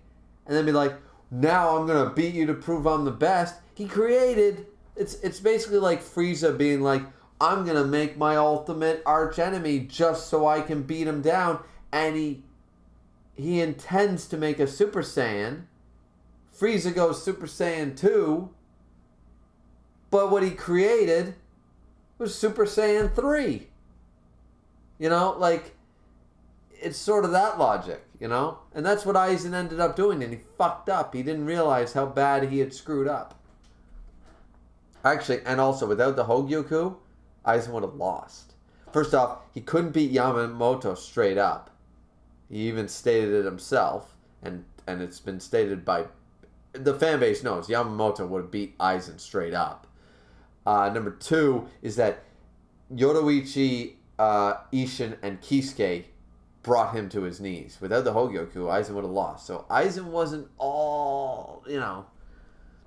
and then be like, now I'm gonna beat you to prove I'm the best. He created, it's basically like Frieza being like, I'm gonna make my ultimate arch enemy just so I can beat him down, and he intends to make a Super Saiyan. Frieza goes Super Saiyan 2, but what he created was Super Saiyan 3. You know, like, it's sort of that logic, you know? And that's what Aizen ended up doing, and he fucked up. He didn't realize how bad he had screwed up. Actually, and also, without the Hogyoku, Aizen would have lost. First off, he couldn't beat Yamamoto straight up. He even stated it himself, and it's been stated by... The fan base knows Yamamoto would have beat Aizen straight up. Number 2 is that Yoruichi, Ishin, and Kisuke brought him to his knees. Without the Hogyoku, Aizen would have lost. So Aizen wasn't all, you know,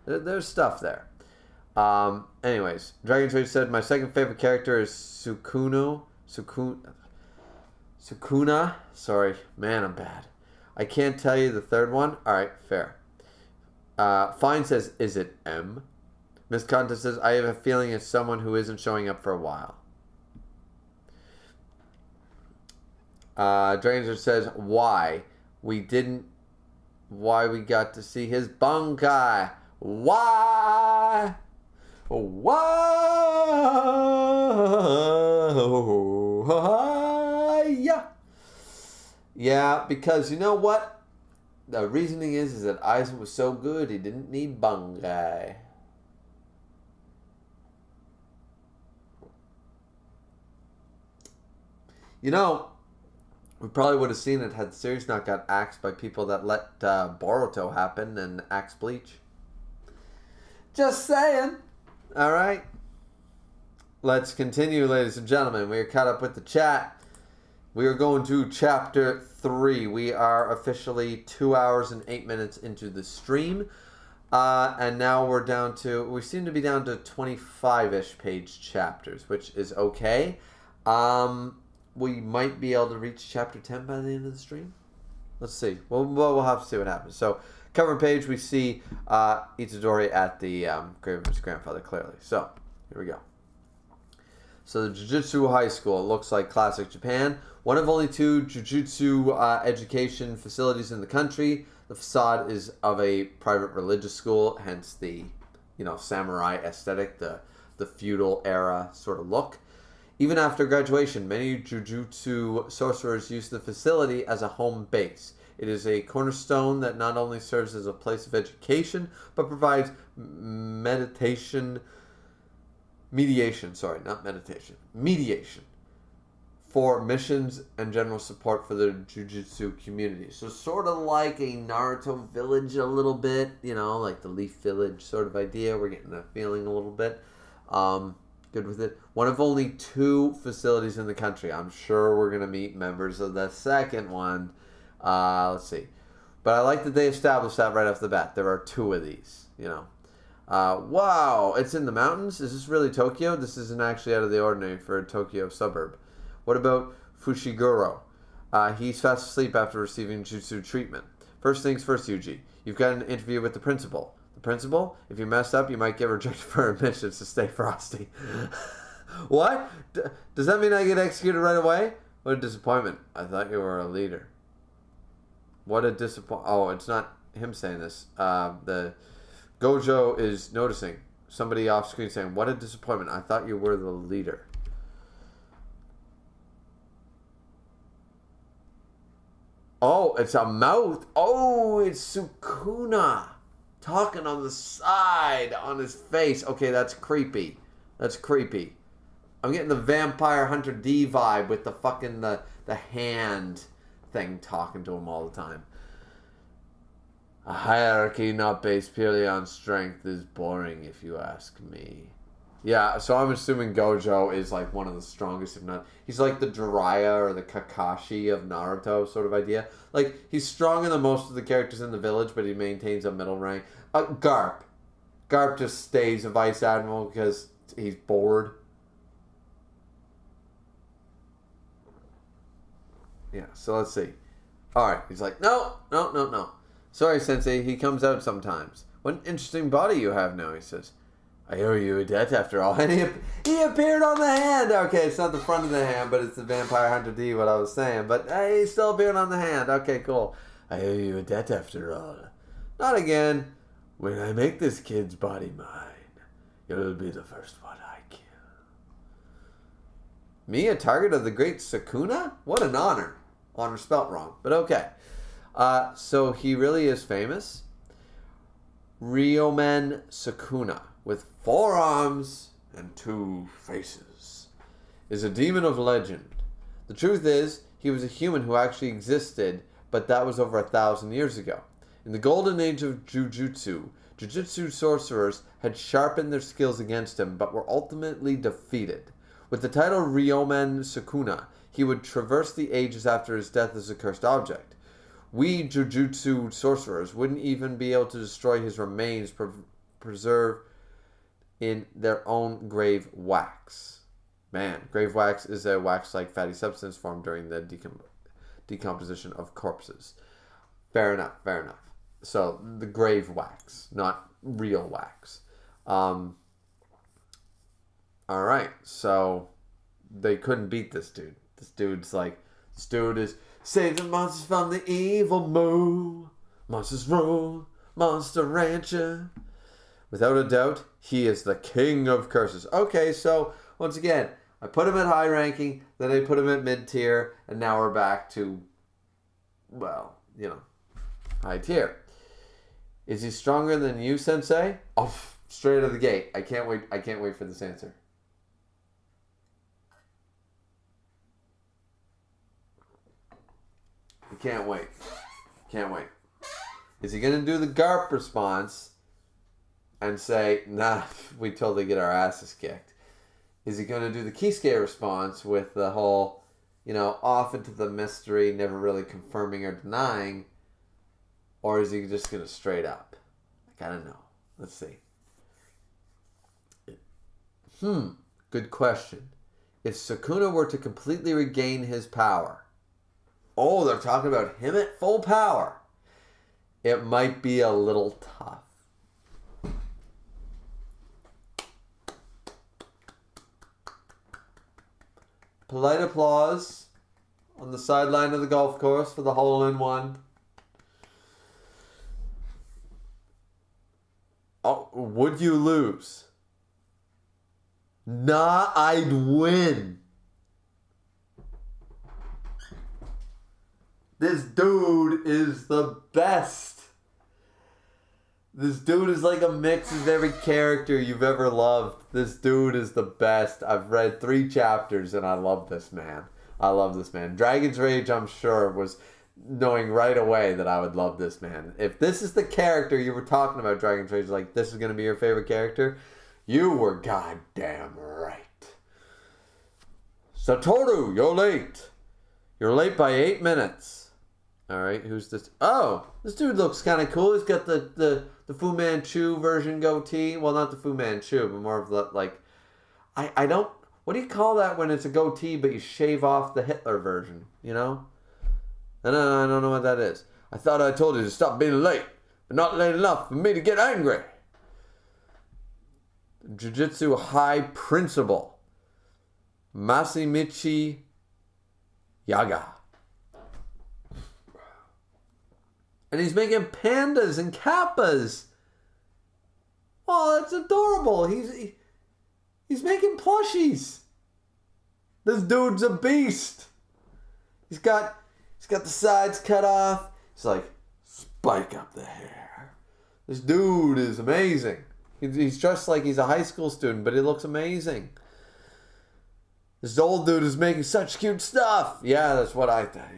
there's stuff there. Anyways, Dragon Trade said, my second favorite character is Sukuna. Sorry, man, I'm bad. I can't tell you the third one. Alright, fair. Fine says, is it M? Miss Contest says, I have a feeling it's someone who isn't showing up for a while. Dranger says, why we got to see his Bankai. Why? Yeah, because you know what? The reasoning is that Aizen was so good he didn't need Bankai. You know, we probably would have seen it had the series not got axed by people that let Boruto happen and axe Bleach. Just saying. Alright. Let's continue, ladies and gentlemen. We are caught up with the chat. We are going to chapter 3. We are officially 2 hours and 8 minutes into the stream. And now we seem to be down to 25-ish page chapters, which is okay. We might be able to reach chapter 10 by the end of the stream. Let's see. We'll have to see what happens. So, cover page, we see Itadori at the grave of his grandfather, clearly. So, here we go. So, the Jujutsu High School looks like classic Japan. One of only 2 Jujutsu education facilities in the country. The facade is of a private religious school, hence the, samurai aesthetic, the feudal era sort of look. Even after graduation, many Jujutsu sorcerers use the facility as a home base. It is a cornerstone that not only serves as a place of education, but provides mediation for missions and general support for the Jujutsu community. So sort of like a Naruto village a little bit, like the Leaf Village sort of idea. We're getting that feeling a little bit. Good with it. One of only 2 facilities in the country. I'm sure we're going to meet members of the second one. Let's see. But I like that they established that right off the bat. There are 2 of these, Wow, it's in the mountains? Is this really Tokyo? This isn't actually out of the ordinary for a Tokyo suburb. What about Fushiguro? He's fast asleep after receiving jutsu treatment. First things first, Yuji. You've got an interview with the principal. The principal? If you mess up, you might get rejected for admissions to stay frosty. What? Does that mean I get executed right away? What a disappointment. I thought you were a leader. What a disappointment. Oh, it's not him saying this. The Gojo is noticing somebody off screen saying, what a disappointment. I thought you were the leader. Oh, it's a mouth. Oh, it's Sukuna. Talking on the side, on his face. Okay, that's creepy. That's creepy. I'm getting the Vampire Hunter D vibe with the fucking, the hand thing talking to him all the time. A hierarchy not based purely on strength is boring, if you ask me. Yeah, so I'm assuming Gojo is like one of the strongest, if not... He's like the Jiraiya or the Kakashi of Naruto sort of idea. Like, he's stronger than most of the characters in the village, but he maintains a middle rank. Garp. Garp just stays a vice admiral because he's bored. Yeah, so let's see. Alright, he's like, no. Sorry, Sensei, he comes out sometimes. What an interesting body you have now, he says. I owe you a debt after all. And he appeared on the hand. Okay, it's not the front of the hand, but it's the Vampire Hunter D, what I was saying. But he still appeared on the hand. Okay, cool. I owe you a debt after all. Not again. When I make this kid's body mine, you'll be the first one I kill. Me, a target of the great Sukuna? What an honor. Honor spelt wrong, but okay. So he really is famous. Ryomen Sukuna, with 4 arms and 2 faces, is a demon of legend. The truth is, he was a human who actually existed, but that was over 1,000 years ago. In the golden age of Jujutsu, Jujutsu sorcerers had sharpened their skills against him, but were ultimately defeated. With the title Ryomen Sukuna, he would traverse the ages after his death as a cursed object. We Jujutsu sorcerers wouldn't even be able to destroy his remains preserved in their own grave wax. Man, grave wax is a wax-like fatty substance formed during the decomposition of corpses. Fair enough. So, the grave wax, not real wax. Alright, so they couldn't beat this dude. This dude is save the monsters from the evil moo. Monsters rule, Monster Rancher. Without a doubt, he is the king of curses. Okay, so once again, I put him at high ranking, then I put him at mid tier, and now we're back to, well, high tier. Is he stronger than you, Sensei? Oh, straight out of the gate. I can't wait for this answer. I can't wait. Is he going to do the Garp response and say, nah, we totally get our asses kicked? Is he going to do the Kisuke response with the whole, off into the mystery, never really confirming or denying? Or is he just going to straight up? I gotta know. Let's see. Good question. If Sukuna were to completely regain his power, oh, they're talking about him at full power, it might be a little tough. Polite applause on the sideline of the golf course for the hole-in-one. Oh, would you lose? Nah, I'd win. This dude is the best. This dude is like a mix of every character you've ever loved. This dude is the best. I've read 3 chapters and I love this man. Dragon's Rage, I'm sure, was knowing right away that I would love this man. If this is the character you were talking about, Dragon's Rage, like this is going to be your favorite character, you were goddamn right. Satoru, you're late. You're late by 8 minutes. Alright, who's this? Oh, this dude looks kind of cool. He's got the Fu Manchu version goatee. Well, not the Fu Manchu, but more of the, like, I don't, what do you call that when it's a goatee but you shave off the Hitler version, I don't know what that is. I thought I told you to stop being late, but not late enough for me to get angry. Jujutsu High Principal, Masamichi Yaga. And he's making pandas and kappas. Oh, that's adorable. He's making plushies. This dude's a beast. He's got the sides cut off. He's like, spike up the hair. This dude is amazing. He's dressed like he's a high school student, but he looks amazing. This old dude is making such cute stuff. Yeah, that's what I thought,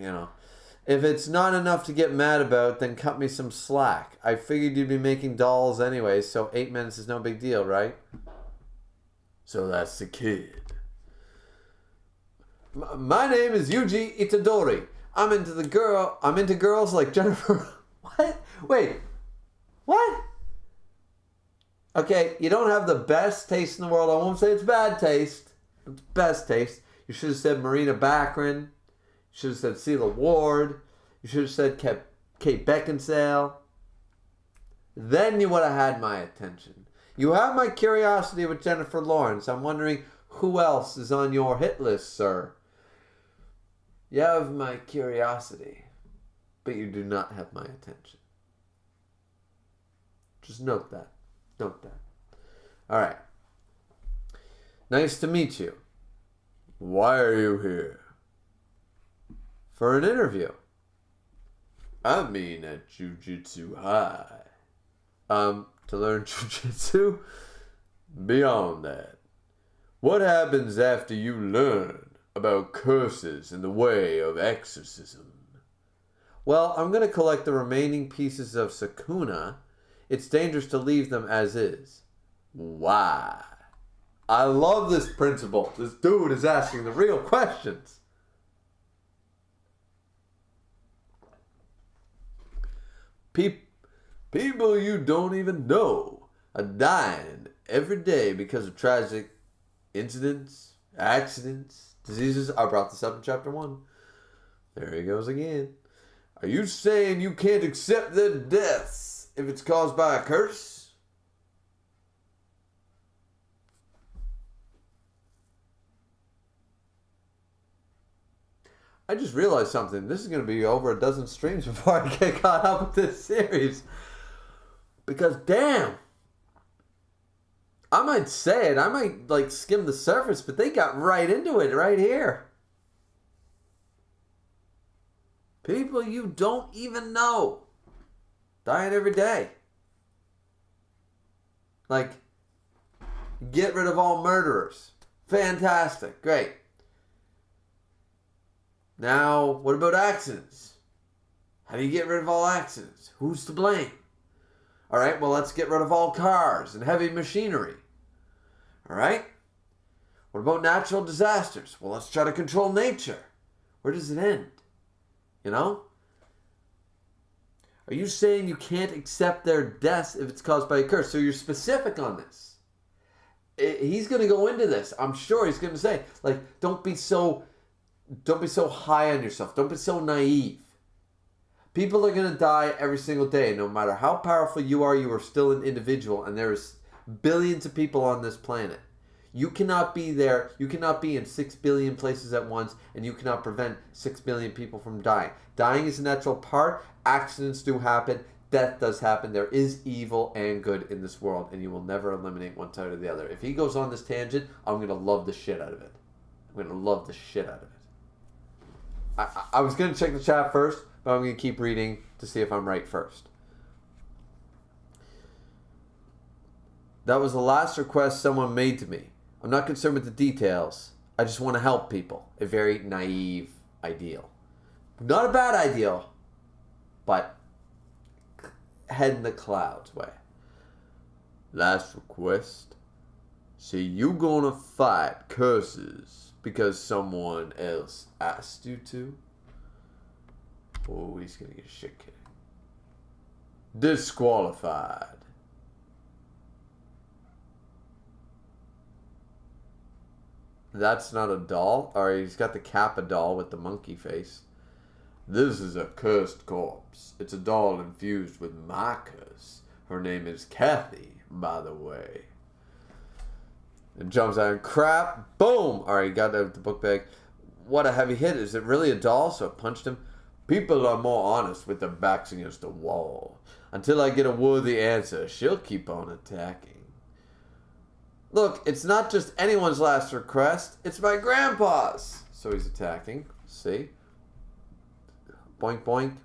If it's not enough to get mad about, then cut me some slack. I figured you'd be making dolls anyway, so 8 minutes is no big deal, right? So that's the kid. My name is Yuji Itadori. I'm into girls like Jennifer. What? Wait. What? Okay, you don't have the best taste in the world. I won't say it's bad taste. It's best taste. You should have said Marina Baccarin. You should have said Celia Ward. You should have said Kate Beckinsale. Then you would have had my attention. You have my curiosity with Jennifer Lawrence. I'm wondering who else is on your hit list, sir. You have my curiosity, but you do not have my attention. Just note that. Note that. All right. Nice to meet you. Why are you here? For an interview. I mean at Jujutsu High. To learn Jujutsu? Beyond that. What happens after you learn about curses in the way of exorcism? Well, I'm going to collect the remaining pieces of Sukuna. It's dangerous to leave them as is. Why? I love this principle. This dude is asking the real questions. People you don't even know are dying every day because of tragic incidents, accidents, diseases. I brought this up in chapter 1. There he goes again. Are you saying you can't accept their deaths if it's caused by a curse? I just realized something. This is going to be over a dozen streams before I get caught up with this series. Because, damn. I might say it. I might, skim the surface, but they got right into it right here. People you don't even know. Dying every day. Get rid of all murderers. Fantastic. Great. Now, what about accidents? How do you get rid of all accidents? Who's to blame? All right, well, let's get rid of all cars and heavy machinery. All right? What about natural disasters? Well, let's try to control nature. Where does it end? You know? Are you saying you can't accept their deaths if it's caused by a curse? So you're specific on this. He's going to go into this. I'm sure he's going to say, don't be so high on yourself. Don't be so naive. People are going to die every single day. No matter how powerful you are still an individual, and there's billions of people on this planet. You cannot be there. You cannot be in 6 billion places at once, and you cannot prevent 6 billion people from dying. Dying is a natural part. Accidents do happen. Death does happen. There is evil and good in this world, and you will never eliminate one side or the other. If he goes on this tangent, I'm going to love the shit out of it. I'm going to love the shit out of it. I was going to check the chat first, but I'm going to keep reading to see if I'm right first. That was the last request someone made to me. I'm not concerned with the details. I just want to help people. A very naive ideal. Not a bad ideal, but head in the clouds way. Last request. See, you gonna fight curses because someone else asked you to? Oh, he's gonna get shit kicked. Disqualified. That's not a doll? Alright, he's got the Kappa doll with the monkey face. This is a cursed corpse. It's a doll infused with my curse. Her name is Kathy, by the way. And jumps out and crap. Boom! Alright, got the book bag. What a heavy hit. Is it really a doll? So I punched him. People are more honest with their backs against the wall. Until I get a worthy answer, she'll keep on attacking. Look, it's not just anyone's last request. It's my grandpa's. So he's attacking. See? Boink, boink.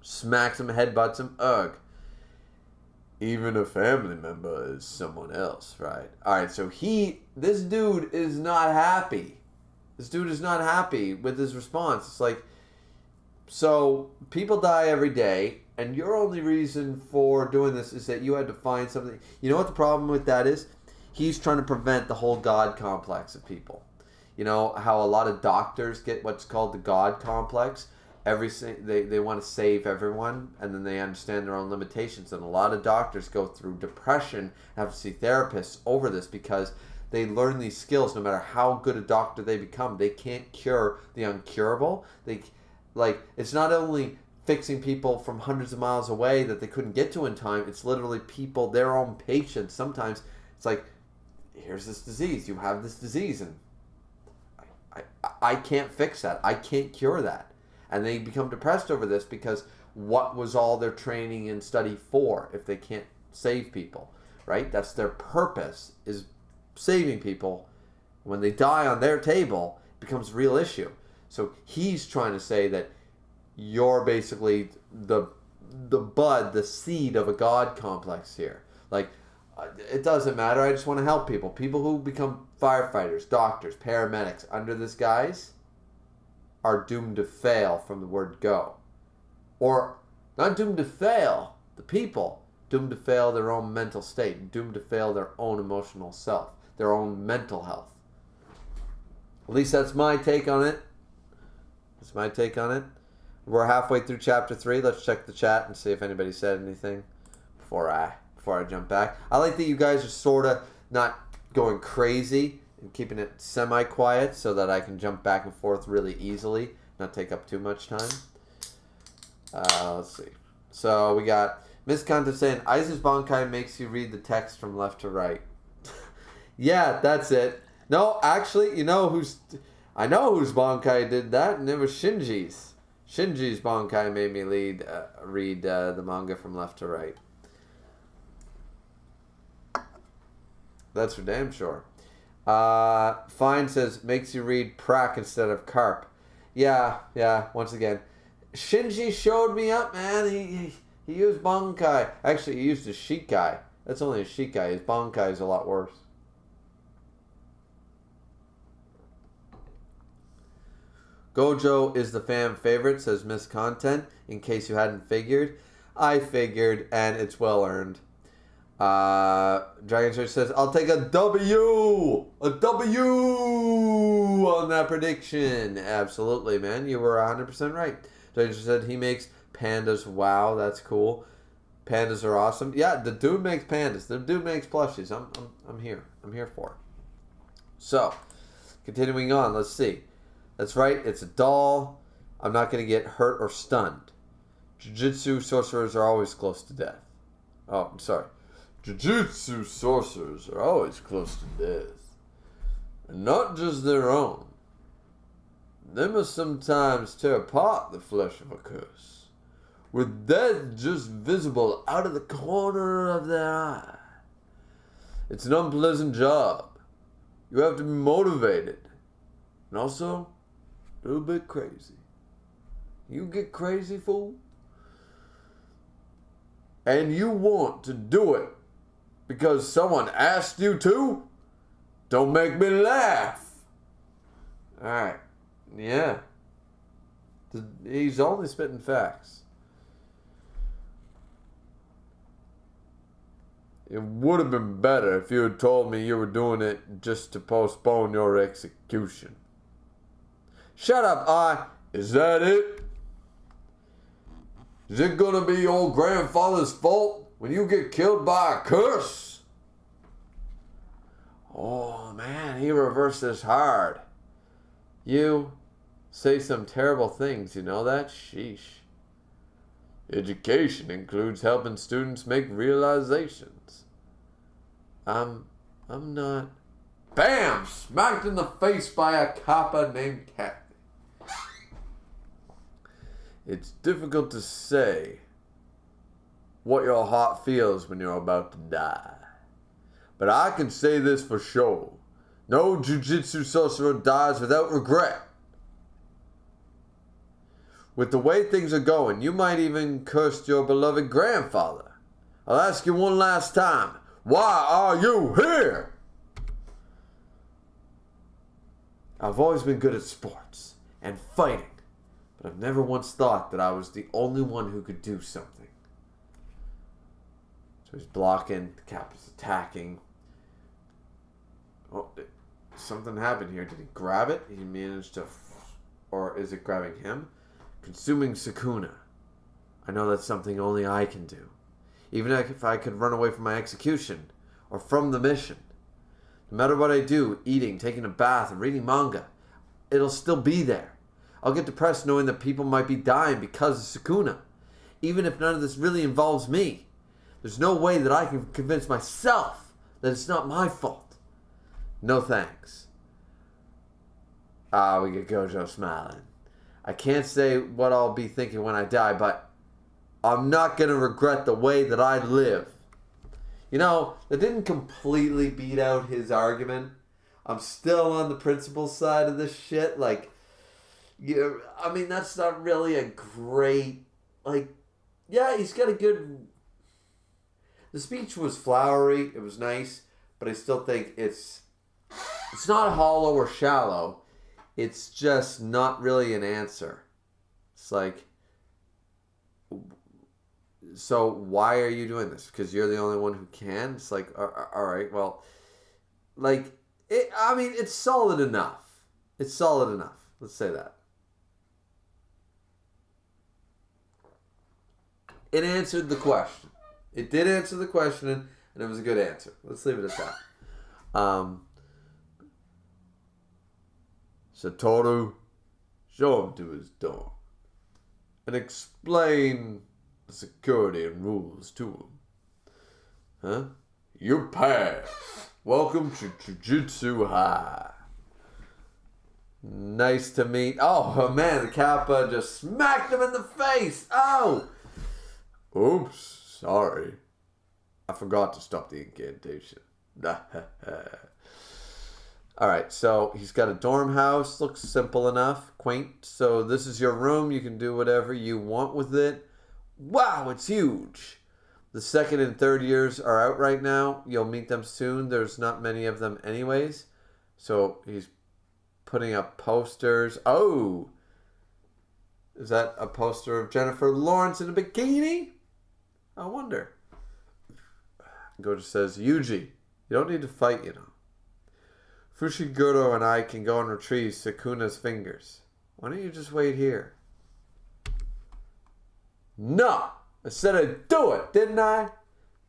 Smacks him, headbutts him. Ugh. Even a family member is someone else, right? Alright, so this dude is not happy. This dude is not happy with his response. It's like, so people die every day, and your only reason for doing this is that you had to find something. You know what the problem with that is? He's trying to prevent the whole God complex of people. You know how a lot of doctors get what's called the God complex? they want to save everyone, and then they understand their own limitations. And a lot of doctors go through depression and have to see therapists over this because they learn these skills. No matter how good a doctor they become, they can't cure the uncurable. It's not only fixing people from hundreds of miles away that they couldn't get to in time. It's literally people, their own patients. Sometimes it's like, here's this disease. You have this disease, and I can't fix that. I can't cure that. And they become depressed over this because what was all their training and study for if they can't save people, right? That's their purpose, is saving people. When they die on their table, it becomes a real issue. So he's trying to say that you're basically the bud, the seed of a God complex here. Like, it doesn't matter. I just want to help people. People who become firefighters, doctors, paramedics under this guise are doomed to fail from the word go. Or not doomed to fail, the people, doomed to fail their own mental state, doomed to fail their own emotional self, their own mental health. At least that's my take on it. That's my take on it. We're halfway through chapter 3. Let's check the chat and see if anybody said anything before I jump back. I like that you guys are sort of not going crazy and keeping it semi-quiet so that I can jump back and forth really easily, not take up too much time. Let's see. So we got Miss Kanta saying, Isis Bankai makes you read the text from left to right. Yeah, that's it. No, actually, I know whose Bankai did that, and it was Shinji's. Shinji's Bankai made me read the manga from left to right. That's for damn sure. Fine says, makes you read Prak instead of Carp. Yeah, once again. Shinji showed me up, man. He used Bankai. Actually, he used a Shikai. That's only a Shikai. His Bankai is a lot worse. Gojo is the fan favorite, says Miss Content, in case you hadn't figured. I figured, and it's well earned. Dragon Church says, I'll take a W! A W on that prediction. Absolutely, man. You were 100% right. Dragon Church said he makes pandas. Wow, that's cool. Pandas are awesome. Yeah, the dude makes pandas. The dude makes plushies. I'm here. I'm here for it. So, continuing on, let's see. That's right, it's a doll. I'm not going to get hurt or stunned. Jujutsu sorcerers are always close to death. Oh, I'm sorry. Jujutsu sorcerers are always close to death. And not just their own. They must sometimes tear apart the flesh of a curse, with death just visible out of the corner of their eye. It's an unpleasant job. You have to be motivated. And also, a little bit crazy. You get crazy, fool? And you want to do it because someone asked you to? Don't make me laugh. Alright. Yeah. He's only spitting facts. It would have been better if you had told me you were doing it just to postpone your execution. Shut up, Is that it? Is it gonna be your grandfather's fault when you get killed by a curse? Oh man, he reversed this hard. You say some terrible things, you know that? Sheesh. Education includes helping students make realizations. I'm not... Bam! Smacked in the face by a kappa named Kathy. It's difficult to say what your heart feels when you're about to die. But I can say this for sure. No Jujutsu sorcerer dies without regret. With the way things are going, you might even curse your beloved grandfather. I'll ask you one last time. Why are you here? I've always been good at sports and fighting, but I've never once thought that I was the only one who could do something. So he's blocking, the Kappa's attacking. Oh, something happened here. Did he grab it? He managed to... Or is it grabbing him? Consuming Sukuna. I know that's something only I can do. Even if I could run away from my execution, or from the mission. No matter what I do, eating, taking a bath, and reading manga, it'll still be there. I'll get depressed knowing that people might be dying because of Sukuna, even if none of this really involves me. There's no way that I can convince myself that it's not my fault. No thanks. We get Gojo smiling. I can't say what I'll be thinking when I die, but I'm not going to regret the way that I live. You know, that didn't completely beat out his argument. I'm still on the principle side of this shit. Like, I mean, that's not really a great, like, yeah, he's got a good... The speech was flowery. It was nice. But I still think it's not hollow or shallow. It's just not really an answer. It's like, so why are you doing this? Because you're the only one who can? It's like, all right, well, like, I mean, it's solid enough. It's solid enough. Let's say that. It answered the question. It did answer the question, and it was a good answer. Let's leave it at that. Satoru, show him to his dorm and explain the security and rules to him. Huh? You pass. Welcome to Jujutsu High. Nice to meet... Oh, man, the Kappa just smacked him in the face. Oh! Oops, sorry. I forgot to stop the incantation. Alright, so he's got a dorm house. Looks simple enough. Quaint. So this is your room. You can do whatever you want with it. Wow, it's huge. The second and third years are out right now. You'll meet them soon. There's not many of them anyways. So he's putting up posters. Oh! Is that a poster of Jennifer Lawrence in a bikini? I wonder. Gojo says, Yuji, you don't need to fight, you know. Fushiguro and I can go and retrieve Sukuna's fingers. Why don't you just wait here? No! I said I'd do it, didn't I?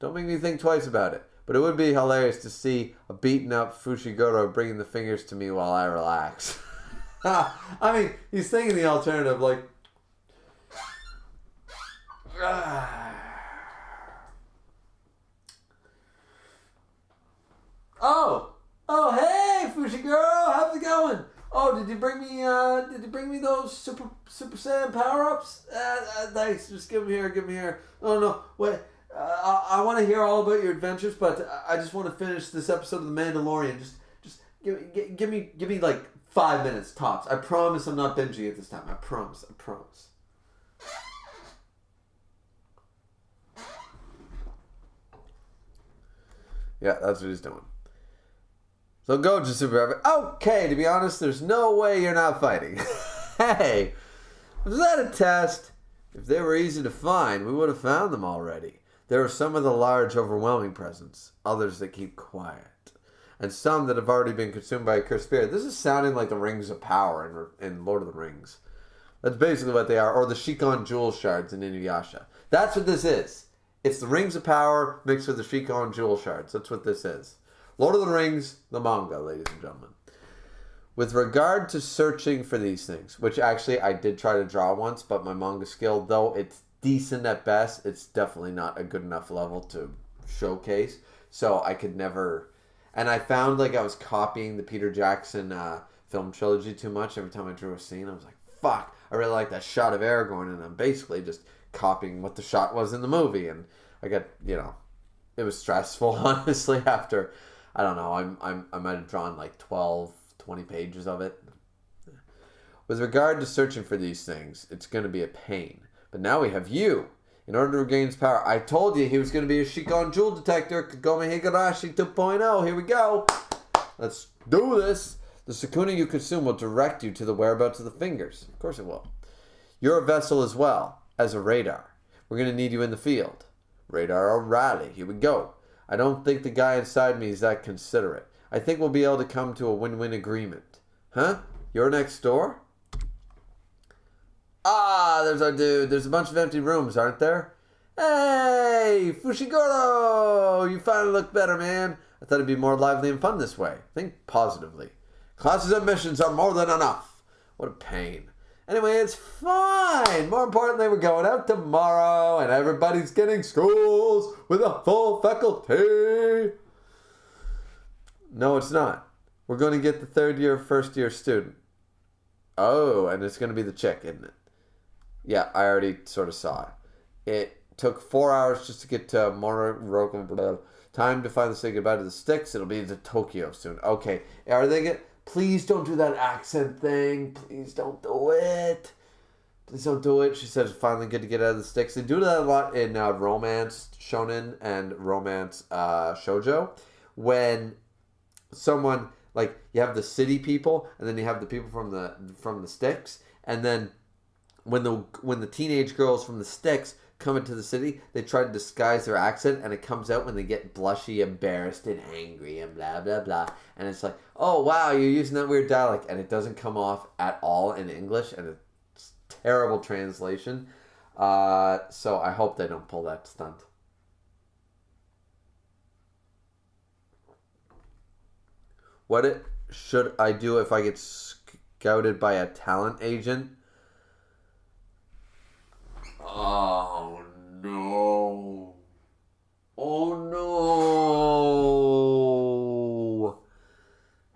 Don't make me think twice about it. But it would be hilarious to see a beaten up Fushiguro bringing the fingers to me while I relax. I mean, he's thinking the alternative, like... Oh, hey, Fushiguro, how's it going? Oh, did you bring me those Super Saiyan power-ups? Thanks, just give them here. Oh, no, wait, I want to hear all about your adventures, but I just want to finish this episode of The Mandalorian. Just give me like 5 minutes tops. I promise I'm not binging it this time. I promise. Yeah, that's what he's doing. So Gojo super rapid. Okay, to be honest, there's no way you're not fighting. Hey, was that a test? If they were easy to find, we would have found them already. There are some of the large, overwhelming presence, others that keep quiet, and some that have already been consumed by a cursed spirit. This is sounding like the Rings of Power in Lord of the Rings. That's basically what they are, or the Shikon Jewel Shards in Inuyasha. That's what this is. It's the Rings of Power mixed with the Shikon Jewel Shards. That's what this is. Lord of the Rings, the manga, ladies and gentlemen. With regard to searching for these things, which actually I did try to draw once, but my manga skill, though it's decent at best, it's definitely not a good enough level to showcase. So I could never... And I found like I was copying the Peter Jackson film trilogy too much. Every time I drew a scene, I was like, fuck, I really like that shot of Aragorn, and I'm basically just copying what the shot was in the movie. And I got, it was stressful, honestly, after... I don't know, I might have drawn like 12, 20 pages of it. With regard to searching for these things, it's going to be a pain. But now we have you. In order to regain his power, I told you he was going to be a Shikon Jewel Detector. Kagome Higurashi 2.0. Here we go. Let's do this. The Sukuna you consume will direct you to the whereabouts of the fingers. Of course it will. You're a vessel as well as a radar. We're going to need you in the field. Radar O'Reilly. Here we go. I don't think the guy inside me is that considerate. I think we'll be able to come to a win-win agreement. Huh? You're next door? Ah, there's our dude. There's a bunch of empty rooms, aren't there? Hey, Fushiguro! You finally look better, man. I thought it'd be more lively and fun this way. Think positively. Classes and missions are more than enough. What a pain. Anyway, it's fine. More importantly, we're going out tomorrow, and everybody's getting schools with a full faculty. No, it's not. We're going to get the third year, first year student. Oh, and it's going to be the chick, isn't it? Yeah, I already sort of saw it. It took 4 hours just to get to Mororoku. Time to finally say goodbye to the sticks. It'll be to Tokyo soon. Okay, are they get? Please don't do that accent thing. Please don't do it. Please don't do it. She said it's finally good to get out of the sticks. They do that a lot in romance shonen and romance shoujo. When someone, like, you have the city people and then you have the people from the sticks, and then when the teenage girls from the sticks come into the city, they try to disguise their accent, and it comes out when they get blushy, embarrassed, and angry, and blah, blah, blah. And it's like, oh, wow, you're using that weird dialect. And it doesn't come off at all in English, and it's terrible translation. So I hope they don't pull that stunt. What should I do if I get scouted by a talent agent? Oh no. Oh no.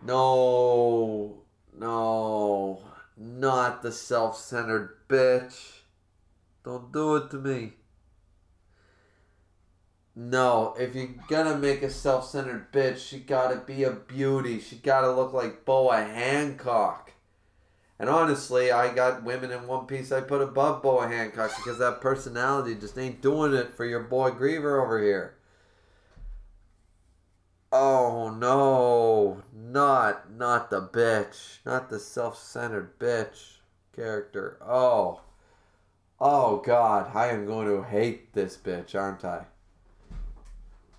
No. No. Not the self-centered bitch. Don't do it to me. No, if you're gonna make a self-centered bitch, she gotta be a beauty. She gotta look like Boa Hancock. And honestly, I got women in One Piece I put above Boa Hancock because that personality just ain't doing it for your boy Griever over here. Oh no, not the bitch, not the self-centered bitch character. Oh God, I am going to hate this bitch, aren't I?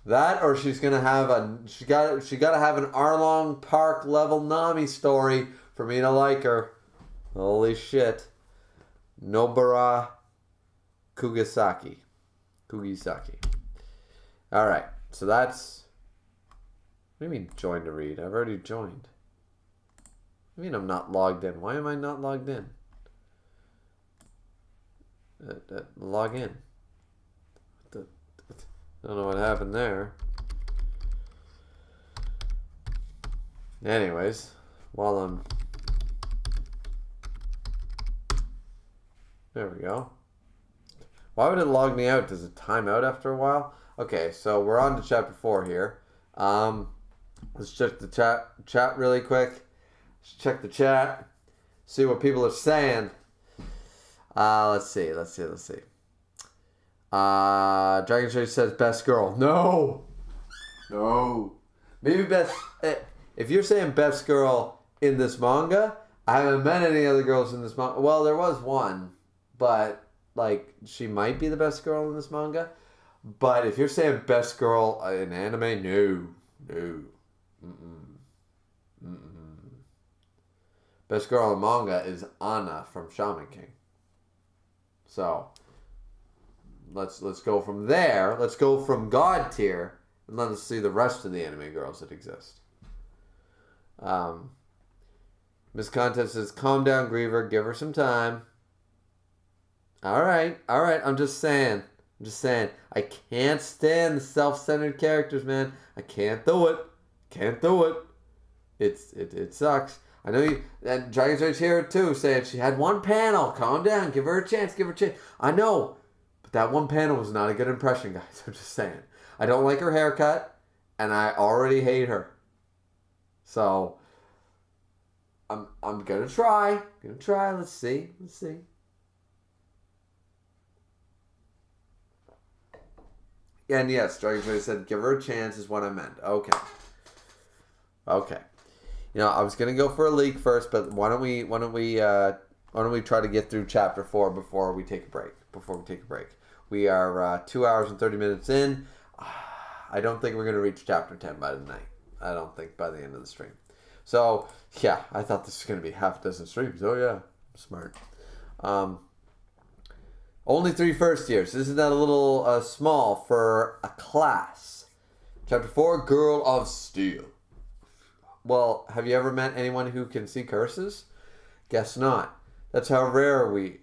That, or she's gonna have she gotta have an Arlong Park level Nami story for me to like her. Holy shit. Nobara Kugisaki. Alright, so that's... What do you mean join to read? I've already joined. I mean I'm not logged in. Why am I not logged in? Log in. I don't know what happened there. Anyways, while I'm... There we go. Why would it log me out? Does it time out after a while? Okay, so we're on to chapter 4 here. Let's check the chat really quick. Let's check the chat. See what people are saying. Let's see. Dragon Chase says best girl. No. Maybe best... If you're saying best girl in this manga, I haven't met any other girls in this manga. Well, there was one. But, like, she might be the best girl in this manga. But if you're saying best girl in anime, no. Best girl in manga is Anna from Shaman King. So, let's go from there. Let's go from God tier, and let us see the rest of the anime girls that exist. Miss Contest says, calm down, Griever. Give her some time. All right. I'm just saying. I can't stand the self-centered characters, man. I can't do it. It sucks. I know you. And Dragon's Rage here too, saying she had one panel. Calm down. Give her a chance. I know, but that one panel was not a good impression, guys. I'm just saying. I don't like her haircut, and I already hate her. So I'm gonna try. Let's see. And yes, Dragon Joy said, give her a chance is what I meant. Okay. You know, I was gonna go for a leak first, but why don't we try to get through chapter 4 before we take a break? We are 2 hours and 30 minutes in. I don't think we're gonna reach chapter 10 by tonight. I don't think by the end of the stream. So yeah, I thought this was gonna be half a dozen streams. Oh yeah, I'm smart. Only 3 first years. Isn't that a little small for a class? Chapter 4, Girl of Steel. Well, have you ever met anyone who can see curses? Guess not. That's how rare we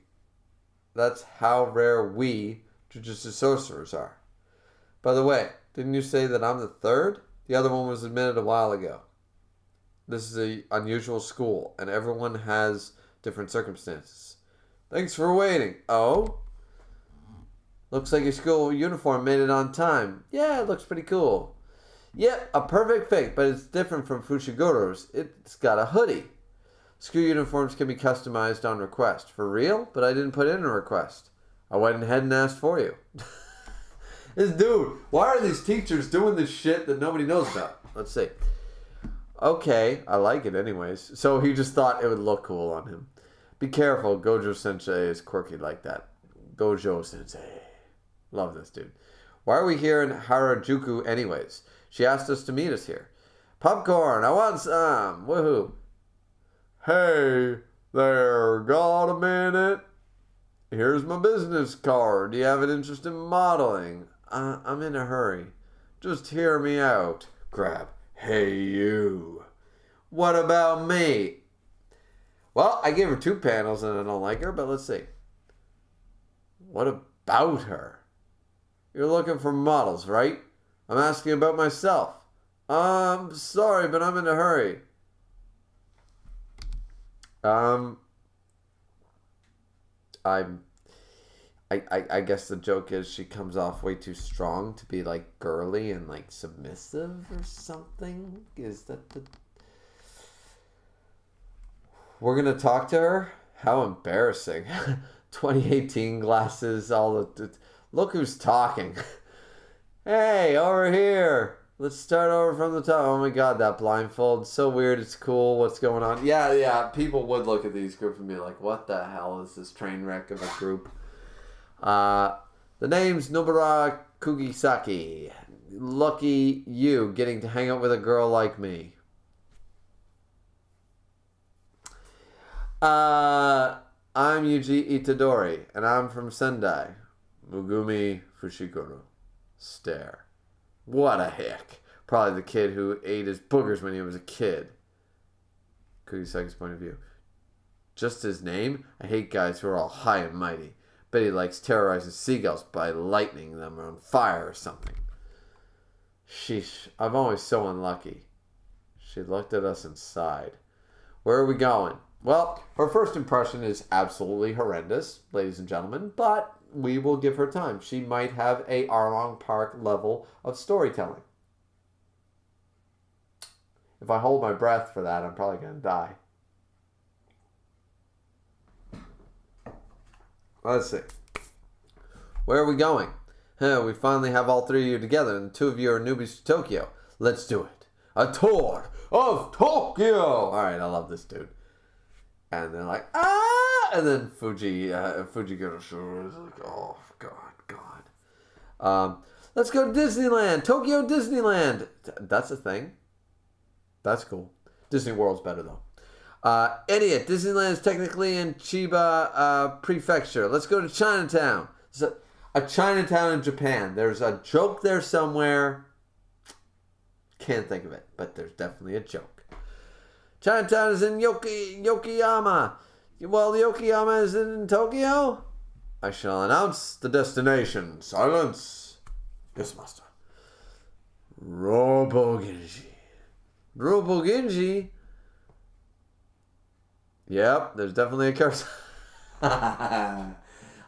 Jujutsu sorcerers are. By the way, didn't you say that I'm the third? The other one was admitted a while ago. This is an unusual school, and everyone has different circumstances. Thanks for waiting. Oh? Looks like your school uniform made it on time. Yeah, it looks pretty cool. Yep, a perfect fit, but it's different from Fushigoro's. It's got a hoodie. School uniforms can be customized on request. For real? But I didn't put in a request. I went ahead and asked for you. This dude, why are these teachers doing this shit that nobody knows about? Let's see. Okay, I like it anyways. So he just thought it would look cool on him. Be careful, Gojo Sensei is quirky like that. Gojo Sensei. Love this dude. Why are we here in Harajuku anyways? She asked us to meet us here. Popcorn, I want some. Woohoo. Hey there, got a minute? Here's my business card. Do you have an interest in modeling? I'm in a hurry. Just hear me out. Grab. Hey, you. What about me? Well, I gave her 2 panels and I don't like her, but let's see. What about her? You're looking for models, right? I'm asking about myself. Sorry, but I'm in a hurry. I guess the joke is she comes off way too strong to be like girly and like submissive or something. Is that the... We're gonna talk to her? How embarrassing. 2018 glasses, all the... Look who's talking. Hey, over here. Let's start over from the top. Oh my god, that blindfold. So weird, it's cool. What's going on? Yeah, people would look at these groups and be like, what the hell is this train wreck of a group? The name's Nobara Kugisaki. Lucky you getting to hang out with a girl like me. I'm Yuji Itadori, and I'm from Sendai. Mugumi Fushiguro. Stare. What a hick. Probably the kid who ate his boogers when he was a kid. Kugisaki's point of view. Just his name? I hate guys who are all high and mighty. Bet he likes terrorizing seagulls by lightning them on fire or something. Sheesh, I'm always so unlucky. She looked at us and sighed. Where are we going? Well, her first impression is absolutely horrendous, ladies and gentlemen, but we will give her time. She might have a Arlong Park level of storytelling. If I hold my breath for that, I'm probably going to die. Let's see. Where are we going? We finally have all 3 of you together, and the 2 of you are newbies to Tokyo. Let's do it. A tour of Tokyo! Alright, I love this dude. And they're like, ah! And then Fujiguro is like, oh, God. Let's go to Disneyland. Tokyo Disneyland. That's a thing. That's cool. Disney World's better, though. Idiot. Disneyland is technically in Chiba Prefecture. Let's go to Chinatown. There's a Chinatown in Japan. There's a joke there somewhere. Can't think of it, but there's definitely a joke. Chinatown is in Yokoyama. Well, Yokoyama is in Tokyo. I shall announce the destination. Silence. Yes, master. Robogenji. Robogenji? Yep, there's definitely a curse. I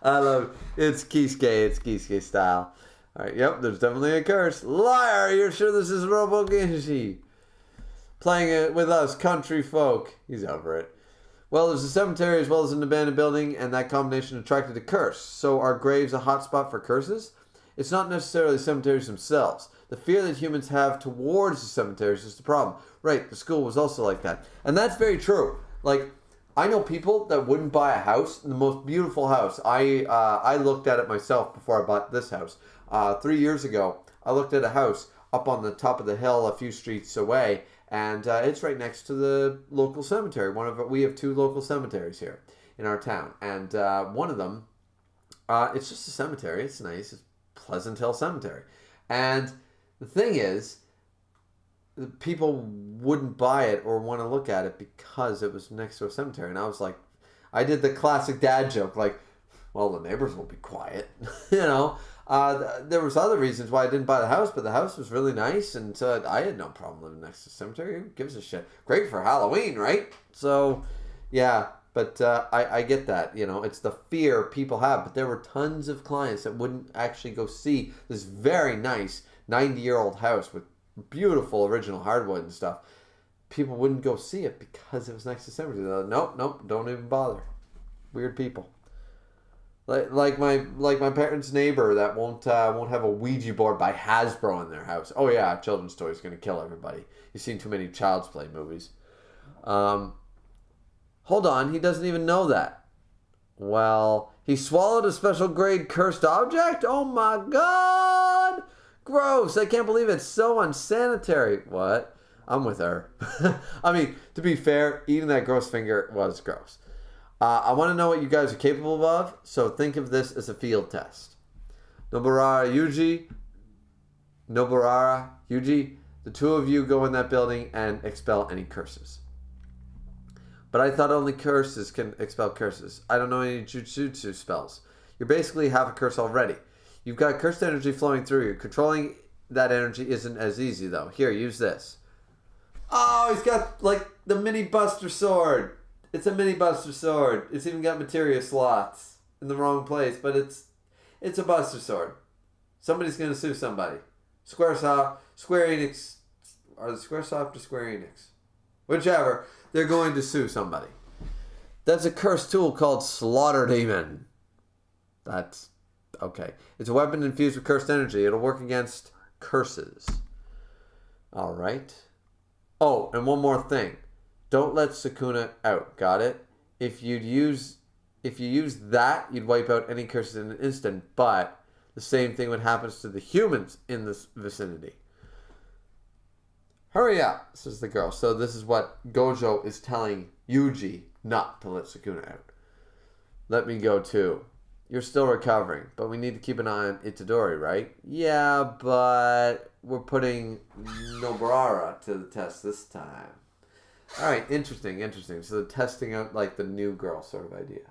love it. It's Kisuke style. Alright, yep, there's definitely a curse. Liar, you're sure this is Robogenji? Playing it with us, country folk. He's over it. Well, there's a cemetery as well as an abandoned building, and that combination attracted a curse. So are graves a hotspot for curses? It's not necessarily cemeteries themselves. The fear that humans have towards the cemeteries is the problem. Right, the school was also like that. And that's very true. Like, I know people that wouldn't buy a house, the most beautiful house. I looked at it myself before I bought this house. 3 years ago, I looked at a house up on the top of the hill a few streets away, and it's right next to the local cemetery. We have 2 local cemeteries here in our town, and one of them It's just a cemetery. It's nice. It's Pleasant Hill Cemetery. And the thing is, people wouldn't buy it or want to look at it because it was next to a cemetery. And I was like, I did the classic dad joke, like, well, the neighbors will be quiet. you know, there was other reasons why I didn't buy the house, but the house was really nice, and I had no problem living next to the cemetery. Who gives a shit? Great for Halloween, right? So, yeah, but I get that. You know, it's the fear people have. But there were tons of clients that wouldn't actually go see this very nice 90-year-old house with beautiful original hardwood and stuff. People wouldn't go see it because it was next to the cemetery. They're like, nope, don't even bother. Weird people. Like my parents' neighbor that won't have a Ouija board by Hasbro in their house. Oh yeah, children's toy is gonna kill everybody. You've seen too many Child's Play movies. Hold on, he doesn't even know that. Well, he swallowed a special grade cursed object? Oh my god! Gross! I can't believe it's so unsanitary. What? I'm with her. I mean, to be fair, eating that gross finger was gross. I want to know what you guys are capable of, so think of this as a field test. Noburara Yuji, the two of you go in that building and expel any curses. But I thought only curses can expel curses. I don't know any Jujutsu spells. You basically have a curse already. You've got cursed energy flowing through you. Controlling that energy isn't as easy, though. Here, use this. Oh, he's got, like, the mini Buster Sword. It's a mini Buster Sword. It's even got materia slots in the wrong place, but it's a Buster Sword. Somebody's going to sue somebody. Square Enix, or Squaresoft or Square Enix. Whichever, they're going to sue somebody. That's a cursed tool called Slaughter Demon. That's okay. It's a weapon infused with cursed energy. It'll work against curses. All right. Oh, and one more thing. Don't let Sukuna out. Got it? If you use that, you'd wipe out any curses in an instant. But the same thing would happen to the humans in this vicinity. Hurry up, says the girl. So this is what Gojo is telling Yuji not to let Sukuna out. Let me go too. You're still recovering, but we need to keep an eye on Itadori, right? Yeah, but we're putting Noburara to the test this time. All right, interesting. So they're testing out like the new girl sort of idea.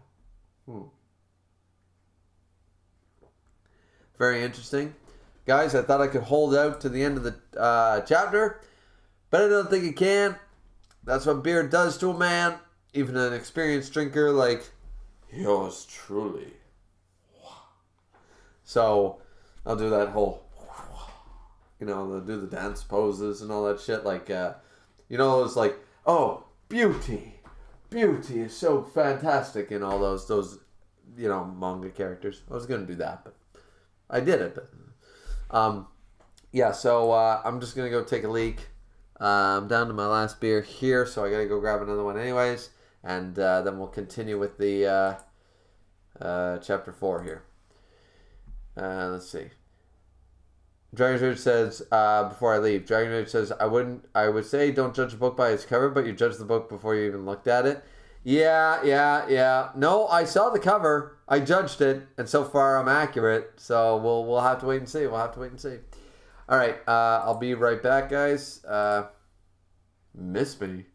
Very interesting. Guys, I thought I could hold out to the end of the chapter, but I don't think you can. That's what beer does to a man, even an experienced drinker like yours truly. So I'll do that whole, they'll do the dance poses and all that shit. Like, it's like, oh, beauty is so fantastic, and all those, manga characters. I was gonna do that, but I did it. But yeah. So I'm just gonna go take a leak. I'm down to my last beer here, so I gotta go grab another one, anyways, and then we'll continue with the chapter 4 here. Let's see. Dragon Rage says, before I leave, Dragon Rage says, I would say don't judge a book by its cover, but you judge the book before you even looked at it. Yeah. No, I saw the cover. I judged it, and so far I'm accurate. So we'll have to wait and see. All right, I'll be right back, guys. Miss me.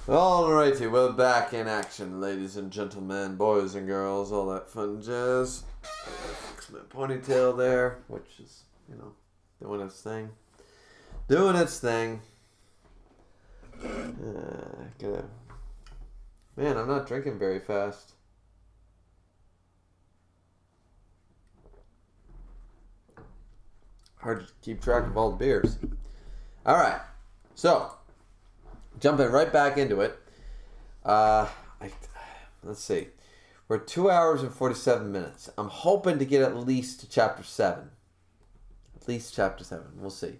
Alrighty, we're back in action, ladies and gentlemen, boys and girls, all that fun jazz. I gotta fix my ponytail there, which is, doing its thing. Doing its thing. Man, I'm not drinking very fast. Hard to keep track of all the beers. Alright, so, jumping right back into it. Let's see. We're 2 hours and 47 minutes. I'm hoping to get at least to chapter 7. At least chapter 7. We'll see.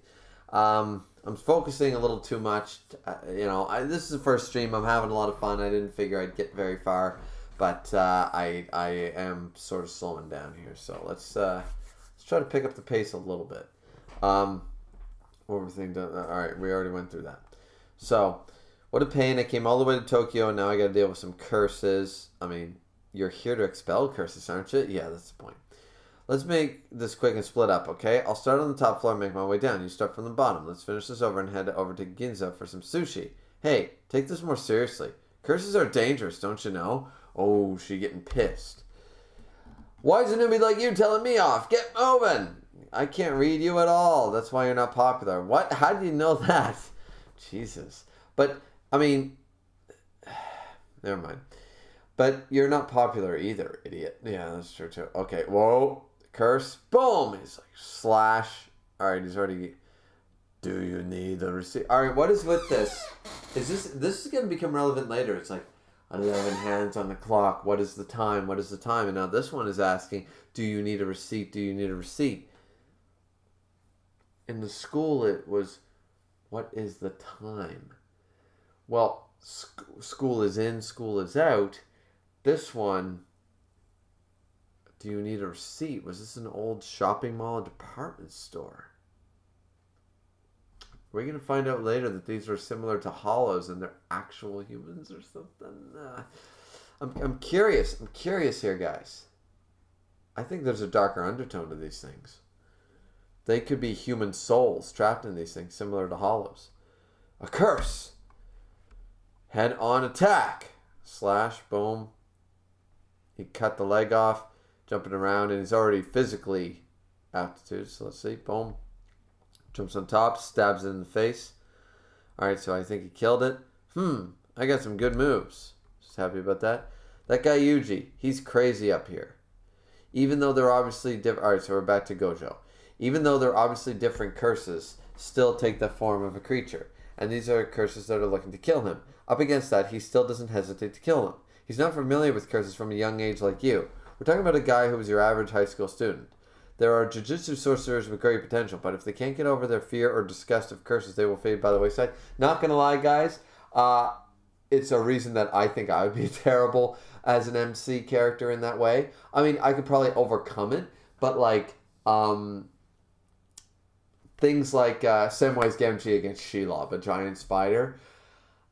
I'm focusing a little too much. This is the first stream. I'm having a lot of fun. I didn't figure I'd get very far. But I am sort of slowing down here. So let's try to pick up the pace a little bit. Everything done. All right, we already went through that. So, what a pain. I came all the way to Tokyo, and now I got to deal with some curses. I mean, you're here to expel curses, aren't you? Yeah, that's the point. Let's make this quick and split up, okay? I'll start on the top floor and make my way down. You start from the bottom. Let's finish this over and head over to Ginza for some sushi. Hey, take this more seriously. Curses are dangerous, don't you know? Oh, she getting pissed. Why is a newbie like you telling me off? Get moving! I can't read you at all. That's why you're not popular. What? How do you know that? Jesus. But, I mean, never mind. But you're not popular either, idiot. Yeah, that's true too. Okay, whoa. Curse. Boom! He's like, slash. Alright, he's already... Do you need a receipt? Alright, what is with this? This is going to become relevant later. It's like, 11 hands on the clock. What is the time? What is the time? And now this one is asking, do you need a receipt? Do you need a receipt? In the school, it was, what is the time? Well, school is in, school is out. This one, do you need a receipt? Was this an old shopping mall, a department store? We're going to find out later that these are similar to hollows and they're actual humans or something. I'm curious. I'm curious here, guys. I think there's a darker undertone to these things. They could be human souls trapped in these things, similar to hollows. A curse. Head-on attack. Slash, boom. He cut the leg off, jumping around, and he's already physically aptitude. So let's see, boom. Jumps on top, stabs it in the face. Alright, so I think he killed it. I got some good moves. Just happy about that. That guy Yuji, he's crazy up here. Even though they're obviously different. Alright, so we're back to Gojo. Even though they're obviously different curses, still take the form of a creature. And these are curses that are looking to kill him. Up against that, he still doesn't hesitate to kill him. He's not familiar with curses from a young age like you. We're talking about a guy who was your average high school student. There are Jujutsu sorcerers with great potential, but if they can't get over their fear or disgust of curses, they will fade by the wayside. Not gonna lie, guys, it's a reason that I think I would be terrible as an MC character in that way. I mean, I could probably overcome it, but like, things like Samwise Gamgee against Shelob, a giant spider,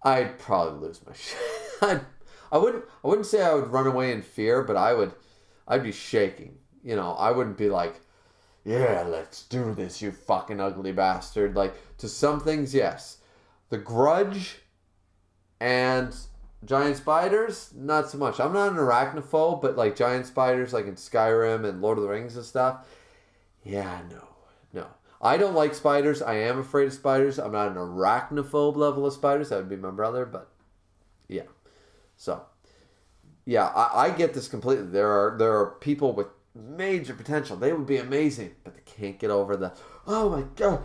I'd probably lose my shit. I wouldn't say I would run away in fear, but I'd be shaking. You know, I wouldn't be like, yeah, let's do this, you fucking ugly bastard. Like, to some things, yes. The Grudge and giant spiders, not so much. I'm not an arachnophobe, but like giant spiders, like in Skyrim and Lord of the Rings and stuff, yeah, no. I don't like spiders. I am afraid of spiders. I'm not an arachnophobe level of spiders. That would be my brother, but yeah. So, yeah, I get this completely. There are people with major potential. They would be amazing, but they can't get over the, oh my god,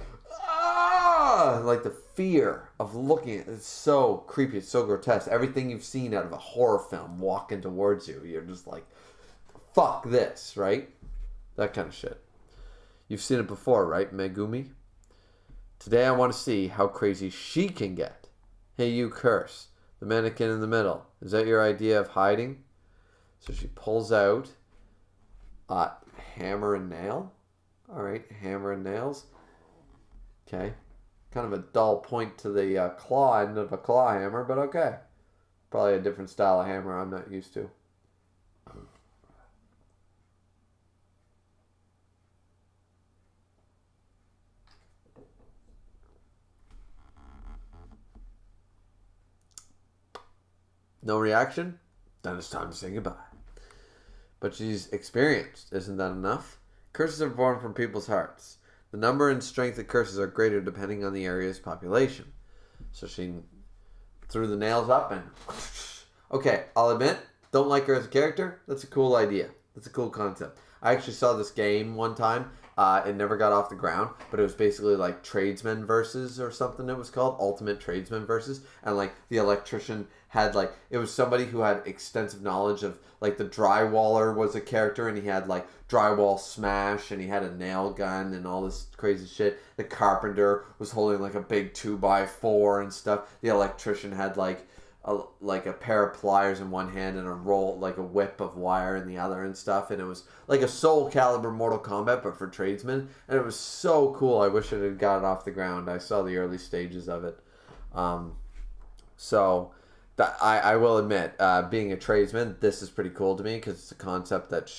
like the fear of looking at it. It's so creepy. It's so grotesque. Everything you've seen out of a horror film walking towards you, you're just like, fuck this, right? That kind of shit. You've seen it before, right, Megumi? Today I want to see how crazy she can get. Hey, you curse. The mannequin in the middle. Is that your idea of hiding? So she pulls out hammer and nail. Alright, hammer and nails. Okay. Kind of a dull point to the claw end of a claw hammer, but okay. Probably a different style of hammer I'm not used to. No reaction? Then it's time to say goodbye. But she's experienced. Isn't that enough? Curses are born from people's hearts. The number and strength of curses are greater depending on the area's population. So she threw the nails up and... Okay, I'll admit, don't like her as a character. That's a cool idea. That's a cool concept. I actually saw this game one time. It never got off the ground, but it was basically like Tradesmen Versus or something it was called. Ultimate Tradesman Versus. And like the electrician had like, it was somebody who had extensive knowledge of like the drywaller was a character and he had like drywall smash and he had a nail gun and all this crazy shit. The carpenter was holding like a big 2x4 and stuff. The electrician had like a pair of pliers in one hand and a roll, like a whip of wire in the other and stuff. And it was like a Soul Calibur Mortal Kombat, but for tradesmen. And it was so cool. I wish it had gotten off the ground. I saw the early stages of it. So that I will admit, being a tradesman, this is pretty cool to me because it's a concept that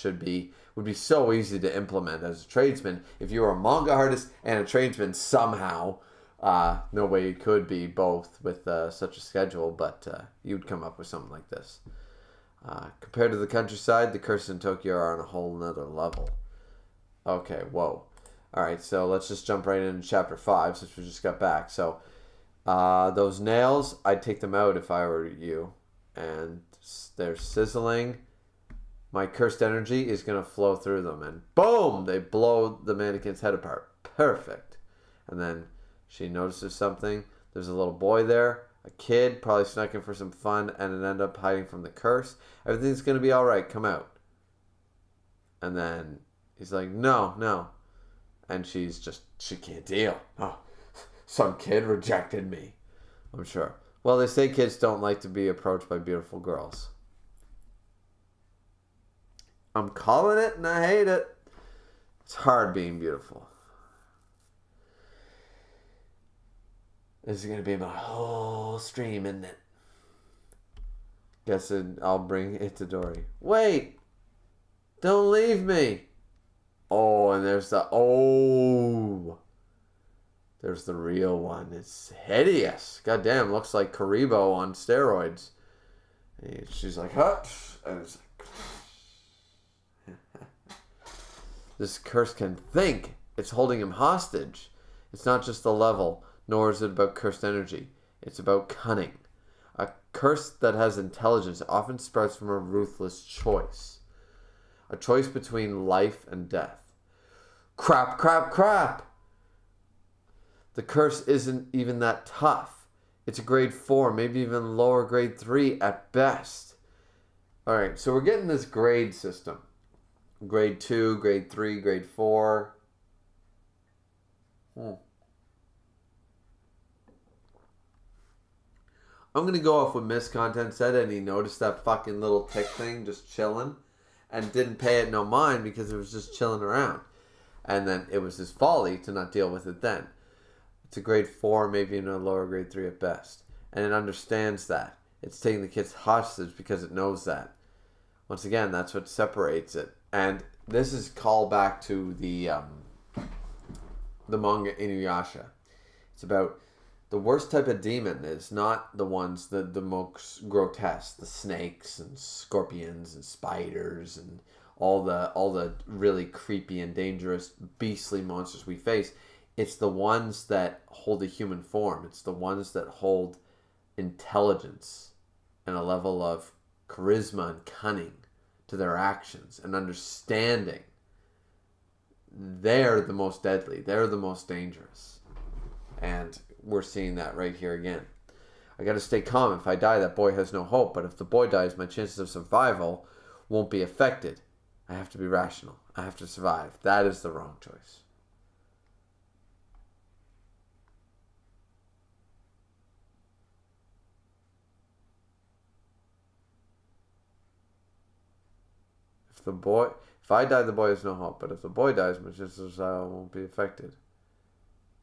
would be so easy to implement as a tradesman. If you were a manga artist and a tradesman somehow, no way you could be both with such a schedule, but you'd come up with something like this. Compared to the countryside, the curses in Tokyo are on a whole nother level. Okay, whoa. Alright, so let's just jump right into chapter 5 since we just got back. So, those nails, I'd take them out if I were you. And they're sizzling. My cursed energy is going to flow through them. And boom! They blow the mannequin's head apart. Perfect. And then she notices something. There's a little boy there. A kid, probably snuck in for some fun. And it ended up hiding from the curse. Everything's going to be alright. Come out. And then he's like, no. And she can't deal. Oh, some kid rejected me. I'm sure. Well, they say kids don't like to be approached by beautiful girls. I'm calling it and I hate it. It's hard being beautiful. This is going to be my whole stream, isn't it? Guess I'll bring Itadori. Wait! Don't leave me! Oh, and there's the real one. It's hideous. Goddamn, looks like Karibo on steroids. And she's like, huh? And it's like, this curse can think. It's holding him hostage. It's not just the level, nor is it about cursed energy. It's about cunning. A curse that has intelligence often sprouts from a ruthless choice. A choice between life and death. Crap. The curse isn't even that tough. It's a grade 4, maybe even lower grade 3 at best. Alright, so we're getting this grade system. Grade 2, grade 3, grade 4. I'm going to go off what Miss Content said, and he noticed that fucking little tick thing just chilling and didn't pay it no mind because it was just chilling around. And then it was his folly to not deal with it then. It's a grade 4, maybe even a lower grade 3 at best. And it understands that. It's taking the kids hostage because it knows that. Once again, that's what separates it. And this is called back to the manga Inuyasha. It's about the worst type of demon is not the ones the most grotesque, the snakes and scorpions and spiders and all the really creepy and dangerous beastly monsters we face. It's the ones that hold a human form. It's the ones that hold intelligence and a level of charisma and cunning to their actions and understanding. They're the most deadly. They're the most dangerous. And we're seeing that right here again. I gotta stay calm. If I die, that boy has no hope. But if the boy dies, my chances of survival won't be affected. I have to be rational. I have to survive. That is the wrong choice. If I die, the boy has no hope. But if the boy dies, my chances of survival won't be affected.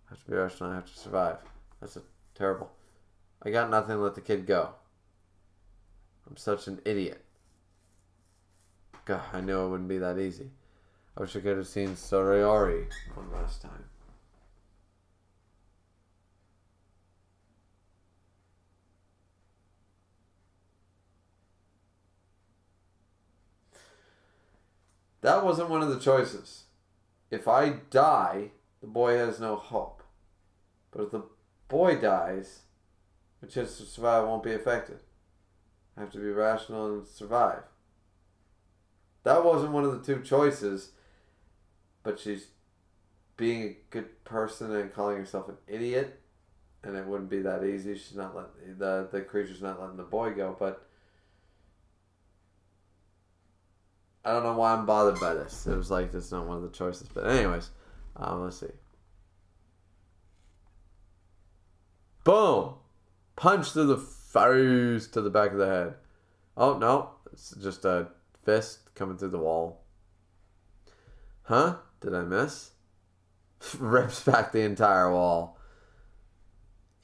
I have to be rational. I have to survive. That's terrible. I got nothing. Let the kid go. I'm such an idiot. God, I knew it wouldn't be that easy. I wish I could have seen Soriori one last time. That wasn't one of the choices. If I die, the boy has no hope. But if the boy dies, my chance to survive won't be affected. I have to be rational and survive. That wasn't one of the two choices, but she's being a good person and calling herself an idiot, and it wouldn't be that easy. She's not letting the creature's not letting the boy go, but I don't know why I'm bothered by this. It was like that's not one of the choices, but anyways, let's see. Boom! Punch through the face to the back of the head. Oh no, it's just a fist coming through the wall. Huh? Did I miss? Rips back the entire wall.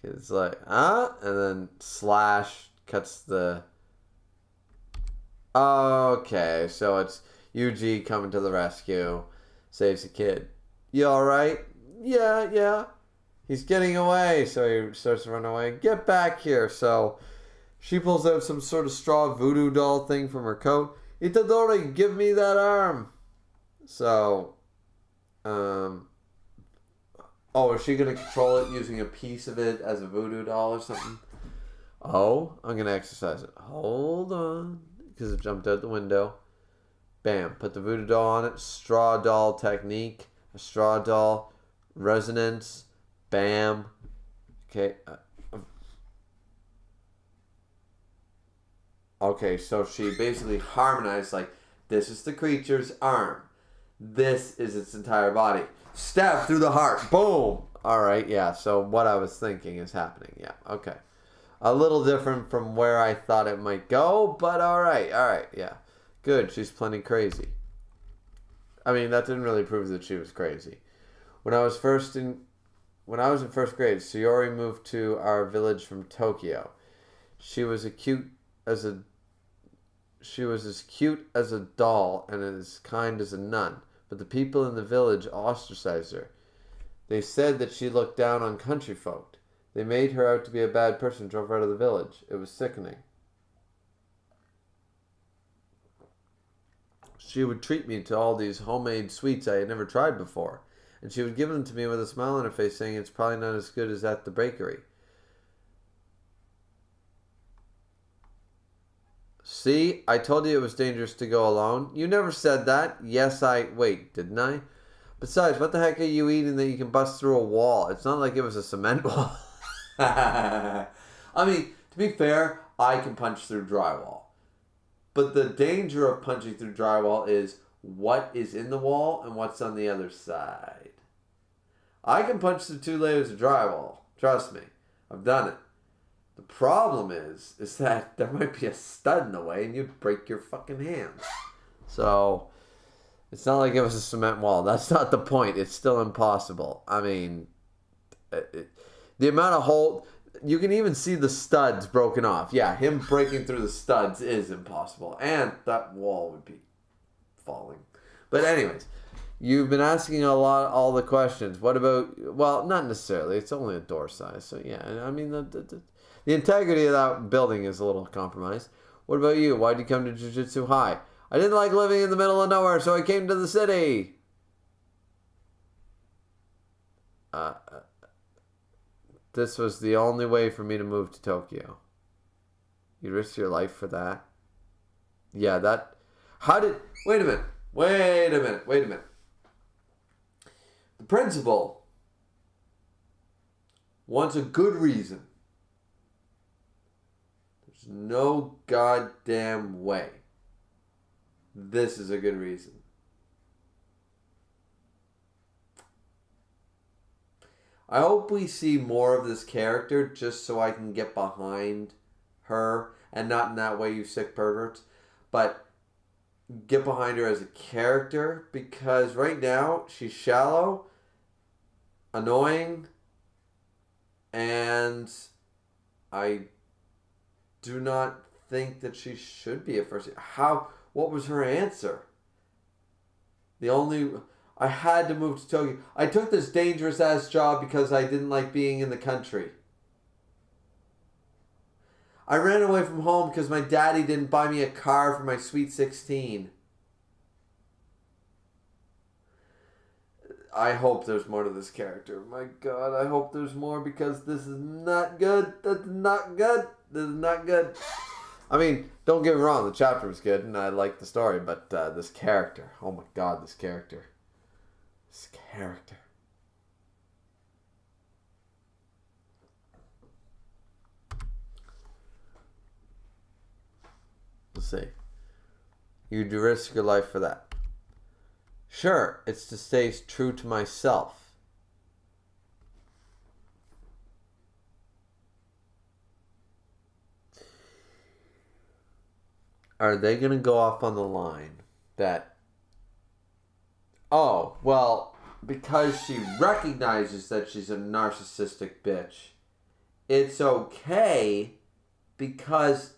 It's like, and then slash cuts the... Okay, so it's Yuji coming to the rescue, saves the kid. You alright? Yeah. He's getting away, so he starts to run away. Get back here. So she pulls out some sort of straw voodoo doll thing from her coat. Itadori, give me that arm. So, is she going to control it using a piece of it as a voodoo doll or something? Oh, I'm going to exercise it. Hold on. Because it jumped out the window. Bam. Put the voodoo doll on it. Straw doll technique. A straw doll. Resonance. Bam. Okay. Okay, so she basically harmonized, like, this is the creature's arm. This is its entire body. Stab through the heart. Boom. All right, yeah. So what I was thinking is happening. Yeah, okay. A little different from where I thought it might go, but all right, yeah. Good, she's plenty crazy. I mean, that didn't really prove that she was crazy. When I was in first grade, Sayori moved to our village from Tokyo. She was as cute as a doll and as kind as a nun, but the people in the village ostracized her. They said that she looked down on country folk. They made her out to be a bad person and drove her out of the village. It was sickening. She would treat me to all these homemade sweets I had never tried before, and she would give them to me with a smile on her face, saying it's probably not as good as at the bakery. See, I told you it was dangerous to go alone. You never said that. Yes, wait, didn't I? Besides, what the heck are you eating that you can bust through a wall? It's not like it was a cement wall. I mean, to be fair, I can punch through drywall. But the danger of punching through drywall is what is in the wall and what's on the other side. I can punch through 2 layers of drywall. Trust me. I've done it. The problem is that there might be a stud in the way and you'd break your fucking hands. So, it's not like it was a cement wall. That's not the point. It's still impossible. I mean, the amount of hole... You can even see the studs broken off. Yeah, him breaking through the studs is impossible. And that wall would be falling. But anyways, you've been asking all the questions. What about... Well, not necessarily. It's only a door size. So, yeah. I mean, the integrity of that building is a little compromised. What about you? Why'd you come to Jujutsu High? I didn't like living in the middle of nowhere, so I came to the city. This was the only way for me to move to Tokyo. You risked your life for that? Yeah, that... Wait a minute. The principal wants a good reason. There's no goddamn way this is a good reason. I hope we see more of this character just so I can get behind her. And not in that way, you sick perverts. But get behind her as a character. Because right now, she's shallow, annoying, and I do not think that she should be a first. What was her answer? I had to move to Tokyo. I took this dangerous ass job because I didn't like being in the country. I ran away from home because my daddy didn't buy me a car for my sweet 16. I hope there's more to this character. My God, I hope there's more because this is not good. That's not good. This is not good. I mean, don't get me wrong. The chapter was good and I liked the story, but this character. Oh my God, this character. This character. Let's see. You'd risk your life for that. Sure, it's to stay true to myself. Are they going to go off on the line that, oh, well, because she recognizes that she's a narcissistic bitch, it's okay because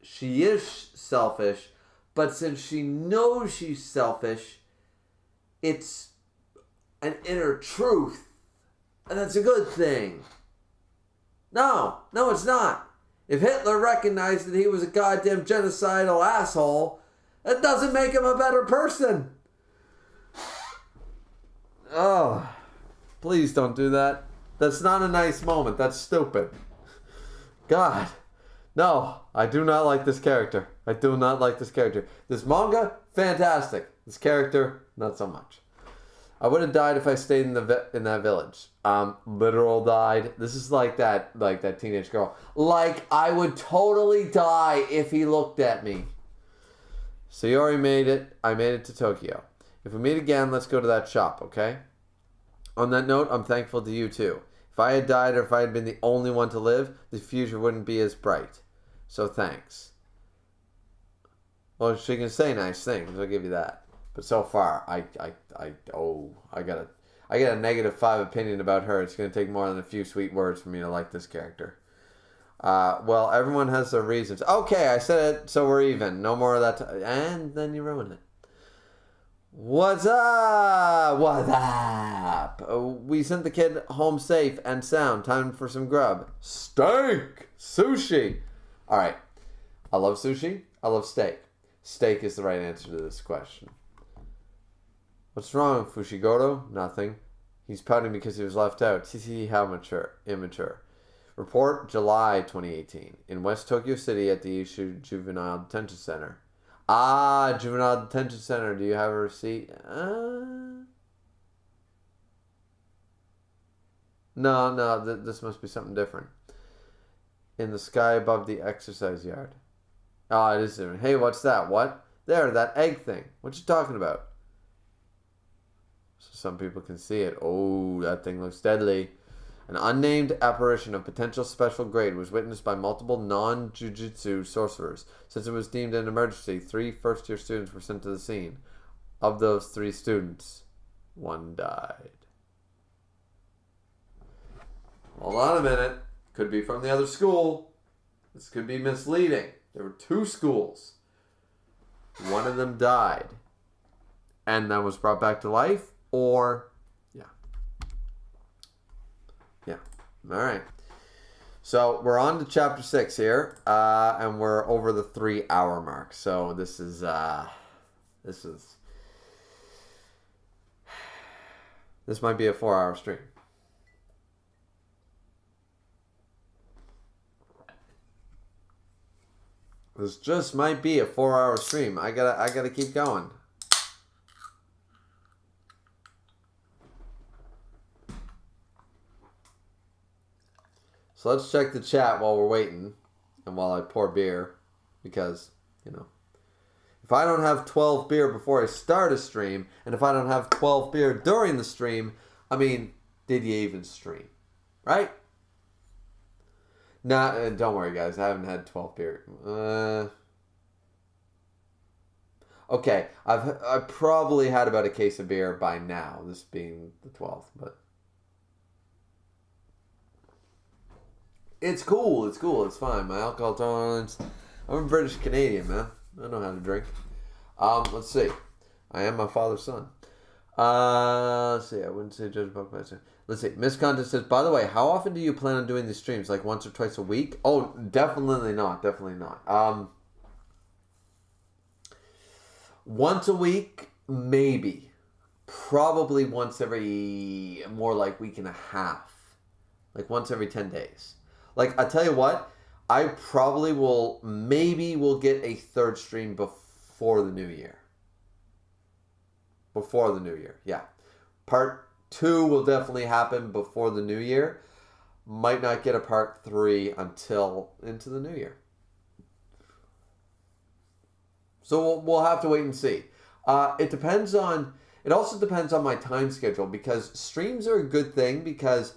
she is selfish, but since she knows she's selfish, it's an inner truth, and that's a good thing. No, it's not. If Hitler recognized that he was a goddamn genocidal asshole, that doesn't make him a better person. Oh, please don't do that. That's not a nice moment. That's stupid. God. No, I do not like this character. I do not like this character. This manga, fantastic. This character, not so much. I would have died if I stayed in that village. Literal died. This is like that teenage girl. Like, I would totally die if he looked at me. Sayori made it. I made it to Tokyo. If we meet again, let's go to that shop, okay? On that note, I'm thankful to you too. If I had died or if I had been the only one to live, the future wouldn't be as bright. So thanks. Well, she can say nice things. I'll give you that. But so far, I got a -5 opinion about her. It's going to take more than a few sweet words for me to like this character. Well, everyone has their reasons. Okay, I said it, so we're even. No more of that. And then you ruin it. What's up? What's up? We sent the kid home safe and sound. Time for some grub. Steak! Sushi! Alright. I love sushi. I love steak. Steak is the right answer to this question. What's wrong, Fushiguro? Nothing. He's pouting because he was left out. See how immature. Report July 2018. In West Tokyo City at the Ishu Juvenile Detention Center. Ah, Juvenile Detention Center. Do you have a receipt? No, this must be something different. In the sky above the exercise yard. Ah, it is different. Hey, what's that? What? There, that egg thing. What you talking about? So some people can see it. Oh, that thing looks deadly. An unnamed apparition of potential special grade was witnessed by multiple non-Jujutsu sorcerers. Since it was deemed an emergency, 3 first-year students were sent to the scene. Of those 3 students, 1 died. Hold on a minute. Could be from the other school. This could be misleading. There were 2 schools. One of them died. And then was brought back to life? Or... All right. So we're on to chapter 6 here, and we're over the 3-hour mark. So this might be a 4-hour stream. This just might be a 4-hour stream. I gotta keep going. So let's check the chat while we're waiting and while I pour beer because, if I don't have 12 beer before I start a stream and if I don't have 12 beer during the stream, did you even stream? Right? Nah, don't worry guys, I haven't had 12 beer. Okay, I probably had about a case of beer by now, this being the 12th, but... It's cool, it's fine. My alcohol tolerance... I'm a British Canadian, man. I know how to drink. Let's see. I am my father's son. Let's see, I wouldn't say judge a book by its... Let's see, Miss Contest says, by the way, how often do you plan on doing these streams? Like once or twice a week? Oh, definitely not. Once a week, maybe. probably once every, more like week and a half. Like once every 10 days. Like, I tell you what, I probably will get a third stream before the new year. Before the new year, yeah. Part 2 will definitely happen before the new year. Might not get a part 3 until into the new year. So we'll have to wait and see. It also depends on my time schedule, because streams are a good thing, because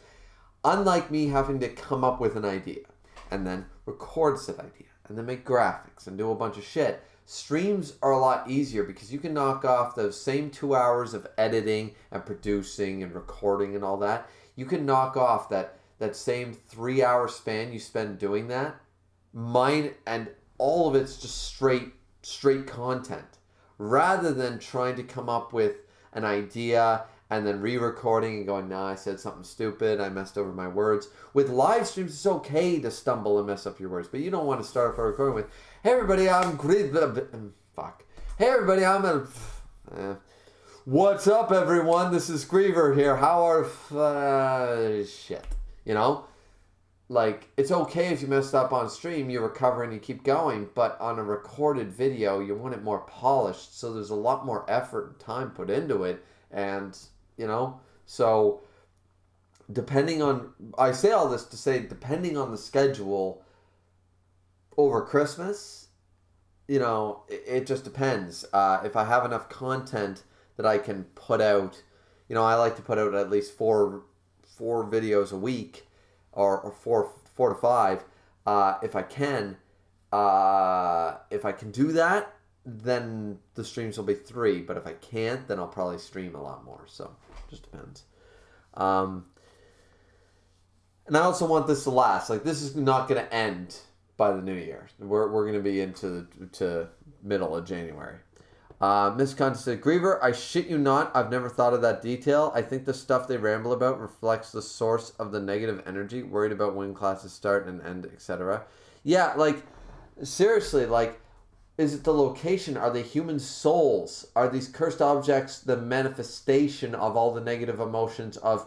unlike me having to come up with an idea and then record said idea and then make graphics and do a bunch of shit, streams are a lot easier because you can knock off those same 2 hours of editing and producing and recording and all that. You can knock off that same 3 hour span you spend doing that. Mine, and all of it's just straight content, rather than trying to come up with an idea and then re-recording and going, nah, I said something stupid, I messed over my words. With live streams, it's okay to stumble and mess up your words, but you don't want to start off a recording with, hey everybody, I'm fuck. Hey everybody, what's up everyone? This is Griever here. How are shit? You know? Like, it's okay if you messed up on stream, you recover and you keep going, but on a recorded video, you want it more polished, so there's a lot more effort and time put into it, and, you know, so I say all this to say, depending on the schedule over Christmas, you know, it just depends. If I have enough content that I can put out, you know, I like to put out at least four videos a week, or four to five, if I can. If I can do that, then the streams will be 3. But if I can't, then I'll probably stream a lot more. So it just depends. And I also want this to last. Like, this is not going to end by the new year. We're going to be into middle of January. Miss Conte said, Griever, I shit you not, I've never thought of that detail. I think the stuff they ramble about reflects the source of the negative energy, worried about when classes start and end, etc. Yeah, like, seriously, like, is it the location? Are they human souls? Are these cursed objects the manifestation of all the negative emotions of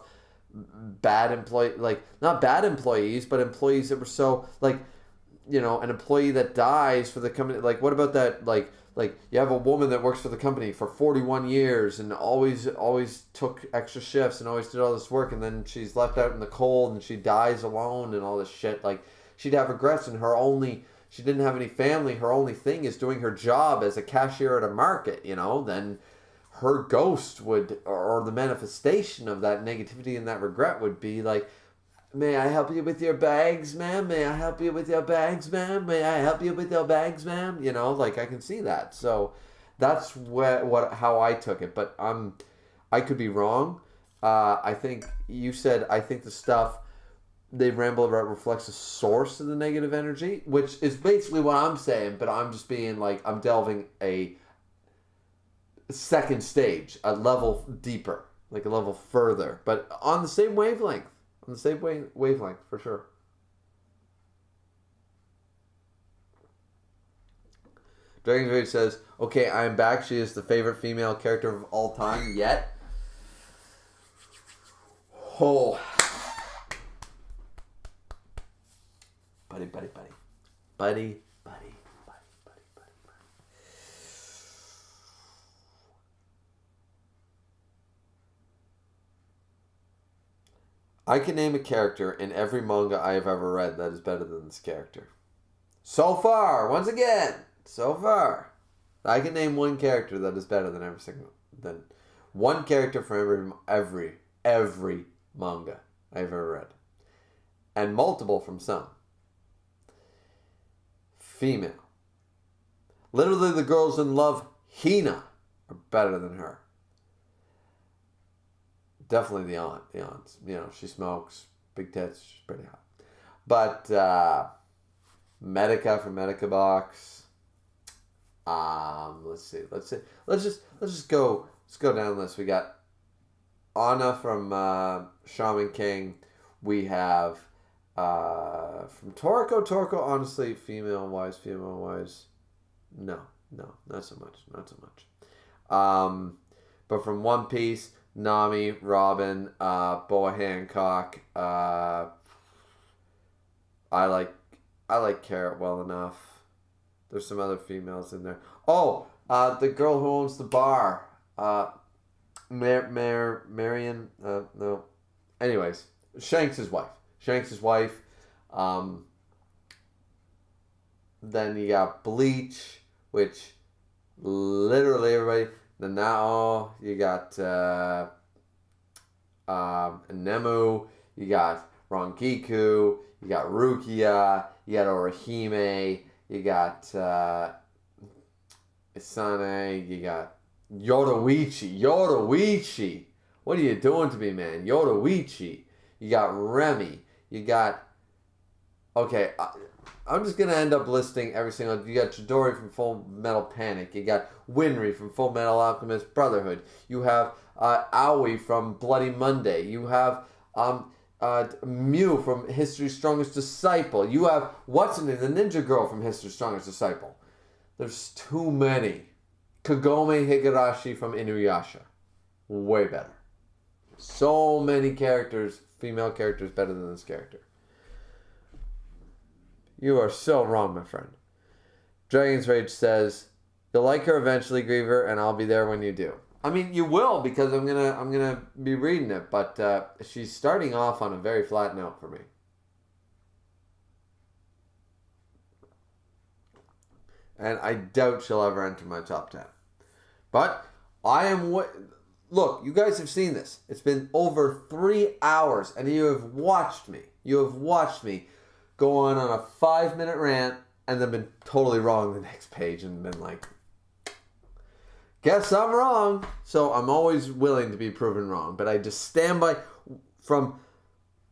bad employees? Like, not bad employees, but employees that were so, like, you know, an employee that dies for the company. Like, what about that, like you have a woman that works for the company for 41 years and always took extra shifts and always did all this work, and then she's left out in the cold and she dies alone and all this shit. Like, she'd have regrets, and she didn't have any family. Her only thing is doing her job as a cashier at a market, you know. Then her ghost would, or the manifestation of that negativity and that regret would be like, may I help you with your bags, ma'am? May I help you with your bags, ma'am? May I help you with your bags, ma'am? You know, like, I can see that. So that's how I took it. But I could be wrong. I think you said, I think the stuff they ramble about reflects the source of the negative energy, which is basically what I'm saying. But I'm just being like, I'm delving a second stage, a level deeper, like a level further, but on the same wavelength. On the same wavelength, for sure. Dragon's Rage says, okay, I am back. She is the favorite female character of all time yet. Oh. Buddy. I can name a character in every manga I have ever read that is better than this character. So far, I can name one character that is better than one character from every manga I've ever read. And multiple from some. Female. Literally, the girls in Love, Hina, are better than her. Definitely the aunt. You know, she smokes, big tits, she's pretty hot. But Medica from Medica Box. Let's see. Let's just go down the list. We got Anna from Shaman King. We have from Toriko, honestly, female wise. No, not so much. But from One Piece, Nami, Robin, Boa Hancock, I like Carrot well enough. There's some other females in there. Oh, the girl who owns the bar. Marion. No. Anyways, Shanks' wife. Then you got Bleach, which literally everybody. Then now you got Nemu. You got Rangiku. You got Rukia. You got Orihime. You got Isane. You got Yoruichi. What are you doing to me, man? Yoruichi. You got Remy. You got... Okay, I'm just going to end up listing every single... You got Chidori from Full Metal Panic. You got Winry from Full Metal Alchemist Brotherhood. You have Aoi from Bloody Monday. You have Mew from History's Strongest Disciple. You have What's-Her-Name, the Ninja Girl from History's Strongest Disciple. There's too many. Kagome Higurashi from Inuyasha. Way better. So many characters, female characters, better than this character. You are so wrong, my friend. Dragon's Rage says, "You'll like her eventually, Griever, and I'll be there when you do." I mean, you will, because I'm gonna be reading it, but she's starting off on a very flat note for me. And I doubt she'll ever enter my top 10. But I am... Look, you guys have seen this. It's been over 3 hours, and you have watched me. Go on a 5-minute rant, and then been totally wrong the next page, and been like, guess I'm wrong. So I'm always willing to be proven wrong, but I just stand by from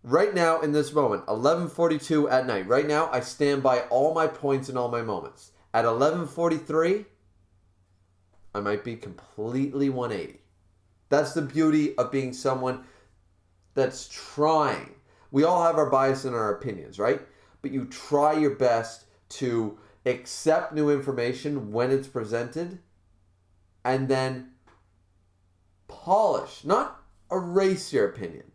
right now in this moment, 11:42 at night. Right now, I stand by all my points and all my moments. At 11:43, I might be completely 180. That's the beauty of being someone that's trying. We all have our bias and our opinions, right? But you try your best to accept new information when it's presented and then polish, not erase your opinion.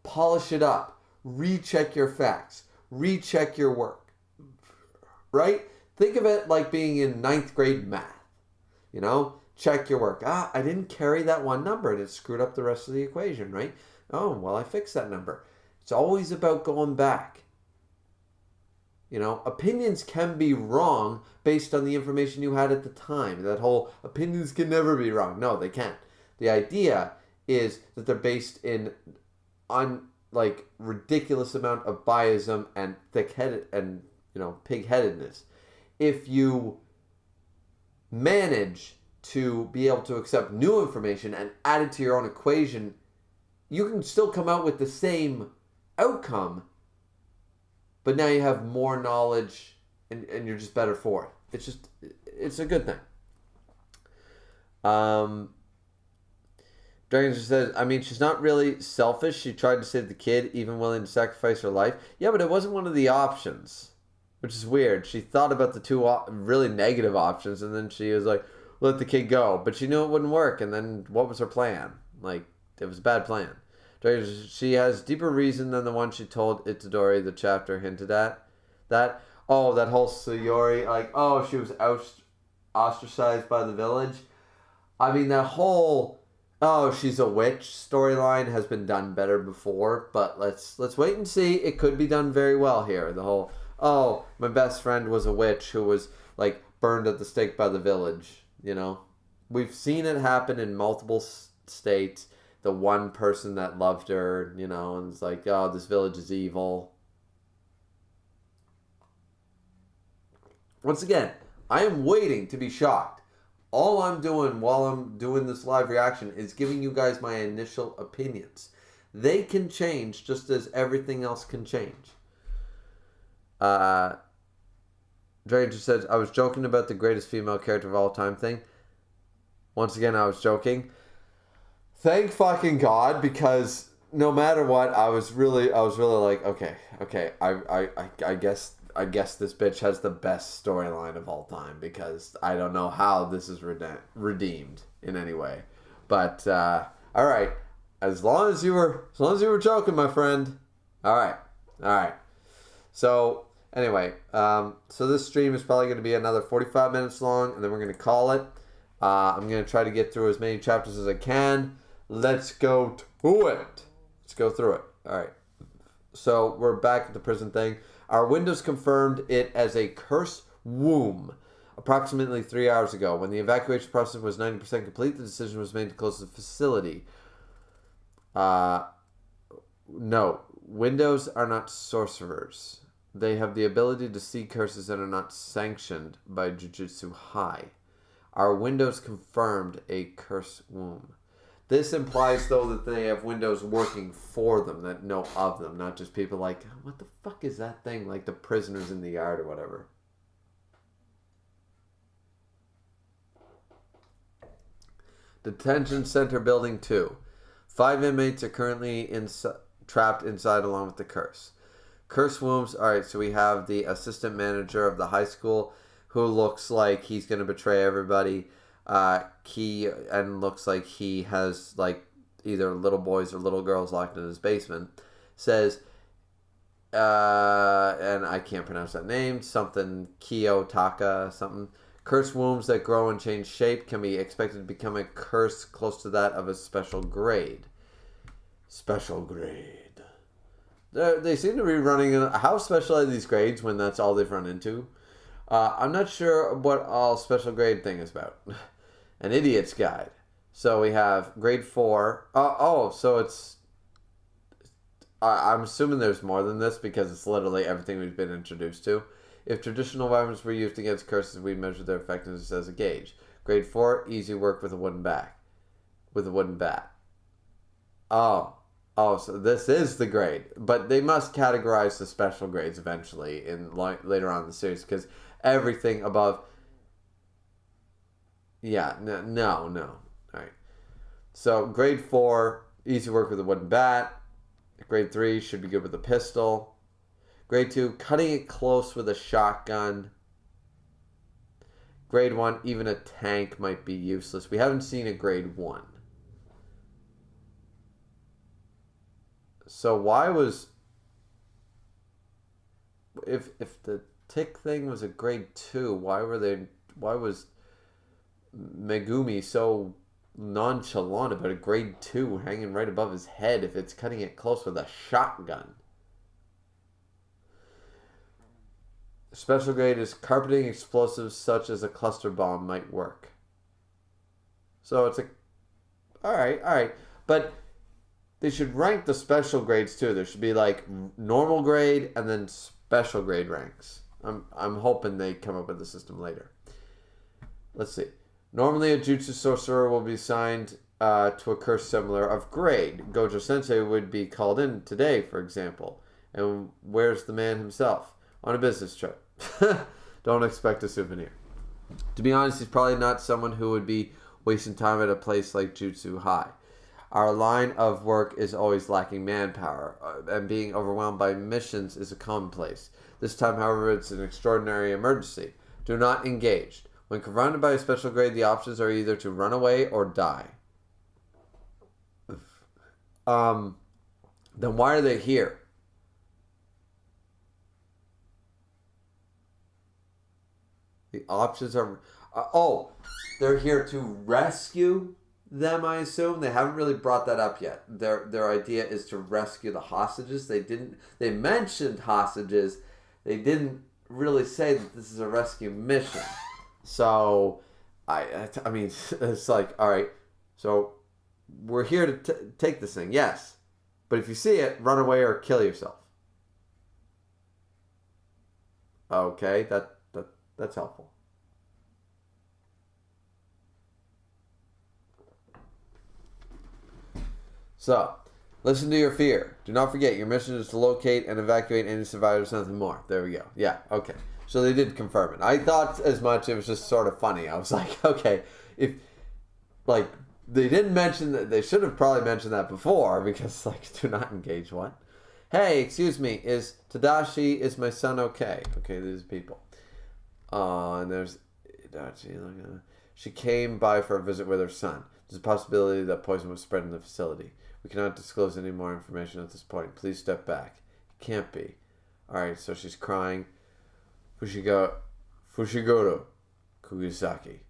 Polish it up. Recheck your facts. Recheck your work. Right? Think of it like being in 9th grade math. You know? Check your work. I didn't carry that one number and it screwed up the rest of the equation, right? Oh, well, I fixed that number. It's always about going back. You know, opinions can be wrong based on the information you had at the time. That whole opinions can never be wrong. No, they can't. The idea is that they're based on ridiculous amount of biasm and thick-headed and, pig-headedness. If you manage to be able to accept new information and add it to your own equation, you can still come out with the same outcome, but now you have more knowledge and you're just better for it. It's a good thing. Dragon just says, I mean, she's not really selfish. She tried to save the kid, even willing to sacrifice her life. Yeah, but it wasn't one of the options, which is weird. She thought about the two really negative options, and then she was like, let the kid go. But she knew it wouldn't work, and then what was her plan? It was a bad plan. She has deeper reason than the one she told Itadori the chapter hinted at. That whole Sayori, she was ostracized by the village. I mean, that whole, she's a witch storyline has been done better before, but let's wait and see. It could be done very well here. The whole, my best friend was a witch who was, burned at the stake by the village, We've seen it happen in multiple states. The one person that loved her, and it's like, this village is evil. Once again, I am waiting to be shocked. All I'm doing while I'm doing this live reaction is giving you guys my initial opinions. They can change just as everything else can change. Dragon just says, I was joking about the greatest female character of all time thing. Once again, I was joking. Thank fucking God, because no matter what, I was really like, okay, I guess this bitch has the best storyline of all time, because I don't know how this is redeemed in any way. But all right, as long as you were joking, my friend. All right. So anyway, so this stream is probably going to be another 45 minutes long, and then we're going to call it. I'm going to try to get through as many chapters as I can. Let's go to it. Let's go through it. All right. So we're back at the prison thing. Our windows confirmed it as a cursed womb approximately 3 hours ago. When the evacuation process was 90% complete, the decision was made to close the facility. No, windows are not sorcerers. They have the ability to see curses that are not sanctioned by Jujutsu High. Our windows confirmed a cursed womb. This implies, though, that they have windows working for them that know of them, not just people like, what the fuck is that thing? Like the prisoners in the yard or whatever. Detention Center Building 2. 5 inmates are currently trapped inside along with the curse. Curse wombs. Alright, so we have the assistant manager of the high school who looks like he's going to betray everybody. Looks like he has like either little boys or little girls locked in his basement. Says, and I can't pronounce that name, something Kiyotaka, something. Cursed wombs that grow and change shape can be expected to become a curse close to that of a special grade. Special grade. They seem to be running. How special are these grades when that's all they've run into? I'm not sure what all special grade thing is about. An idiot's guide. So we have grade 4. So it's... I'm assuming there's more than this because it's literally everything we've been introduced to. If traditional weapons were used against curses, we measure their effectiveness as a gauge. Grade 4, easy work with a wooden bat. Oh, so this is the grade. But they must categorize the special grades eventually later on in the series because everything above... Yeah, no. Alright. So, grade 4, easy work with a wooden bat. Grade 3, should be good with a pistol. Grade 2, cutting it close with a shotgun. Grade 1, even a tank might be useless. We haven't seen a grade 1. So why was... If the tick thing was a grade 2, why was Megumi so nonchalant about a grade 2 hanging right above his head if it's cutting it close with a shotgun? Special grade is carpeting explosives such as a cluster bomb might work. So it's alright. But they should rank the special grades too. There should be like normal grade and then special grade ranks. I'm hoping they come up with a system later. Let's see. Normally a jutsu sorcerer will be assigned to a curse similar of grade. Gojo Sensei would be called in today, for example. And where's the man himself? On a business trip. Don't expect a souvenir. To be honest, he's probably not someone who would be wasting time at a place like Jutsu High. Our line of work is always lacking manpower, and being overwhelmed by missions is a commonplace. This time, however, it's an extraordinary emergency. Do not engage. When confronted by a special grade, the options are either to run away or die. Then why are they here? The options are... they're here to rescue them, I assume. They haven't really brought that up yet. Their idea is to rescue the hostages. They mentioned hostages. They didn't really say that this is a rescue mission. So, I mean, it's like, all right, so we're here to take this thing, yes. But if you see it, run away or kill yourself. Okay, that's helpful. So, listen to your fear. Do not forget, your mission is to locate and evacuate any survivors, nothing more. There we go. Yeah, okay. So they did confirm it. I thought as much, it was just sort of funny. I was like, okay, if, like, they didn't mention that, they should have probably mentioned that before, because, like, do not engage, what? Hey, excuse me, is my son okay? Okay, these people. And there's Tadashi. She came by for a visit with her son. There's a possibility that poison was spread in the facility. We cannot disclose any more information at this point. Please step back. It can't be. Alright, so she's crying. Fushiguro Kugisaki.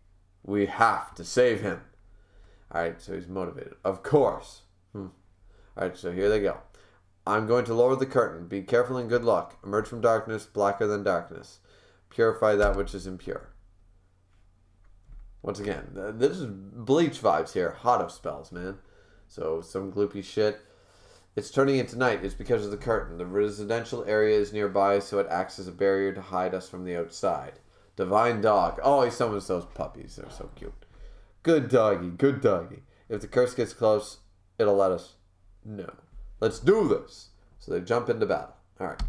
We have to save him. Alright, so he's motivated. Of course. Alright, so here they go. I'm going to lower the curtain. Be careful and good luck. Emerge from darkness, blacker than darkness. Purify that which is impure. Once again, this is Bleach vibes here. Hotto spells, man. So, some gloopy shit. It's turning into night. It's because of the curtain. The residential area is nearby, so it acts as a barrier to hide us from the outside. Divine dog. Oh, he summons those puppies. They're so cute. Good doggy. Good doggy. If the curse gets close, it'll let us know. Let's do this. So they jump into battle. Alright.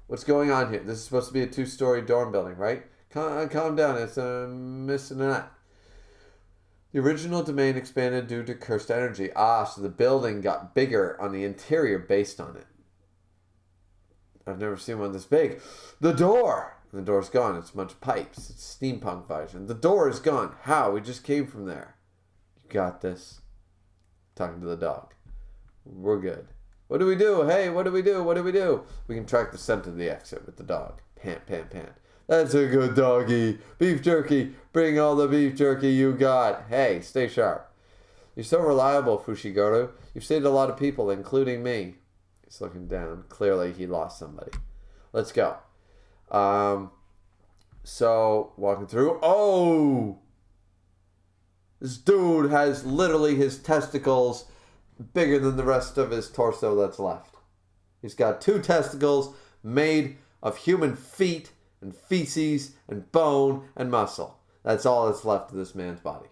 What's going on here? This is supposed to be a 2-story dorm building, right? Calm down. It's missing an act. The original domain expanded due to cursed energy. So the building got bigger on the interior based on it. I've never seen one this big. The door! The door's gone. It's a bunch of pipes. It's steampunk version. The door is gone. How? We just came from there. You got this. Talking to the dog. We're good. What do we do? Hey, what do we do? What do we do? We can track the scent of the exit with the dog. Pant, pant, pant. That's a good doggy. Beef jerky. Bring all the beef jerky you got. Hey, stay sharp. You're so reliable, Fushiguro. You've saved a lot of people, including me. He's looking down. Clearly, he lost somebody. Let's go. So, walking through. Oh! This dude has literally his testicles bigger than the rest of his torso that's left. He's got 2 testicles made of human feet and feces and bone and muscle. That's all that's left of this man's body.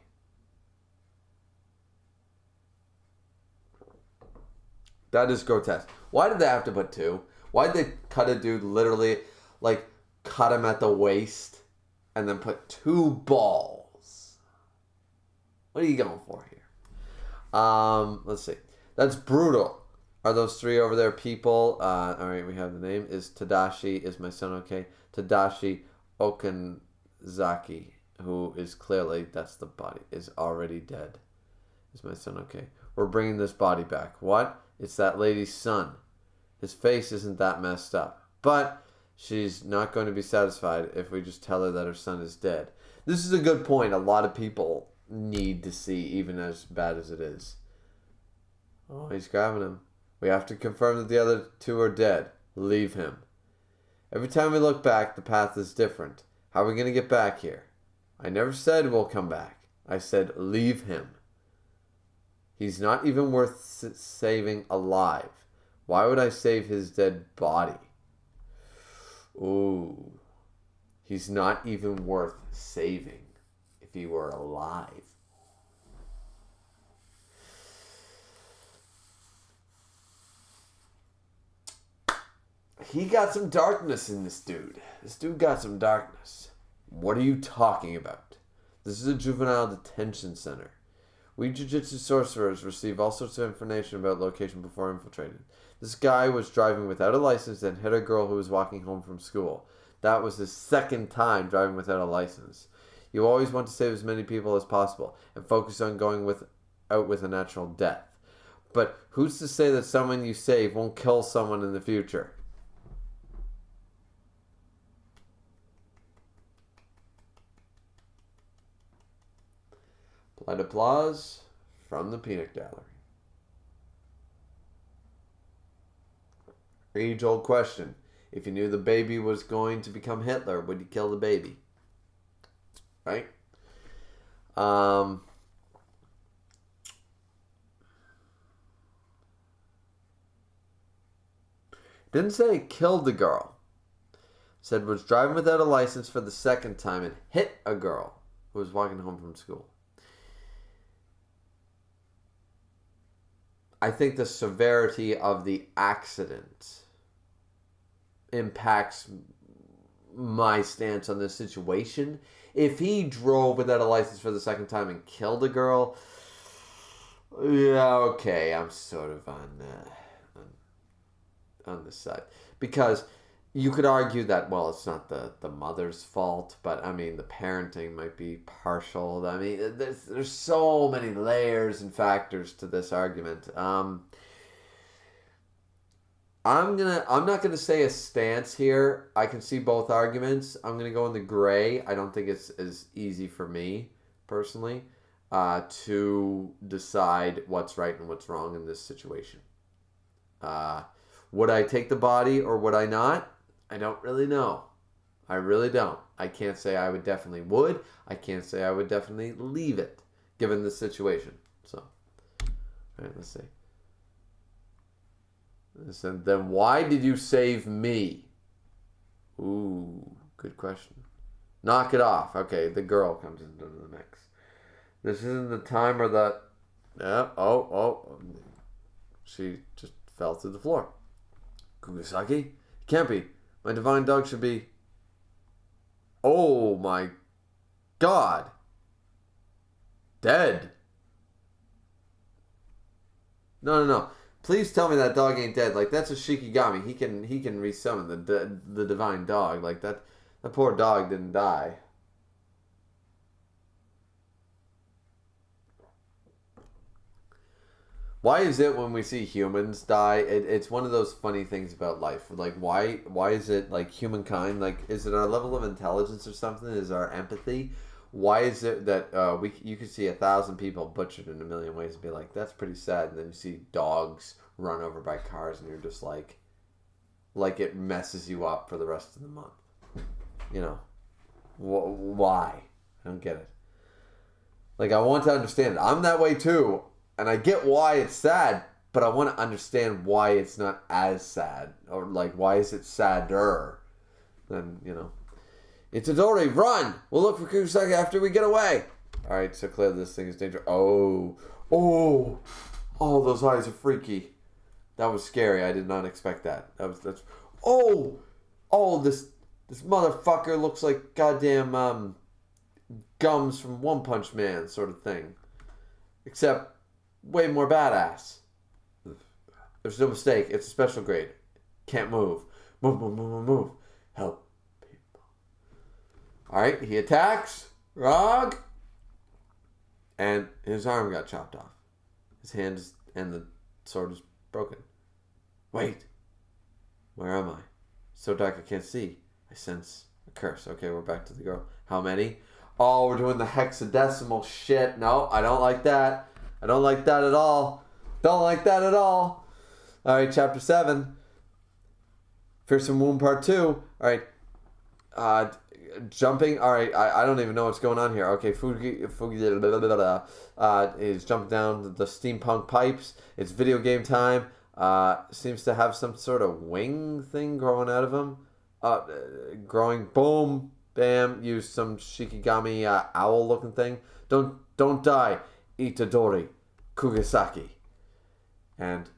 That is grotesque. Why did they have to put 2? Why did they cut a dude literally, like, cut him at the waist and then put 2 balls? What are you going for here? Let's see. That's brutal. Are those 3 over there people? Alright, we have the name. Is Tadashi, is my son okay? Tadashi Okanzaki, who is clearly, that's the body, is already dead. Is my son okay? We're bringing this body back. What? It's that lady's son. His face isn't that messed up. But she's not going to be satisfied if we just tell her that her son is dead. This is a good point. A lot of people need to see, even as bad as it is. Oh, he's grabbing him. We have to confirm that the other 2 are dead. Leave him. Every time we look back, the path is different. How are we going to get back here? I never said we'll come back. I said leave him. He's not even worth saving alive. Why would I save his dead body? Ooh. He's not even worth saving if he were alive. He got some darkness in this dude. This dude got some darkness. What are you talking about? This is a juvenile detention center. We Jujutsu sorcerers receive all sorts of information about location before infiltrating. This guy was driving without a license and hit a girl who was walking home from school. That was his 2nd time driving without a license. You always want to save as many people as possible and focus on going out with a natural death. But who's to say that someone you save won't kill someone in the future? Polite applause from the peanut gallery. Age-old question. If you knew the baby was going to become Hitler, would you kill the baby? Right? Didn't say killed the girl. Said was driving without a license for the 2nd time and hit a girl who was walking home from school. I think the severity of the accident impacts my stance on this situation. If he drove without a license for the 2nd time and killed a girl, yeah, okay, I'm sort of on this side. Because You could argue that, well, it's not the mother's fault, but I mean, the parenting might be partial. I mean, there's so many layers and factors to this argument. I'm not gonna say a stance here. I can see both arguments. I'm gonna go in the gray. I don't think it's as easy for me personally to decide what's right and what's wrong in this situation. Would I take the body or would I not? I don't really know. I really don't. I can't say I would definitely would. I can't say I would definitely leave it, given the situation. So, all right, let's see. Listen, then why did you save me? Ooh, good question. Knock it off. Okay, the girl comes into the mix. This isn't the time or the... She just fell through the floor. Kugisaki? Can't be. My divine dog should be... Oh my God. Dead. No. Please tell me that dog ain't dead. Like, that's a Shikigami. He can resummon the divine dog. Like, that poor dog didn't die. Why is it when we see humans die, it's one of those funny things about life. Like, why is it, like, humankind, like, is it our level of intelligence or something? Is our empathy? Why is it that you could see 1,000 people butchered in a million ways and be like, that's pretty sad, and then you see dogs run over by cars and you're just like it messes you up for the rest of the month. You know, why? I don't get it. Like, I want to understand it. I'm that way too, and I get why it's sad, but I want to understand why it's not as sad, or like, why is it sadder than, you know. Itadori, run! We'll look for Kugisaki after we get away. Alright, so clearly this thing is dangerous. Oh, those eyes are freaky. That was scary. I did not expect that. This motherfucker looks like goddamn Gums from One Punch Man sort of thing. Except way more badass. There's no mistake. It's a special grade. Can't move. Move. Help. Alright, he attacks. Rog. And his arm got chopped off. His hand and the sword is broken. Wait. Where am I? So dark I can't see. I sense a curse. Okay, we're back to the girl. How many? Oh, we're doing the hexadecimal shit. No, I don't like that. I don't like that at all. Don't like that at all. Alright, chapter 7. Fearsome Wound part 2. Alright. Jumping. Alright, I don't even know what's going on here. Okay, Fugi is jumping down the steampunk pipes. It's video game time. Seems to have some sort of wing thing growing out of him. Growing. Boom. Bam. Use some Shikigami owl looking thing. Don't die. Itadori. Kugisaki. And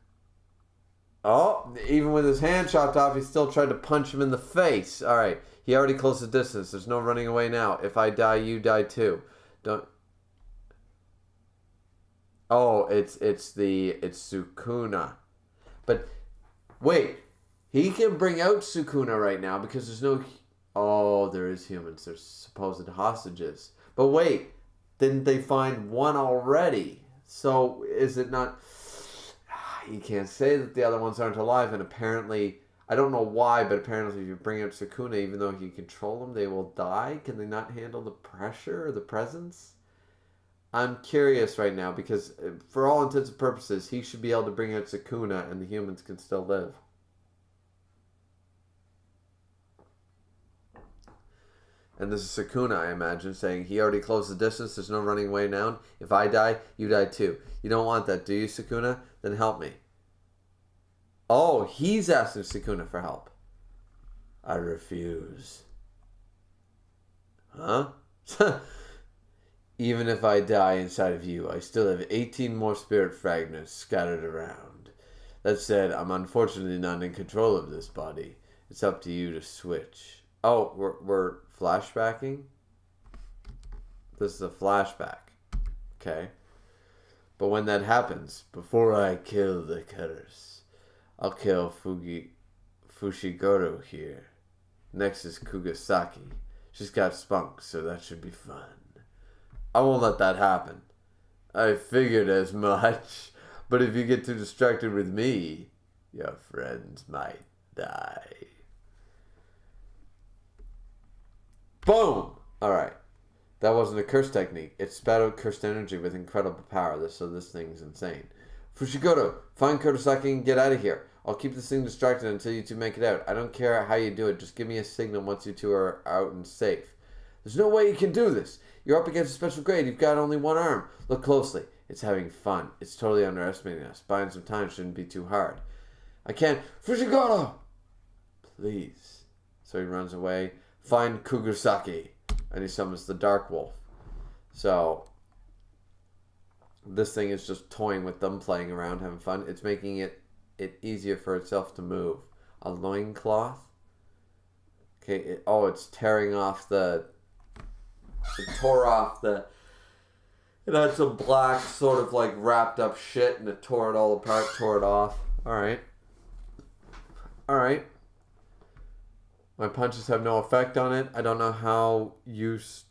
even with his hand chopped off, he still tried to punch him in the face. Alright. He already closed the distance. There's no running away now. If I die, you die too. Don't. Oh, it's Sukuna. But wait, he can bring out Sukuna right now because there's no. Oh, there is humans. There's supposed hostages. But wait, didn't they find one already? So is it not? You can't say that the other ones aren't alive, and apparently. I don't know why, but apparently if you bring out Sukuna, even though he can control them, they will die. Can they not handle the pressure or the presence? I'm curious right now because for all intents and purposes, he should be able to bring out Sukuna and the humans can still live. And this is Sukuna, I imagine, saying he already closed the distance. There's no running away now. If I die, you die too. You don't want that, do you, Sukuna? Then help me. Oh, he's asking Sukuna for help. I refuse. Huh? Even if I die inside of you, I still have 18 more spirit fragments scattered around. That said, I'm unfortunately not in control of this body. It's up to you to switch. Oh, we're flashbacking? This is a flashback. Okay. But when that happens, before I kill the curse, I'll kill Fushiguro here. Next is Kugasaki. She's got spunk, so that should be fun. I won't let that happen. I figured as much. But if you get too distracted with me, your friends might die. Boom! Alright. That wasn't a curse technique. It spat out cursed energy with incredible power, so this thing's insane. Fushiguro, find Kurosaki and get out of here. I'll keep this thing distracted until you two make it out. I don't care how you do it. Just give me a signal once you two are out and safe. There's no way you can do this. You're up against a special grade. You've got only one arm. Look closely. It's having fun. It's totally underestimating us. Buying some time shouldn't be too hard. I can't. Fushiguro! Please. So he runs away. Find Kugasaki. And he summons the Dark Wolf. So this thing is just toying with them, playing around, having fun. It's making it easier for itself to move. A loincloth. Okay, it's tearing off it tore off it had some black sort of like wrapped up shit and it tore it all apart, tore it off. Alright. My punches have no effect on it. I don't know how to use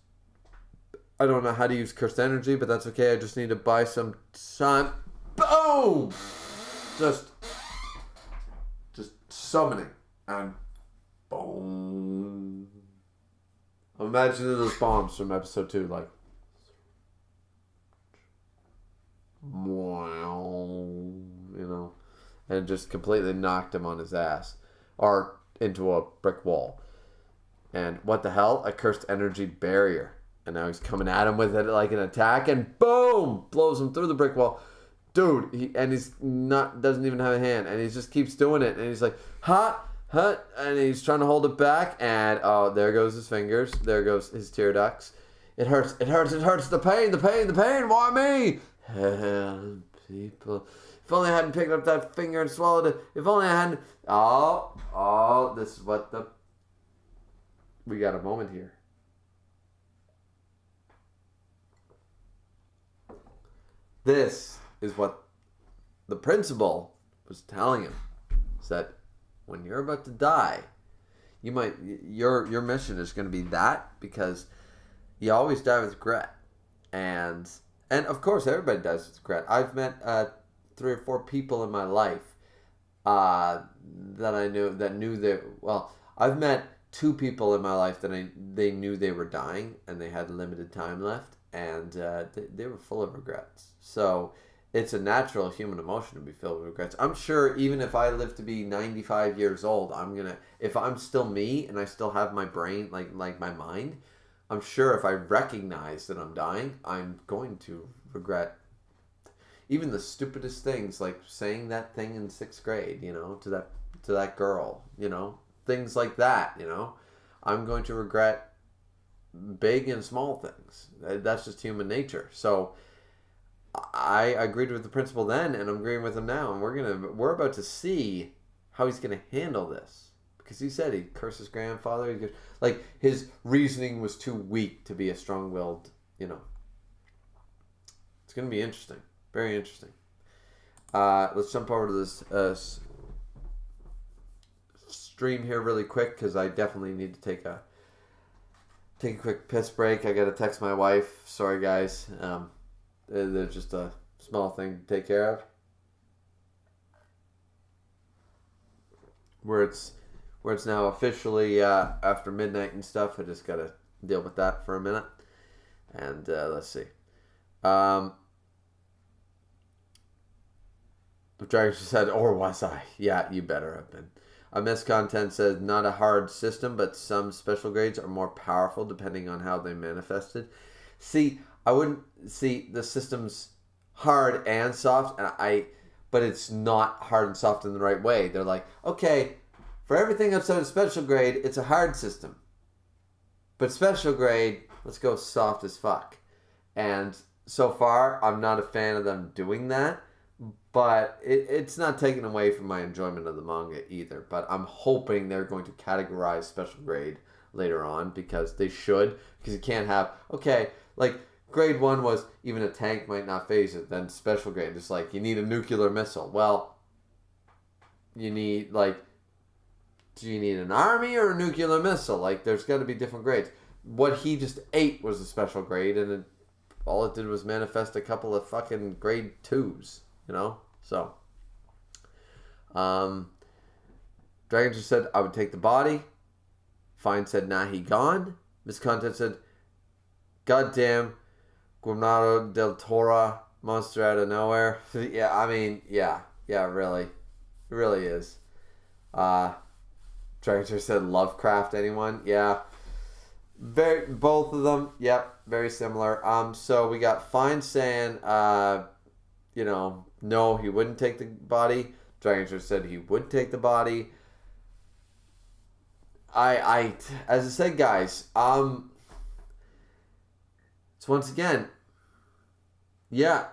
cursed energy, but that's okay. I just need to buy some time. Boom! Just summoning. And boom. I'm imagining those bombs from episode 2, like wow, and just completely knocked him on his ass. Or into a brick wall. And what the hell? A cursed energy barrier. And now he's coming at him with it like an attack and boom! Blows him through the brick wall. Dude, doesn't even have a hand. And he just keeps doing it. And he's like, hut, and he's trying to hold it back. And there goes his fingers. There goes his tear ducts. It hurts. The pain. Why me? People. If only I hadn't picked up that finger and swallowed it. If only I hadn't. This is what we got a moment here. This is what the principal was telling him. Is that when you're about to die, your mission is going to be that, because you always die with regret. And of course everybody dies with regret. I've met 3 or 4 people in my life that I knew I've met 2 people in my life that they knew they were dying and they had limited time left, and they were full of regrets. So it's a natural human emotion to be filled with regrets. I'm sure even if I live to be 95 years old, if I'm still me and I still have my brain, like my mind, I'm sure if I recognize that I'm dying, I'm going to regret even the stupidest things, like saying that thing in 6th grade, to that girl, things like that, I'm going to regret big and small things. That's just human nature. So I agreed with the principal then, and I'm agreeing with him now, and we're about to see how he's gonna handle this, because he said he'd curse his grandfather. Like his reasoning was too weak to be a strong-willed. It's gonna be interesting. Very interesting. Let's jump over to this stream here really quick, because I definitely need to take a quick piss break. I gotta text my wife. Sorry, guys. There's just a small thing to take care of. Where it's now officially after midnight and stuff. I just gotta deal with that for a minute. And let's see. Dragon said, or was I? Yeah, you better have been. Miss Content says, not a hard system, but some special grades are more powerful depending on how they manifested. See, I wouldn't see the system's hard and soft, but it's not hard and soft in the right way. They're like, okay, for everything outside of special grade, it's a hard system. But special grade, let's go soft as fuck. And so far, I'm not a fan of them doing that. But it's not taken away from my enjoyment of the manga either. But I'm hoping they're going to categorize special grade later on, because they should. Because you can't have, okay, like grade 1 was even a tank might not phase it. Then special grade is like, you need a nuclear missile. Well, you need like do you need an army or a nuclear missile? Like, there's got to be different grades. What he just ate was a special grade, and all it did was manifest a couple of fucking grade 2s, you know? So, Dragon just said, I would take the body. Fine said, nah, he gone. Miss Content said, goddamn, Guanado del Toro monster out of nowhere. Yeah, I mean, yeah, really. It really is. Dragon just said, Lovecraft, anyone? Yeah. Both of them, yep, very similar. So we got Fine saying, no, he wouldn't take the body. Dragon just said he would take the body. As I said, guys, it's once again, yeah.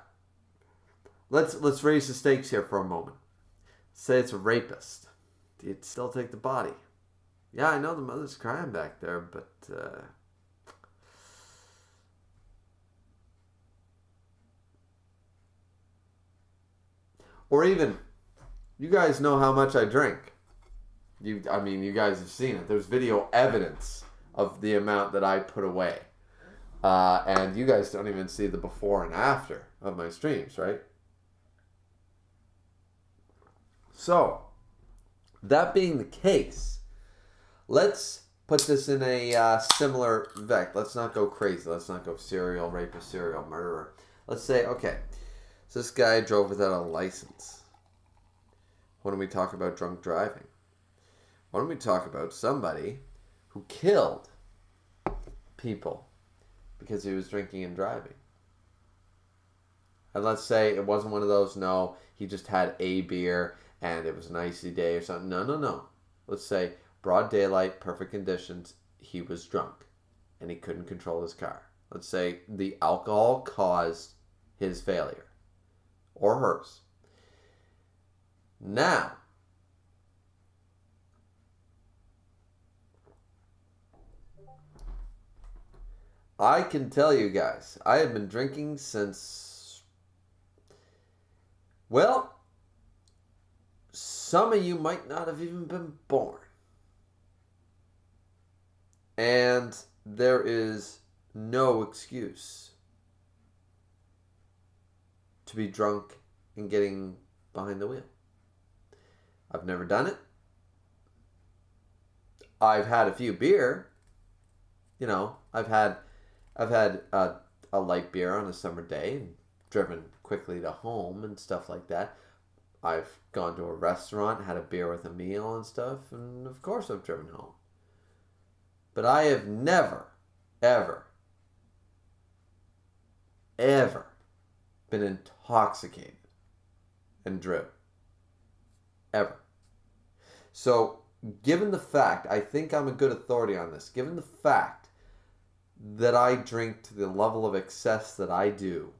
Let's raise the stakes here for a moment. Say it's a rapist. Do you still take the body? Yeah, I know the mother's crying back there, but or even, you guys know how much I drink. You guys have seen it. There's video evidence of the amount that I put away. And you guys don't even see the before and after of my streams, right? So, that being the case, let's put this in a similar vect. Let's not go crazy. Let's not go serial rapist, serial murderer. Let's say, okay, so this guy drove without a license. Why don't we talk about drunk driving? Why don't we talk about somebody who killed people because he was drinking and driving? And let's say it wasn't one of those, no, he just had a beer and it was an icy day or something. No. Let's say broad daylight, perfect conditions, he was drunk and he couldn't control his car. Let's say the alcohol caused his failure or hers. Now, I can tell you guys, I have been drinking since, well, some of you might not have even been born. And there is no excuse to be drunk and getting behind the wheel. I've never done it. I've had a few beer. You know, I've had a light beer on a summer day and driven quickly to home and stuff like that. I've gone to a restaurant, had a beer with a meal and stuff, and of course I've driven home. But I have never, ever been intoxicated and driven. Ever. So, given the fact, I think I'm a good authority on this, given the fact that I drink to the level of excess that I do,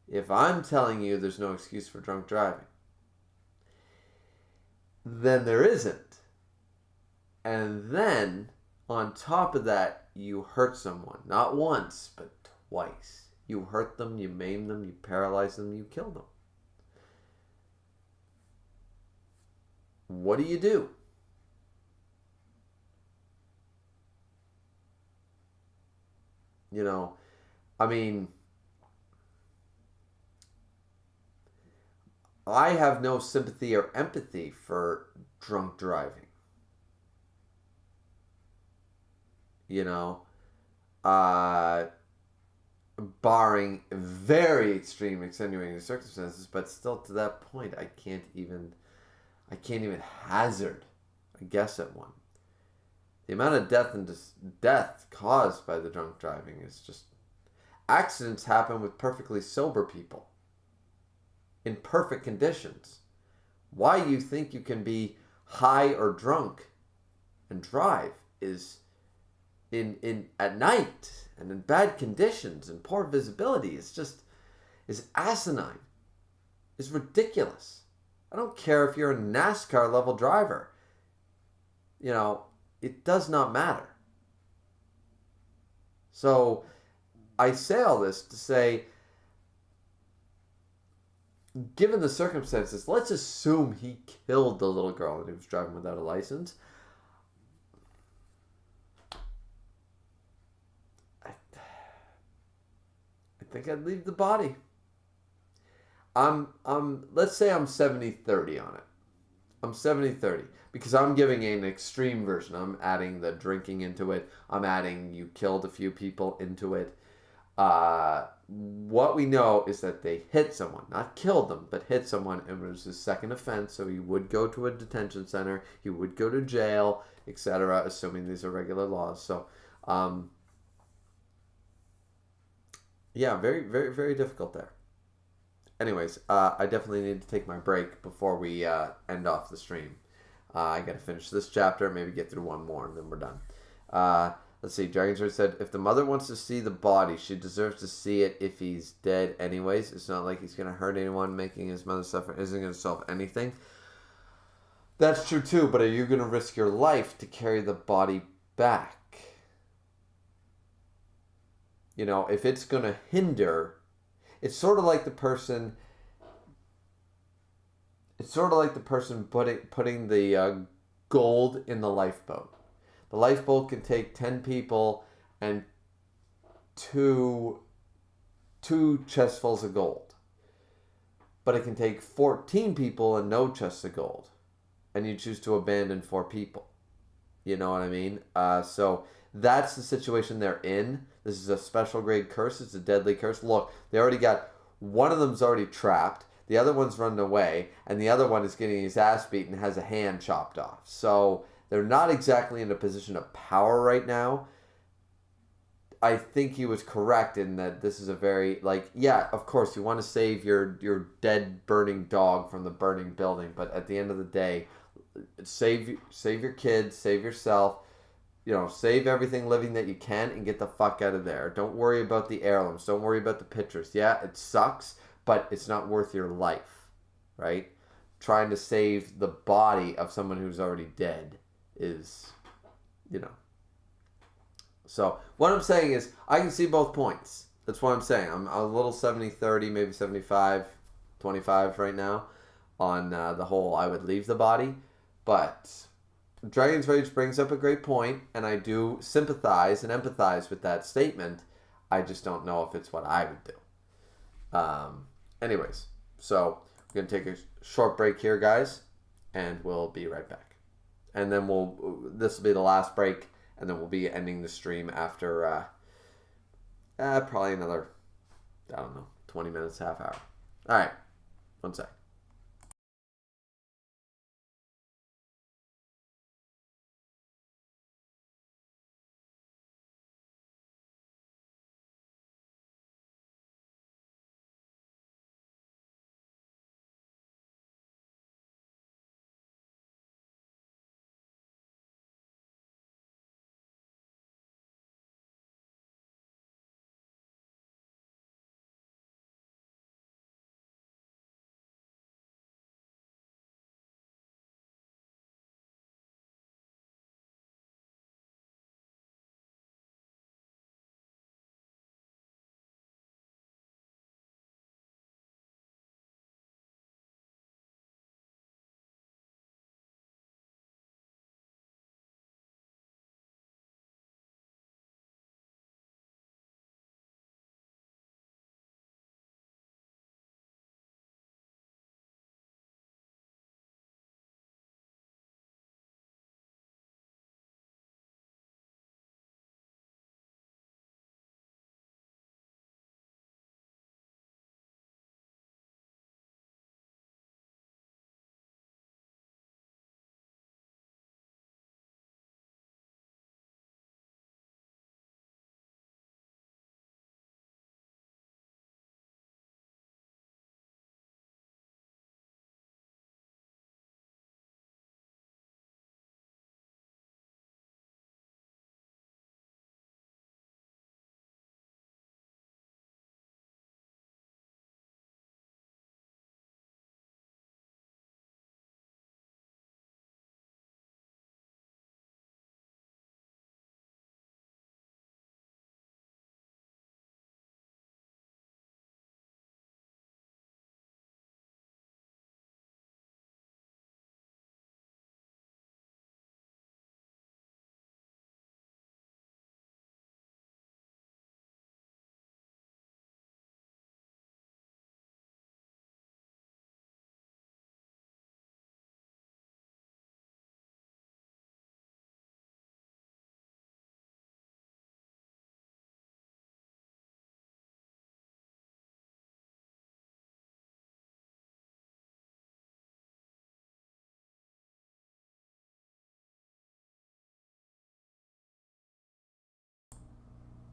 if I'm telling you there's no excuse for drunk driving, then there isn't. And then, on top of that, you hurt someone. Not once, but twice. You hurt them, you maim them, you paralyze them, you kill them. What do you do? You know, I mean, I have no sympathy or empathy for drunk driving. You know, barring very extreme extenuating circumstances, but still to that point, I can't even hazard a guess at one. The amount of death caused by the drunk driving is just, accidents happen with perfectly sober people in perfect conditions. Why you think you can be high or drunk and drive is in at night and in bad conditions and poor visibility is asinine. Is ridiculous. I don't care if you're a NASCAR level driver. You know, it does not matter. So I say all this to say, given the circumstances, let's assume he killed the little girl and he was driving without a license. I think I'd leave the body. Let's say I'm 70-30 on it. I'm 70-30 because I'm giving an extreme version. I'm adding the drinking into it. I'm adding you killed a few people into it. What we know is that they hit someone, not killed them, but hit someone. It was his second offense, so he would go to a detention center. He would go to jail, etc., assuming these are regular laws. So, yeah, very, very, very difficult there. Anyways, I definitely need to take my break before we end off the stream. I got to finish this chapter, maybe get through one more, and then we're done. Let's see. Dragon's said, if the mother wants to see the body, she deserves to see it if he's dead anyways. It's not like he's going to hurt anyone. Making his mother suffer isn't going to solve anything. That's true too, but are you going to risk your life to carry the body back? You know, if it's going to hinder... It's sort of like the person putting the gold in the lifeboat. The lifeboat can take 10 people and two chestfuls of gold. But it can take 14 people and no chests of gold. And you choose to abandon 4 people. You know what I mean? So that's the situation they're in. This is a special grade curse. It's a deadly curse. Look, they already got... One of them's already trapped. The other one's running away. And the other one is getting his ass beaten and has a hand chopped off. So they're not exactly in a position of power right now. I think he was correct in that this is a very... Like, yeah, of course, you want to save your dead, burning dog from the burning building. But at the end of the day, save your kids, save yourself. You know, save everything living that you can and get the fuck out of there. Don't worry about the heirlooms. Don't worry about the pictures. Yeah, it sucks, but it's not worth your life, right? Trying to save the body of someone who's already dead is, you know. So, what I'm saying is, I can see both points. That's what I'm saying. I'm a little 70-30, maybe 75-25 right now on the whole I would leave the body, but... Dragon's Rage brings up a great point, and I do sympathize and empathize with that statement. I just don't know if it's what I would do. Anyways, so we're going to take a short break here, guys, and we'll be right back. And then this will be the last break, and then we'll be ending the stream after probably another, 20 minutes, half hour. All right, one sec.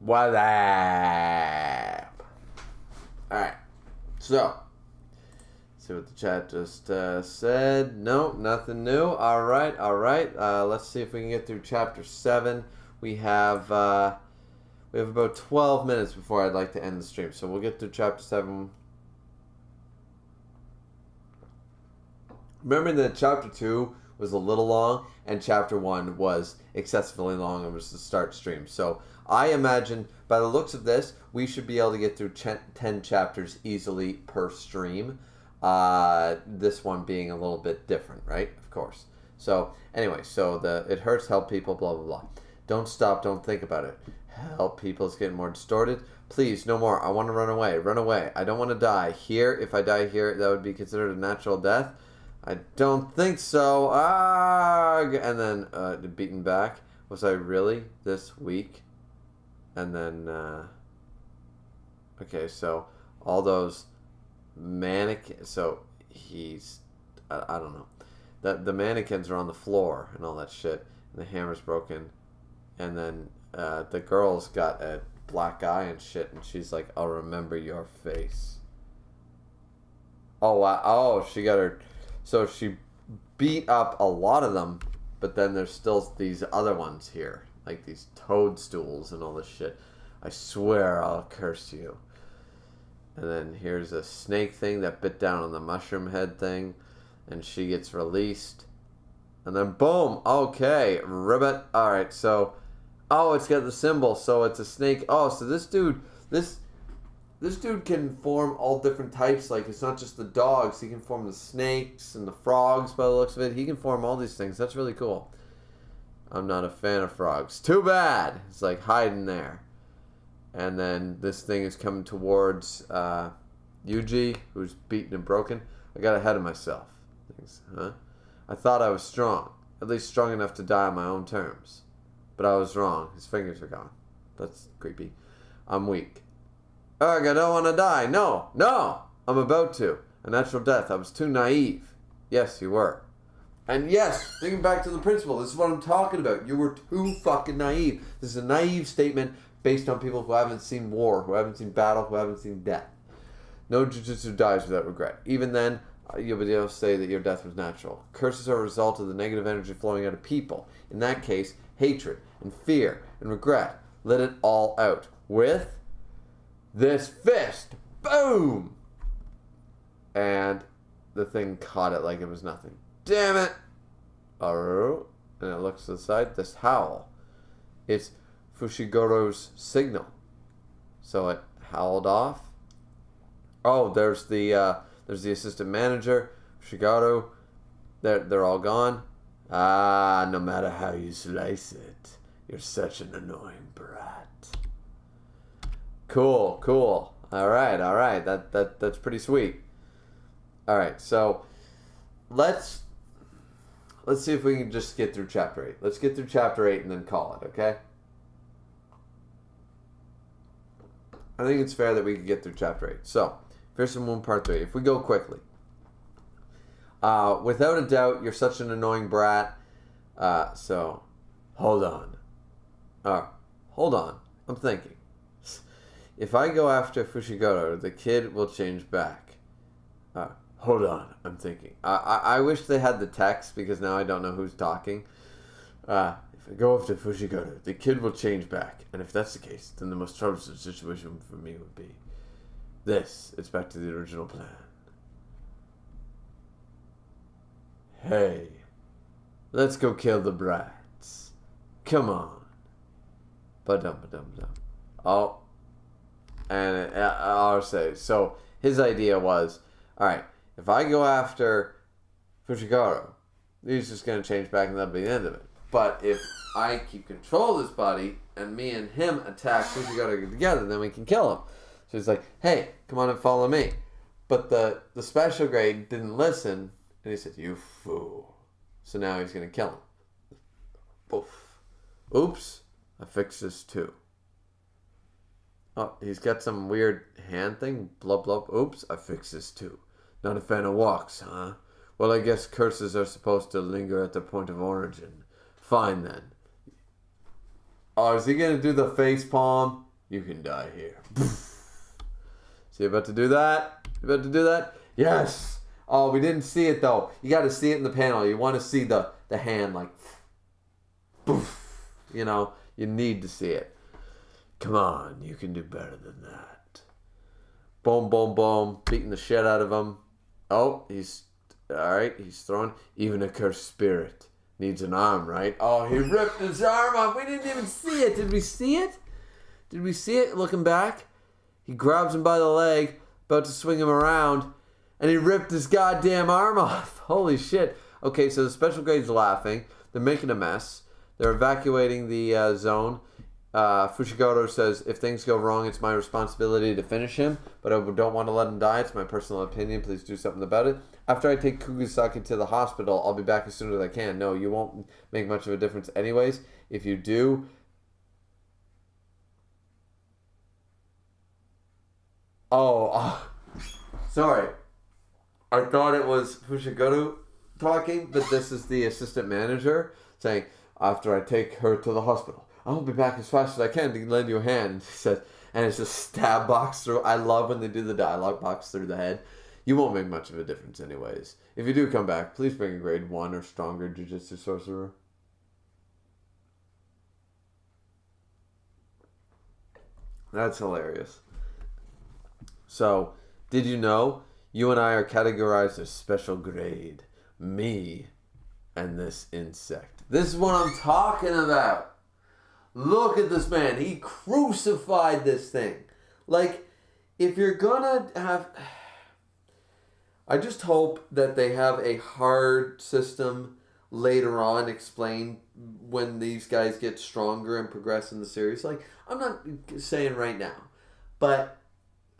What up? Alright. So. See what the chat just said. Nope, nothing new. Alright. Let's see if we can get through chapter 7. We have about 12 minutes before I'd like to end the stream. So we'll get through chapter 7. Remember that chapter 2 was a little long, and chapter 1 was excessively long and was the start stream. So I imagine, by the looks of this, we should be able to get through 10 chapters easily per stream. This one being a little bit different, right? Of course. So anyway, so it hurts, help people, blah, blah, blah. Don't stop, don't think about it. Help people, it's getting more distorted. Please, no more. I want to run away. Run away. I don't want to die. Here, if I die here, that would be considered a natural death. I don't think so. And then beaten back. Was I really this weak? And then, okay, so all those mannequins. So he's, I don't know. The mannequins are on the floor and all that shit. And the hammer's broken. And then the girl's got a black eye and shit. And she's like, I'll remember your face. Oh, wow. Oh, she got her. So she beat up a lot of them, but then there's still these other ones here, like these toadstools and all this shit. I swear I'll curse you. And then here's a snake thing that bit down on the mushroom head thing, and she gets released. And then boom, okay, ribbit. All right, so, oh, it's got the symbol, so it's a snake. Oh, so this dude can form all different types. Like, it's not just the dogs. He can form the snakes and the frogs by the looks of it. He can form all these things. That's really cool. I'm not a fan of frogs. Too bad. It's like hiding there. And then this thing is coming towards Yuji, who's beaten and broken. I got ahead of myself. I thought I was strong. At least strong enough to die on my own terms. But I was wrong. His fingers are gone. That's creepy. I'm weak. Ugh, I don't want to die. No, I'm about to. A natural death. I was too naive. Yes, you were. And yes, thinking back to the principle, this is what I'm talking about. You were too fucking naive. This is a naive statement based on people who haven't seen war, who haven't seen battle, who haven't seen death. No Jujutsu dies without regret. Even then, you'll be able to say that your death was natural. Curses are a result of the negative energy flowing out of people. In that case, hatred and fear and regret. Let it all out. With this fist. Boom! And the thing caught it like it was nothing. Damn it! And it looks to the side. This howl. It's Fushigoro's signal. So it howled off. Oh, there's the assistant manager, Fushigoro. They're all gone. No matter how you slice it, you're such an annoying brat. Cool. All right. That's pretty sweet. All right, so let's see if we can just get through chapter 8. Let's get through chapter 8 and then call it, okay? I think it's fair that we can get through chapter 8. So, Fearsome Moon Part 3. If we go quickly. Without a doubt, you're such an annoying brat. So, hold on. Hold on. I'm thinking. If I go after Fushiguro, the kid will change back. Hold on. I'm thinking. I wish they had the text because now I don't know who's talking. If I go after Fushiguro, the kid will change back. And if that's the case, then the most troublesome situation for me would be this. It's back to the original plan. Hey, let's go kill the brats. Come on. Ba-dum. Oh. And I'll say, so his idea was, alright, if I go after Fushiguro, he's just going to change back and that'll be the end of it. But if I keep control of this body and me and him attack Fushiguro together, then we can kill him. So he's like, hey, come on and follow me. But the special grade didn't listen and he said, you fool. So now he's going to kill him. Poof. Oops, I fixed this too. Oh, he's got some weird hand thing. Blub. Oops, I fixed this too. Not a fan of walks, huh? Well, I guess curses are supposed to linger at their point of origin. Fine then. Oh, is he going to do the face palm? You can die here. So you about to do that? You about to do that? Yes! Oh, we didn't see it though. You got to see it in the panel. You want to see the hand like... Poof. You know, you need to see it. Come on, you can do better than that. Boom, boom, boom. Beating the shit out of him. Oh, he's... Alright, he's throwing... Even a cursed spirit needs an arm, right? Oh, he ripped his arm off. We didn't even see it. Did we see it? Did we see it looking back? He grabs him by the leg, about to swing him around, and he ripped his goddamn arm off. Holy shit. Okay, so the special grade's laughing. They're making a mess. They're evacuating the zone. Fushiguro says, if things go wrong, it's my responsibility to finish him, but I don't want to let him die. It's my personal opinion. Please do something about it. After I take Kugisaki to the hospital, I'll be back as soon as I can. No, you won't make much of a difference anyways. If you do... Sorry. I thought it was Fushiguro talking, but this is the assistant manager saying, after I take her to the hospital, I'll be back as fast as I can to lend you a hand. And he says, and it's just stab box through. I love when they do the dialogue box through the head. You won't make much of a difference anyways. If you do come back, please bring a grade 1 or stronger Jujutsu sorcerer. That's hilarious. So, did you know you and I are categorized as special grade? Me and this insect. This is what I'm talking about. Look at this man. He crucified this thing. Like, if you're gonna have... I just hope that they have a hard system later on explained when these guys get stronger and progress in the series. Like, I'm not saying right now, but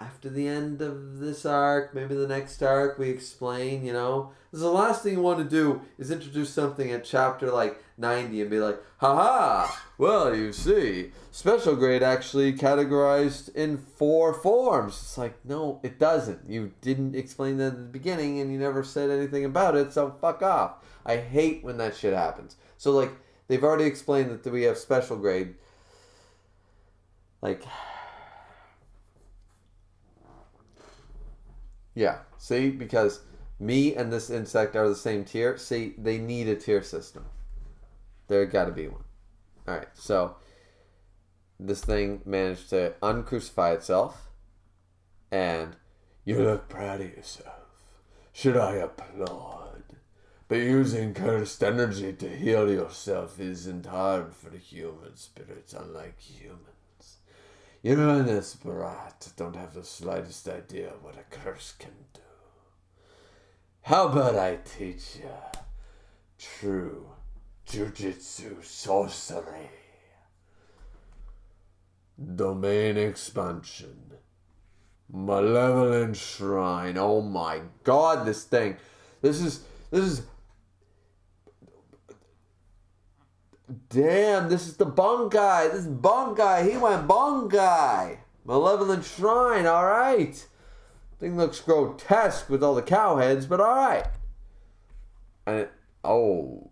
after the end of this arc, maybe the next arc, we explain, you know. Because the last thing you want to do is introduce something at chapter like 90 and be like, haha, well, you see, special grade actually categorized in 4 forms. It's like, no, it doesn't. You didn't explain that at the beginning and you never said anything about it, so fuck off. I hate when that shit happens. So, like, they've already explained that we have special grade. Like... Yeah, see, because me and this insect are the same tier. See, they need a tier system. There got to be one. All right, so this thing managed to uncrucify itself, and you look proud of yourself. Should I applaud? But using cursed energy to heal yourself isn't hard for human spirits, unlike humans. You and this brat don't have the slightest idea what a curse can do. How about I teach you true Jujutsu sorcery? Domain expansion. Malevolent Shrine. Oh my god, this thing. This is... Damn, this is the Bunkai. This is Bunkai. He went Bunkai. Malevolent Shrine, alright. Thing looks grotesque with all the cow heads, but alright. And oh.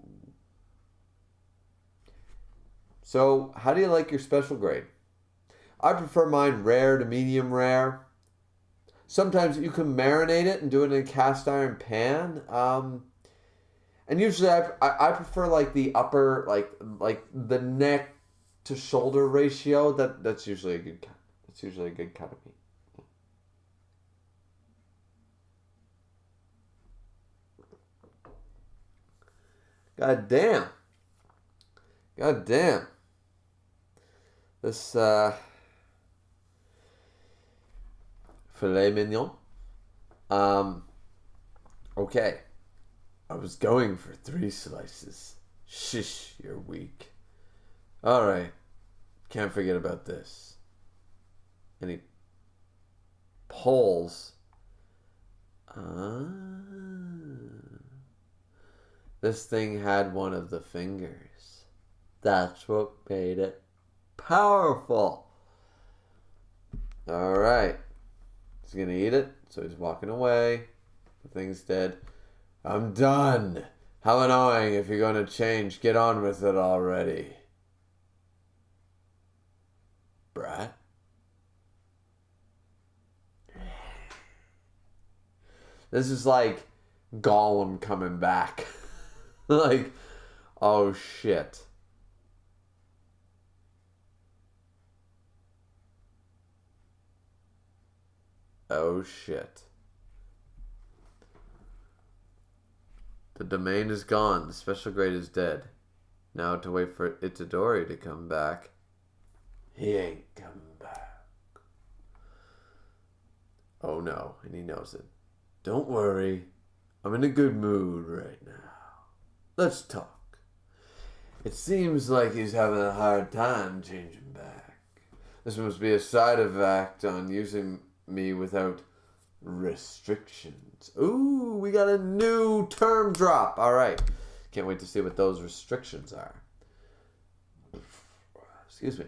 So, how do you like your special grade? I prefer mine rare to medium rare. Sometimes you can marinate it and do it in a cast iron pan. And usually I prefer like the upper, like the neck to shoulder ratio. That's usually a good cut. That's usually a good cut of meat. God damn. God damn. This filet mignon. Okay. I was going for 3 slices. Shish, you're weak. Alright. Can't forget about this. And he pulls. This thing had one of the fingers. That's what made it powerful. Alright. He's gonna eat it, so he's walking away. The thing's dead. I'm done. How annoying. If you're going to change, get on with it already. Brat? This is like Gollum coming back. Like, oh shit. Oh shit. The domain is gone. The special grade is dead. Now to wait for Itadori to come back. He ain't coming back. Oh no, and he knows it. Don't worry. I'm in a good mood right now. Let's talk. It seems like he's having a hard time changing back. This must be a side effect on using me without restrictions. Ooh, we got a new term drop. All right. Can't wait to see what those restrictions are. Excuse me.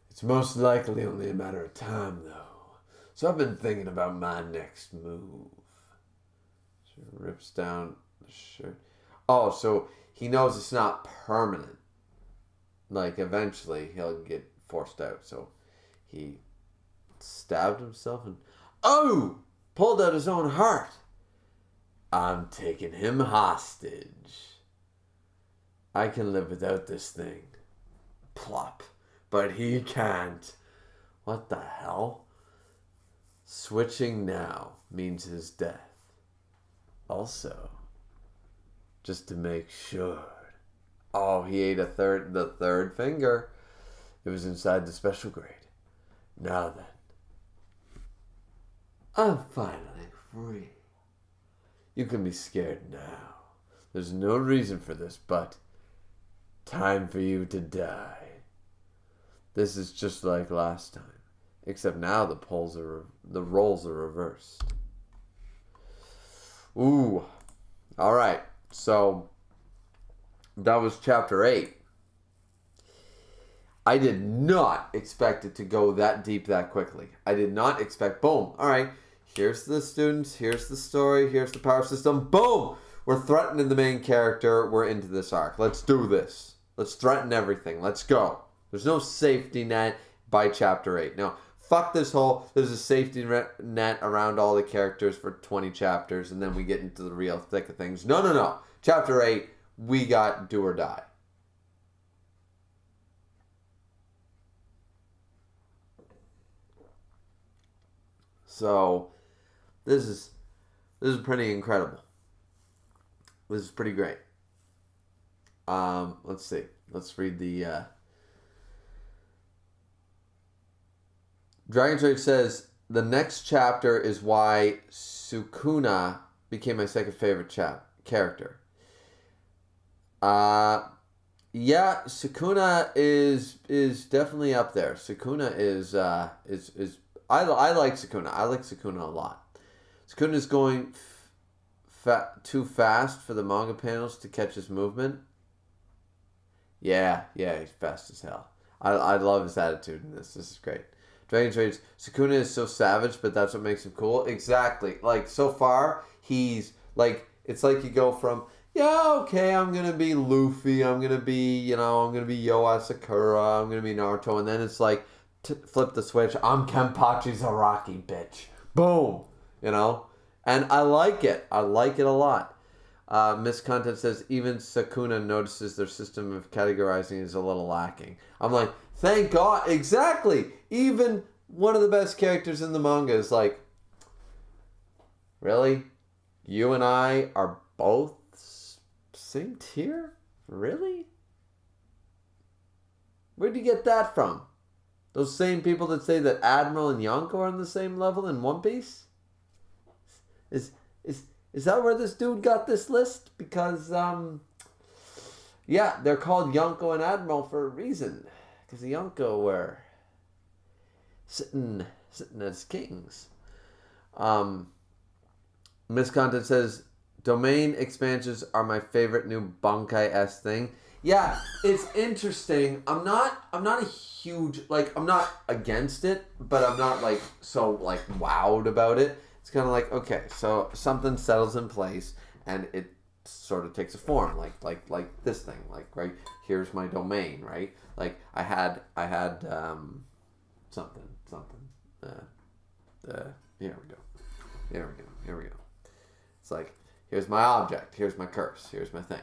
It's most likely only a matter of time, though. So I've been thinking about my next move. She rips down the shirt. Oh, so he knows it's not permanent. Like, eventually he'll get forced out. So he stabbed himself and... Oh! Pulled out his own heart. I'm taking him hostage. I can live without this thing. Plop. But he can't. What the hell? Switching now means his death. Also, just to make sure. Oh, he ate the third finger. It was inside the special grade. Now then. I'm finally free. You can be scared now. There's no reason for this, but time for you to die. This is just like last time, except now the roles are reversed. Ooh. All right. So that was chapter 8. I did not expect it to go that deep that quickly. I did not expect, boom. All right. Here's the students. Here's the story. Here's the power system. Boom. We're threatening the main character. We're into this arc. Let's do this. Let's threaten everything. Let's go. There's no safety net by chapter 8. Now, fuck this whole, there's a safety net around all the characters for 20 chapters, and then we get into the real thick of things. No, no, no. Chapter 8, we got do or die. So, this is pretty incredible. This is pretty great. Let's see. Let's read the... Dragon Trade says, the next chapter is why Sukuna became my second favorite character. Yeah, Sukuna is definitely up there. Sukuna is I like Sukuna. I like Sukuna a lot. Sukuna is going too fast for the manga panels to catch his movement. Yeah, he's fast as hell. I love his attitude in this. This is great. Dragon Trades, Sukuna is so savage, but that's what makes him cool. Exactly. Like, so far, he's, like, it's like you go from, yeah, okay, I'm going to be Luffy, I'm going to be, I'm going to be Yoa Sakura, I'm going to be Naruto, and then it's like, flip the switch, I'm Kenpachi Zaraki, bitch. Boom. And I like it. I like it a lot. Miss Content says, even Sukuna notices their system of categorizing is a little lacking. I'm like, thank God. Exactly. Even one of the best characters in the manga is like, really? You and I are both same tier? Really? Where'd you get that from? Those same people that say that Admiral and Yonko are on the same level in One Piece? Is that where this dude got this list? Because, yeah, they're called Yonko and Admiral for a reason. Because the Yonko were sitting as kings. Miss Content says, domain expansions are my favorite new Bankai-esque thing. Yeah, it's interesting. I'm not a huge, I'm not against it, but I'm not, so wowed about it. It's kind of like, okay, so something settles in place, and it sort of takes a form, like this thing, right, here's my domain, right? Like, I had something, here we go. Here we go. It's like, here's my object, here's my curse, here's my thing.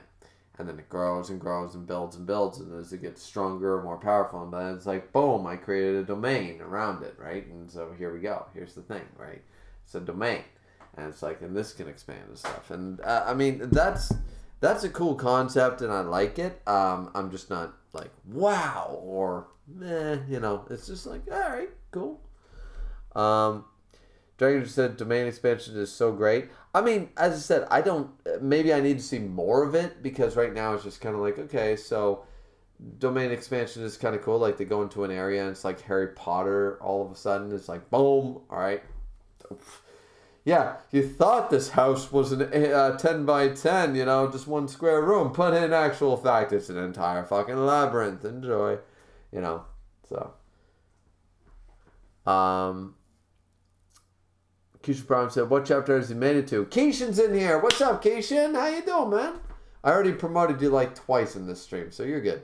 And then it grows and grows and builds, and as it gets stronger, more powerful, and then it's like, boom, I created a domain around it, right? And so here we go. Here's the thing, right? It's a domain. And it's like, and this can expand and stuff. And, I mean, that's a cool concept, and I like it. I'm just not like, wow, or, it's just like, all right, cool. Dragon just said domain expansion is so great. I mean, as I said, maybe I need to see more of it, because right now it's just kind of like, okay, so domain expansion is kind of cool. Like, they go into an area and it's like Harry Potter all of a sudden. It's like, boom, all right. Yeah, you thought this house was an 10 by 10, just one square room. But in actual fact, it's an entire fucking labyrinth. Enjoy, so. Keisha Prime said, what chapter has he made it to? Keishan's in here. What's up, Keishan? How you doing, man? I already promoted you like twice in this stream, so you're good.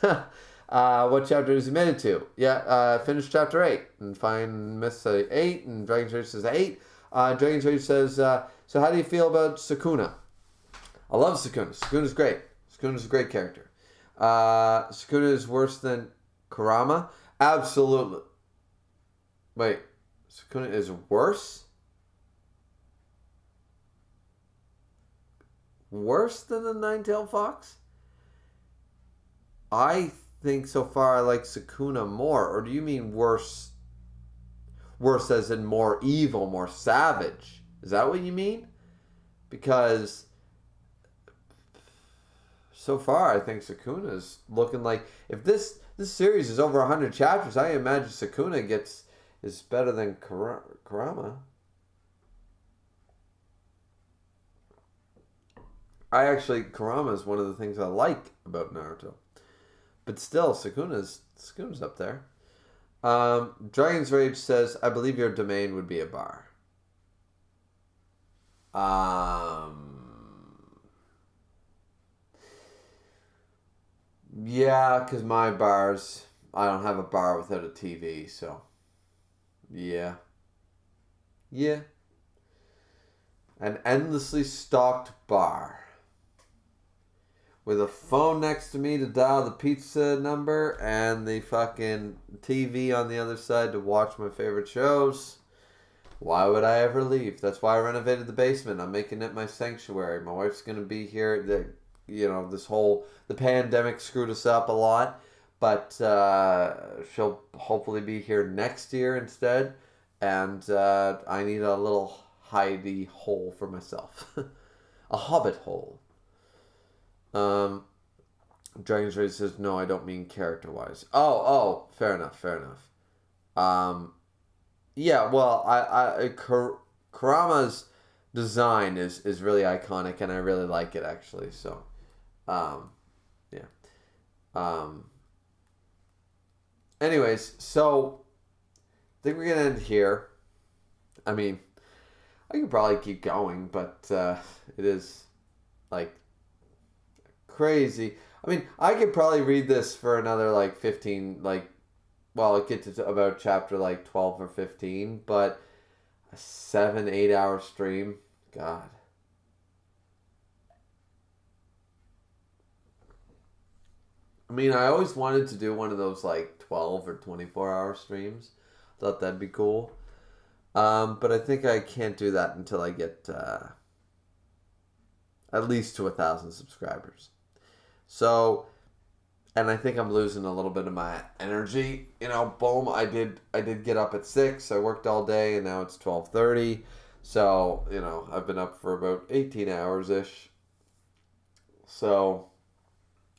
What chapter has he made it to? Yeah, finished chapter 8. And find Myth say 8, and Dragon Church says 8. Dragon Church says, so how do you feel about Sukuna? I love Sukuna. Sukuna's great. Sukuna's a great character. Sukuna is worse than Kurama? Absolutely. Wait. Sukuna is worse? Worse than the Nine-Tailed Fox? I think so far I like Sukuna more. Or do you mean worse? Worse as in more evil, more savage? Is that what you mean? Because so far I think Sukuna is looking like... If this series is over 100 chapters, I imagine Sukuna is better than Kurama. Kurama is one of the things I like about Naruto. But still, Sukuna's up there. Dragon's Rage says, I believe your domain would be a bar. Yeah, because my bars, I don't have a bar without a TV, so... Yeah. An endlessly stocked bar. With a phone next to me to dial the pizza number and the fucking TV on the other side to watch my favorite shows. Why would I ever leave? That's why I renovated the basement. I'm making it my sanctuary. My wife's going to be here. The pandemic screwed us up a lot. But she'll hopefully be here next year instead. And I need a little hidey hole for myself. A hobbit hole. Dragon's Rage says, no, I don't mean character-wise. Oh, fair enough. Yeah, well, Kurama's design is really iconic, and I really like it, actually. So, yeah. Anyways, so I think we're going to end here. I mean, I could probably keep going, but it is, like, crazy. I mean, I could probably read this for another, 15, it gets to about chapter, 12 or 15, but a 7-8 hour stream, God. I mean, I always wanted to do one of those 12 or 24 hour streams. Thought that'd be cool. But I think I can't do that until I get at least to 1,000 subscribers. So, and I think I'm losing a little bit of my energy. Boom, I did get up at 6. I worked all day, and now it's 12:30. So, I've been up for about 18 hours-ish. So...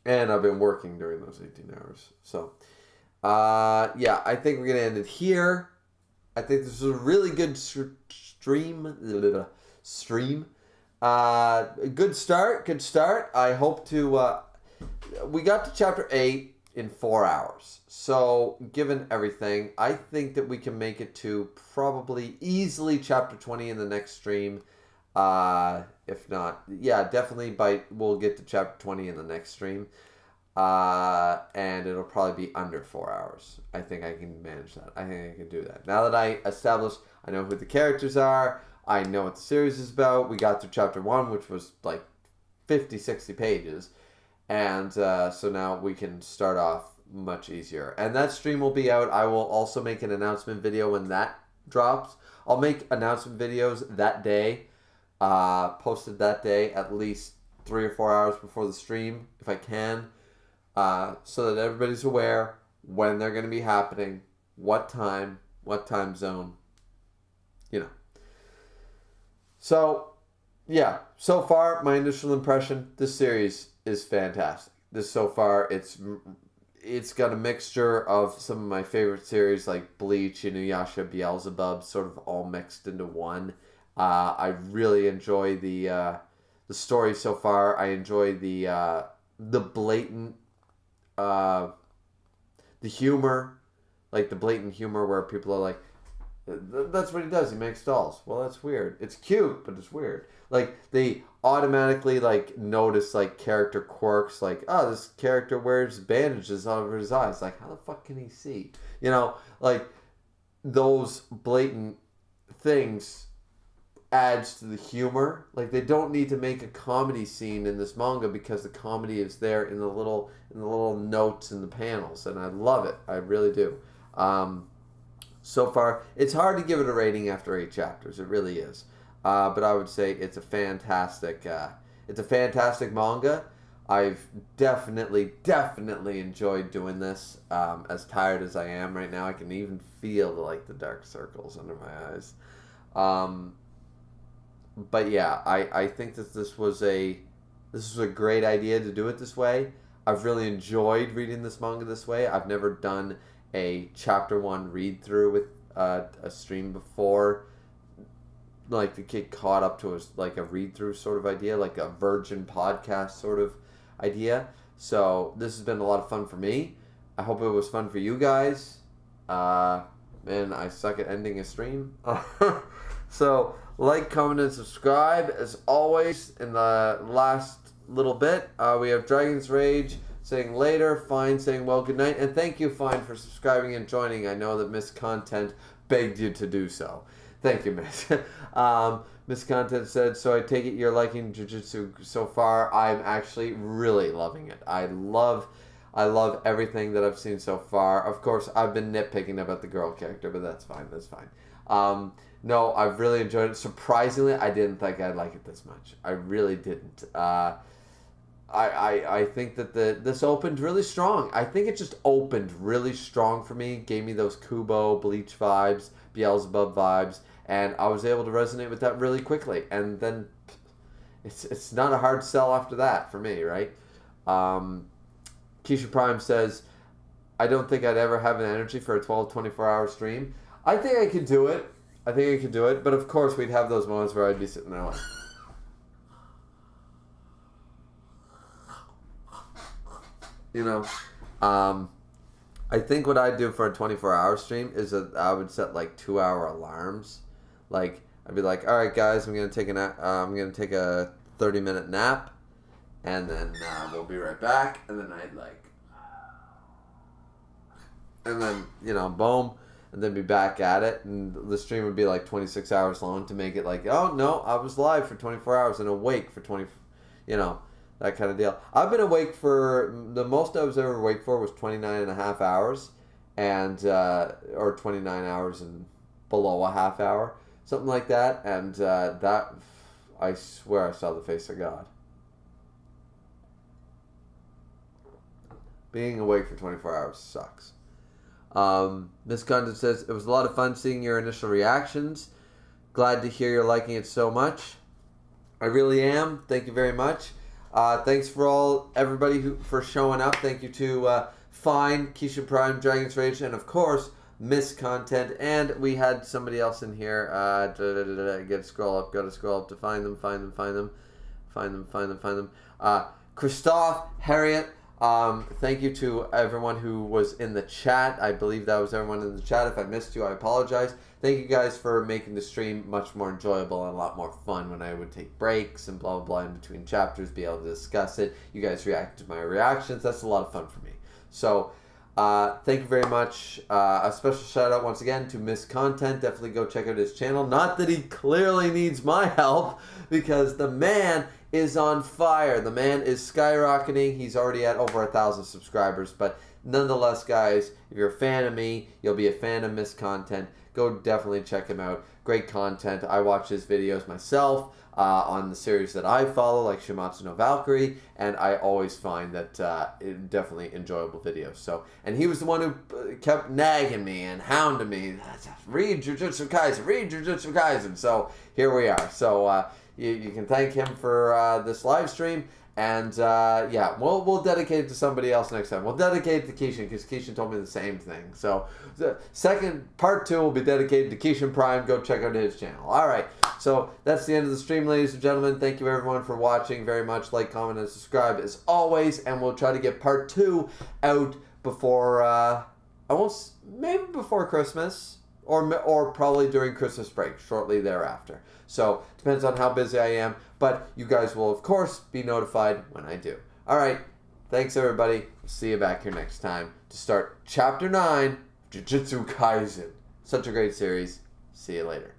And I've been working during those 18 hours. So, yeah, I think we're going to end it here. I think this is a really good stream. Good start. I hope to... we got to chapter 8 in 4 hours. So, given everything, I think that we can make it to probably easily chapter 20 in the next stream. If not, yeah, definitely we'll get to chapter 20 in the next stream. And it'll probably be under 4 hours. I think I can manage that. I think I can do that. Now that I know who the characters are, I know what the series is about. We got through chapter 1, which was like 50, 60 pages. And so now we can start off much easier. And that stream will be out. I will also make an announcement video when that drops. I'll make announcement videos that day, posted that day, at least 3 or 4 hours before the stream, if I can, so that everybody's aware when they're going to be happening, what time zone, you know. So, yeah, so far, my initial impression, this series is fantastic. So far, it's got a mixture of some of my favorite series like Bleach, Inuyasha, Beelzebub, sort of all mixed into one. I really enjoy the story so far. I enjoy the blatant, the humor, like the blatant humor where people are like, that's what he does, he makes dolls. Well, that's weird. It's cute, but it's weird. Like, they automatically, like, notice, like, character quirks. Like, oh, this character wears bandages over his eyes. Like, how the fuck can he see? You know, like, those blatant things adds to the humor. Like, they don't need to make a comedy scene in this manga because the comedy is there in the little notes in the panels. And I love it. I really do. So far, it's hard to give it a rating after 8 chapters. It really is. But I would say it's a fantastic manga. I've definitely enjoyed doing this. As tired as I am right now, I can even feel the dark circles under my eyes. But yeah, I think that this was a great idea to do it this way. I've really enjoyed reading this manga this way. I've never done a chapter 1 read through with a stream before, like to get caught up to a read through sort of idea, like a virgin podcast sort of idea. So this has been a lot of fun for me. I hope it was fun for you guys. Man, I suck at ending a stream. So like, comment, and subscribe. As always, in the last little bit, we have Dragon's Rage saying later, Fine saying well, good night, and thank you, Fine, for subscribing and joining. I know that Miss Content begged you to do so. Thank you, Miss. Miss Content said, so I take it you're liking Jujutsu so far. I'm actually really loving it. I love everything that I've seen so far. Of course, I've been nitpicking about the girl character, but that's fine. No, I've really enjoyed it. Surprisingly, I didn't think I'd like it this much. I really didn't. I think that this opened really strong. I think it just opened really strong for me. Gave me those Kubo, Bleach vibes, Beelzebub vibes, and I was able to resonate with that really quickly. And then it's not a hard sell after that for me, right? Keisha Prime says, I don't think I'd ever have an energy for a 24-hour stream. I think I could do it. But of course we'd have those moments where I'd be sitting there like... You know, I think what I'd do for a 24-hour stream is that I would set like 2-hour alarms. Like, I'd be like, all right, guys, I'm gonna take a 30-minute nap, and then we'll be right back. And then boom, and then be back at it. And the stream would be like 26 hours long to make it like, oh no, I was live for 24 hours and awake for 20, that kind of deal. I've been awake for, the most I was ever awake for was 29 and a half hours, and or 29 hours and below a half hour, something like that. And that, I swear I saw the face of God. Being awake for 24 hours sucks. Miss Condon says, it was a lot of fun seeing your initial reactions. Glad to hear you're liking it so much. I really am. Thank you very much. Thanks for everybody for showing up. Thank you to Fine, Keisha Prime, Dragon's Rage, and of course, Miss Content. And we had somebody else in here. Go to scroll up to find them. Christoph, Harriet. Thank you to everyone who was in the chat. I believe that was everyone in the chat. If I missed you, I apologize. Thank you guys for making the stream much more enjoyable and a lot more fun when I would take breaks and blah, blah, blah in between chapters, be able to discuss it. You guys react to my reactions. That's a lot of fun for me. So, Thank you very much. A special shout out once again to Miss Content. Definitely go check out his channel. Not that he clearly needs my help, because the man is on fire. The man is skyrocketing. He's already at over 1,000 subscribers. But nonetheless, guys, if you're a fan of me, you'll be a fan of Miss Content. Go definitely check him out. Great content. I watch his videos myself on the series that I follow, like Shimatsu no Valkyrie, and I always find that definitely enjoyable videos. So, and he was the one who kept nagging me and hounding me. Read Jujutsu Kaisen, read Jujutsu Kaisen. So here we are. So you can thank him for this live stream. And yeah, we'll dedicate it to somebody else next time. We'll dedicate it to Keishin, because Keishin told me the same thing. So the second part 2 will be dedicated to Keishin Prime. Go check out his channel. All right, so that's the end of the stream, ladies and gentlemen. Thank you everyone for watching very much. Like, comment, and subscribe as always. And we'll try to get part 2 out before maybe before Christmas, or probably during Christmas break, shortly thereafter. So, depends on how busy I am, but you guys will, of course, be notified when I do. All right, thanks, everybody. See you back here next time to start Chapter 9, Jujutsu Kaisen. Such a great series. See you later.